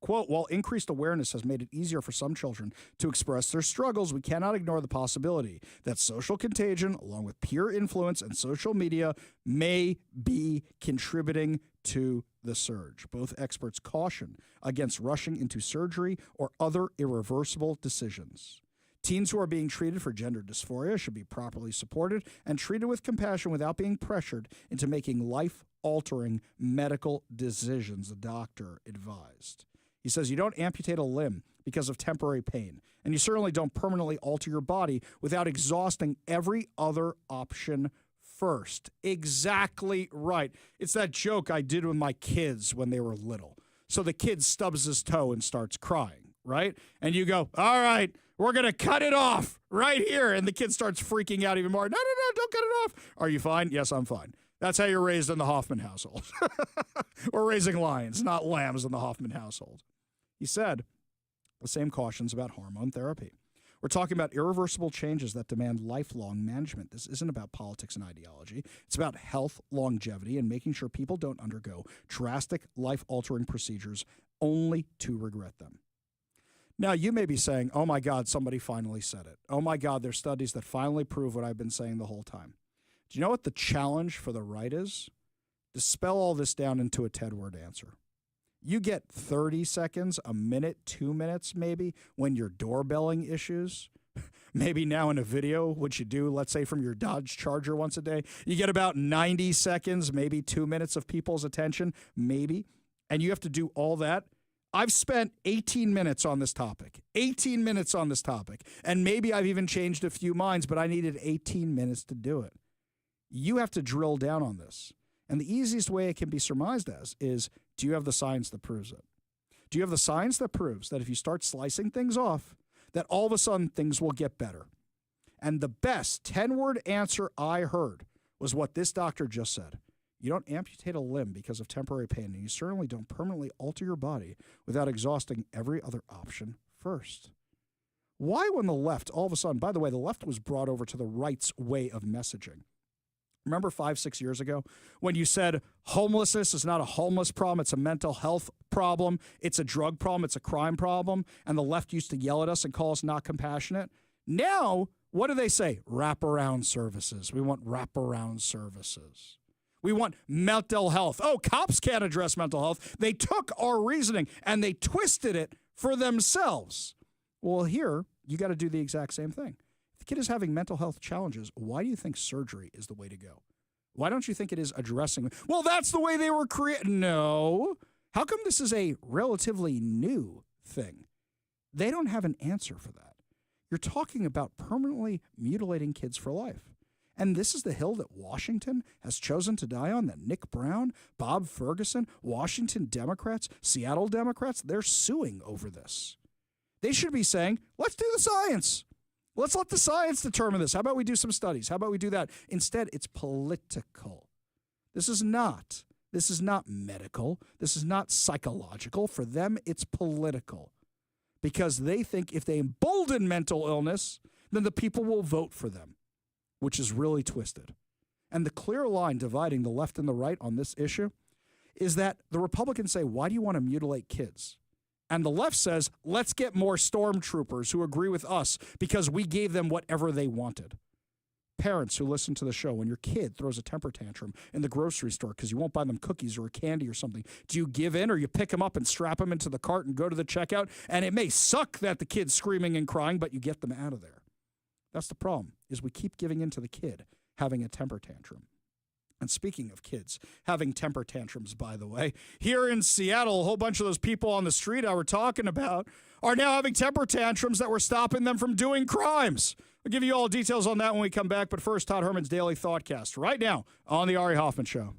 Quote, while increased awareness has made it easier for some children to express their struggles, we cannot ignore the possibility that social contagion, along with peer influence and social media, may be contributing to the surge. Both experts caution against rushing into surgery or other irreversible decisions. Teens who are being treated for gender dysphoria should be properly supported and treated with compassion without being pressured into making life-altering medical decisions, the doctor advised. He says you don't amputate a limb because of temporary pain, and you certainly don't permanently alter your body without exhausting every other option first. Exactly right. It's that joke I did with my kids when they were little. So the kid stubs his toe and starts crying, right? And you go, all right, we're going to cut it off right here. And the kid starts freaking out even more. No, don't cut it off. Are you fine? Yes, I'm fine. That's how you're raised in the Hoffman household. We're raising lions, not lambs in the Hoffman household. He said the same cautions about hormone therapy. We're talking about irreversible changes that demand lifelong management. This isn't about politics and ideology. It's about health, longevity, and making sure people don't undergo drastic, life-altering procedures only to regret them. Now, you may be saying, oh, my God, somebody finally said it. Oh, my God, there's studies that finally prove what I've been saying the whole time. Do you know what the challenge for the right is? Dispel all this down into a 10-word answer. You get 30 seconds, a minute, 2 minutes maybe when you're doorbelling issues. Maybe now in a video, which you do, let's say from your Dodge Charger once a day, you get about 90 seconds, maybe 2 minutes of people's attention, maybe. And you have to do all that. I've spent 18 minutes on this topic, and maybe I've even changed a few minds, but I needed 18 minutes to do it. You have to drill down on this. And the easiest way it can be surmised as is, do you have the science that proves it? Do you have the science that proves that if you start slicing things off, that all of a sudden things will get better? And the best 10-word answer I heard was what this doctor just said. You don't amputate a limb because of temporary pain, and you certainly don't permanently alter your body without exhausting every other option first. Why when the left, all of a sudden, by the way, the left was brought over to the right's way of messaging. Remember 5-6 years ago when you said homelessness is not a homeless problem, it's a mental health problem, it's a drug problem, it's a crime problem, and the left used to yell at us and call us not compassionate? Now, what do they say? Wraparound services. We want wraparound services. We want mental health. Oh, cops can't address mental health. They took our reasoning and they twisted it for themselves. Well, here, you got to do the exact same thing. If the kid is having mental health challenges, why do you think surgery is the way to go? Why don't you think it is addressing? Well, that's the way they were created. No. How come this is a relatively new thing? They don't have an answer for that. You're talking about permanently mutilating kids for life. And this is the hill that Washington has chosen to die on, that Nick Brown, Bob Ferguson, Washington Democrats, Seattle Democrats, they're suing over this. They should be saying, let's do the science. Let's let the science determine this. How about we do some studies? How about we do that? Instead, it's political. This is not medical. This is not psychological. For them, it's political. Because they think if they embolden mental illness, then the people will vote for them, which is really twisted. And the clear line dividing the left and the right on this issue is that the Republicans say, why do you want to mutilate kids? And the left says, let's get more stormtroopers who agree with us because we gave them whatever they wanted. Parents who listen to the show, when your kid throws a temper tantrum in the grocery store because you won't buy them cookies or a candy or something, do you give in or you pick them up and strap them into the cart and go to the checkout? And it may suck that the kid's screaming and crying, but you get them out of there. That's the problem, is we keep giving in to the kid having a temper tantrum. And speaking of kids having temper tantrums, by the way, here in Seattle, a whole bunch of those people on the street I were talking about are now having temper tantrums that were stopping them from doing crimes. I'll give you all details on that when we come back. But first, Todd Herman's Daily Thoughtcast right now on the Ari Hoffman Show.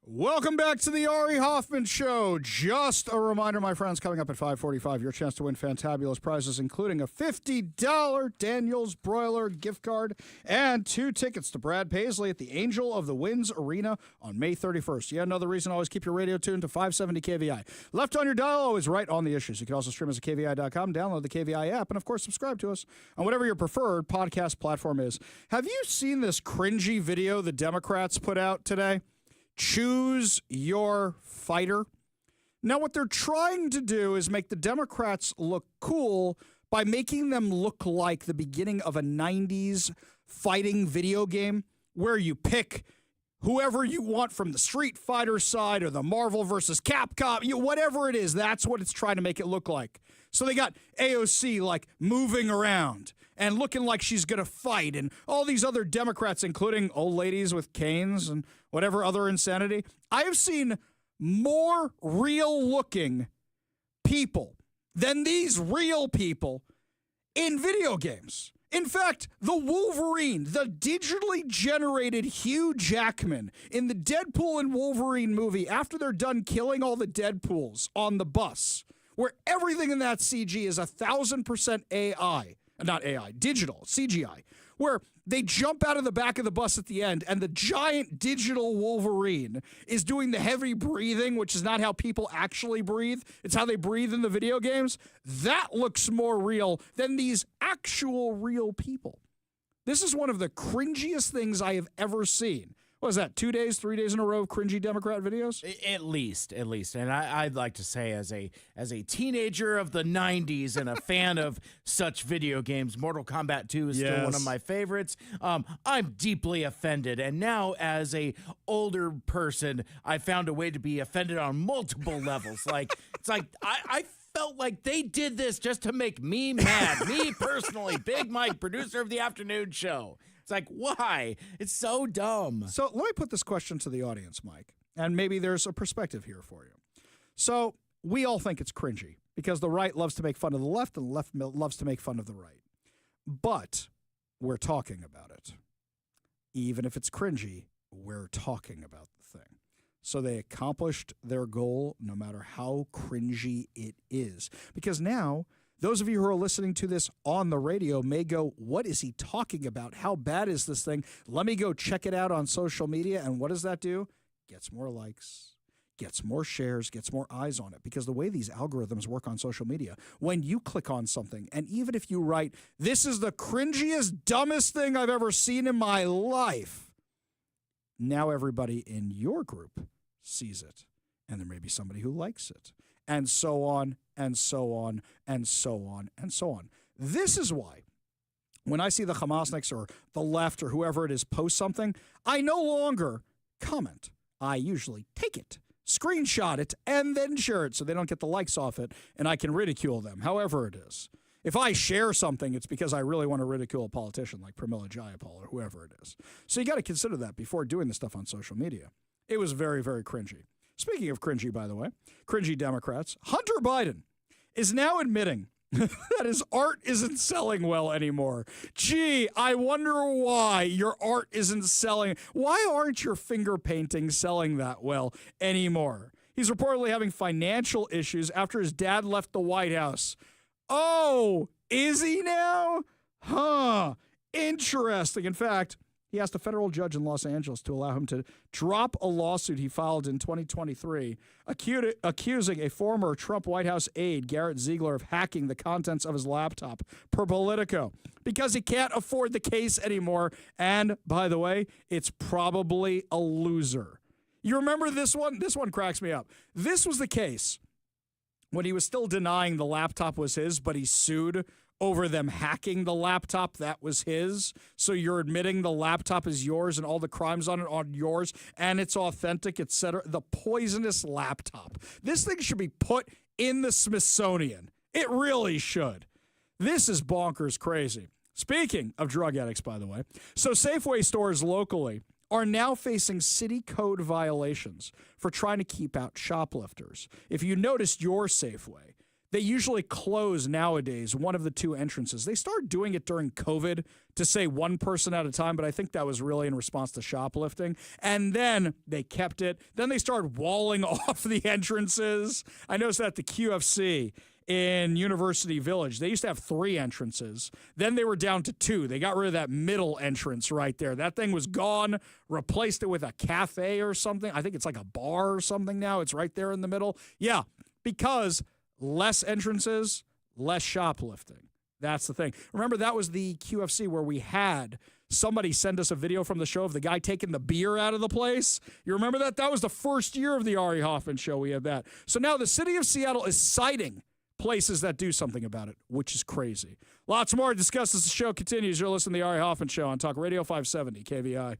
Welcome back to the Ari Hoffman Show. Just a reminder, my friends, coming up at 5:45, your chance to win fantabulous prizes, including a $50 Daniel's Broiler gift card and 2 tickets to Brad Paisley at the Angel of the Winds Arena on May 31st. Yeah, another reason to always keep your radio tuned to 570 KVI. Left on your dial, always right on the issues. You can also stream us at KVI.com, download the KVI app, and, of course, subscribe to us on whatever your preferred podcast platform is. Have you seen this cringy video the Democrats put out today? Choose your fighter. Now, what they're trying to do is make the Democrats look cool by making them look like the beginning of a 90s fighting video game where you pick whoever you want from the Street Fighter side or the Marvel versus Capcom, whatever it is, that's what it's trying to make it look like. So they got AOC like moving around and looking like she's going to fight, and all these other Democrats, including old ladies with canes and whatever other insanity. I have seen more real-looking people than these real people in video games. In fact, the Wolverine, the digitally generated Hugh Jackman in the Deadpool and Wolverine movie, after they're done killing all the Deadpools on the bus, where everything in that CG is 1,000% AI, not AI, digital, CGI, where they jump out of the back of the bus at the end and the giant digital Wolverine is doing the heavy breathing, which is not how people actually breathe. It's how they breathe in the video games. That looks more real than these actual real people. This is one of the cringiest things I have ever seen. What was that, 2 days, 3 days in a row of cringy Democrat videos? At least. And I'd like to say, as a teenager of the 90s and a fan of such video games, Mortal Kombat 2 is still one of my favorites. I'm deeply offended. And now, as a older person, I found a way to be offended on multiple levels. I felt like they did this just to make me mad. Me personally, Big Mike, producer of the afternoon show. It's like, why? It's so dumb. So let me put this question to the audience, Mike, and maybe there's a perspective here for you. So we all think it's cringy because the right loves to make fun of the left and the left loves to make fun of the right. But we're talking about it. Even if it's cringy, we're talking about the thing. So they accomplished their goal no matter how cringy it is. Because now, those of you who are listening to this on the radio may go, what is he talking about? How bad is this thing? Let me go check it out on social media. And what does that do? Gets more likes, gets more shares, gets more eyes on it. Because the way these algorithms work on social media, when you click on something, and even if you write, this is the cringiest, dumbest thing I've ever seen in my life, now everybody in your group sees it. And there may be somebody who likes it. And so on, and so on, and so on, and so on. This is why when I see the Hamasniks or the left or whoever it is post something, I no longer comment. I usually take it, screenshot it, and then share it so they don't get the likes off it and I can ridicule them, however it is. If I share something, it's because I really want to ridicule a politician like Pramila Jayapal or whoever it is. So you got to consider that before doing this stuff on social media. It was very, very cringy. Speaking of cringy, by the way, cringy Democrats, Hunter Biden is now admitting that his art isn't selling well anymore. Gee, I wonder why your art isn't selling. Why aren't your finger paintings selling that well anymore? He's reportedly having financial issues after his dad left the White House. Oh, is he now? Huh. Interesting. In fact, he asked a federal judge in Los Angeles to allow him to drop a lawsuit he filed in 2023, accusing a former Trump White House aide, Garrett Ziegler, of hacking the contents of his laptop per Politico, because he can't afford the case anymore. And, by the way, it's probably a loser. You remember this one? This one cracks me up. This was the case when he was still denying the laptop was his, but he sued over them hacking the laptop that was his. So you're admitting the laptop is yours and all the crimes on it are yours and it's authentic, etc. The poisonous laptop. This thing should be put in the Smithsonian. It really should. This is bonkers crazy. Speaking of drug addicts, by the way, so Safeway stores locally are now facing city code violations for trying to keep out shoplifters. If you noticed your Safeway, they usually close nowadays one of the two entrances. They started doing it during COVID to say one person at a time, but I think that was really in response to shoplifting. And then they kept it. Then they started walling off the entrances. I noticed that at the QFC in University Village, they used to have 3 entrances. Then they were down to 2. They got rid of that middle entrance right there. That thing was gone, replaced it with a cafe or something. I think it's like a bar or something now. It's right there in the middle. Yeah, because less entrances, less shoplifting. That's the thing. Remember, that was the QFC where we had somebody send us a video from the show of the guy taking the beer out of the place. You remember that? That was the first year of the Ari Hoffman show. We had that. So now the city of Seattle is citing places that do something about it, which is crazy. Lots more to discuss as the show continues. You're listening to the Ari Hoffman Show on Talk Radio 570 KVI.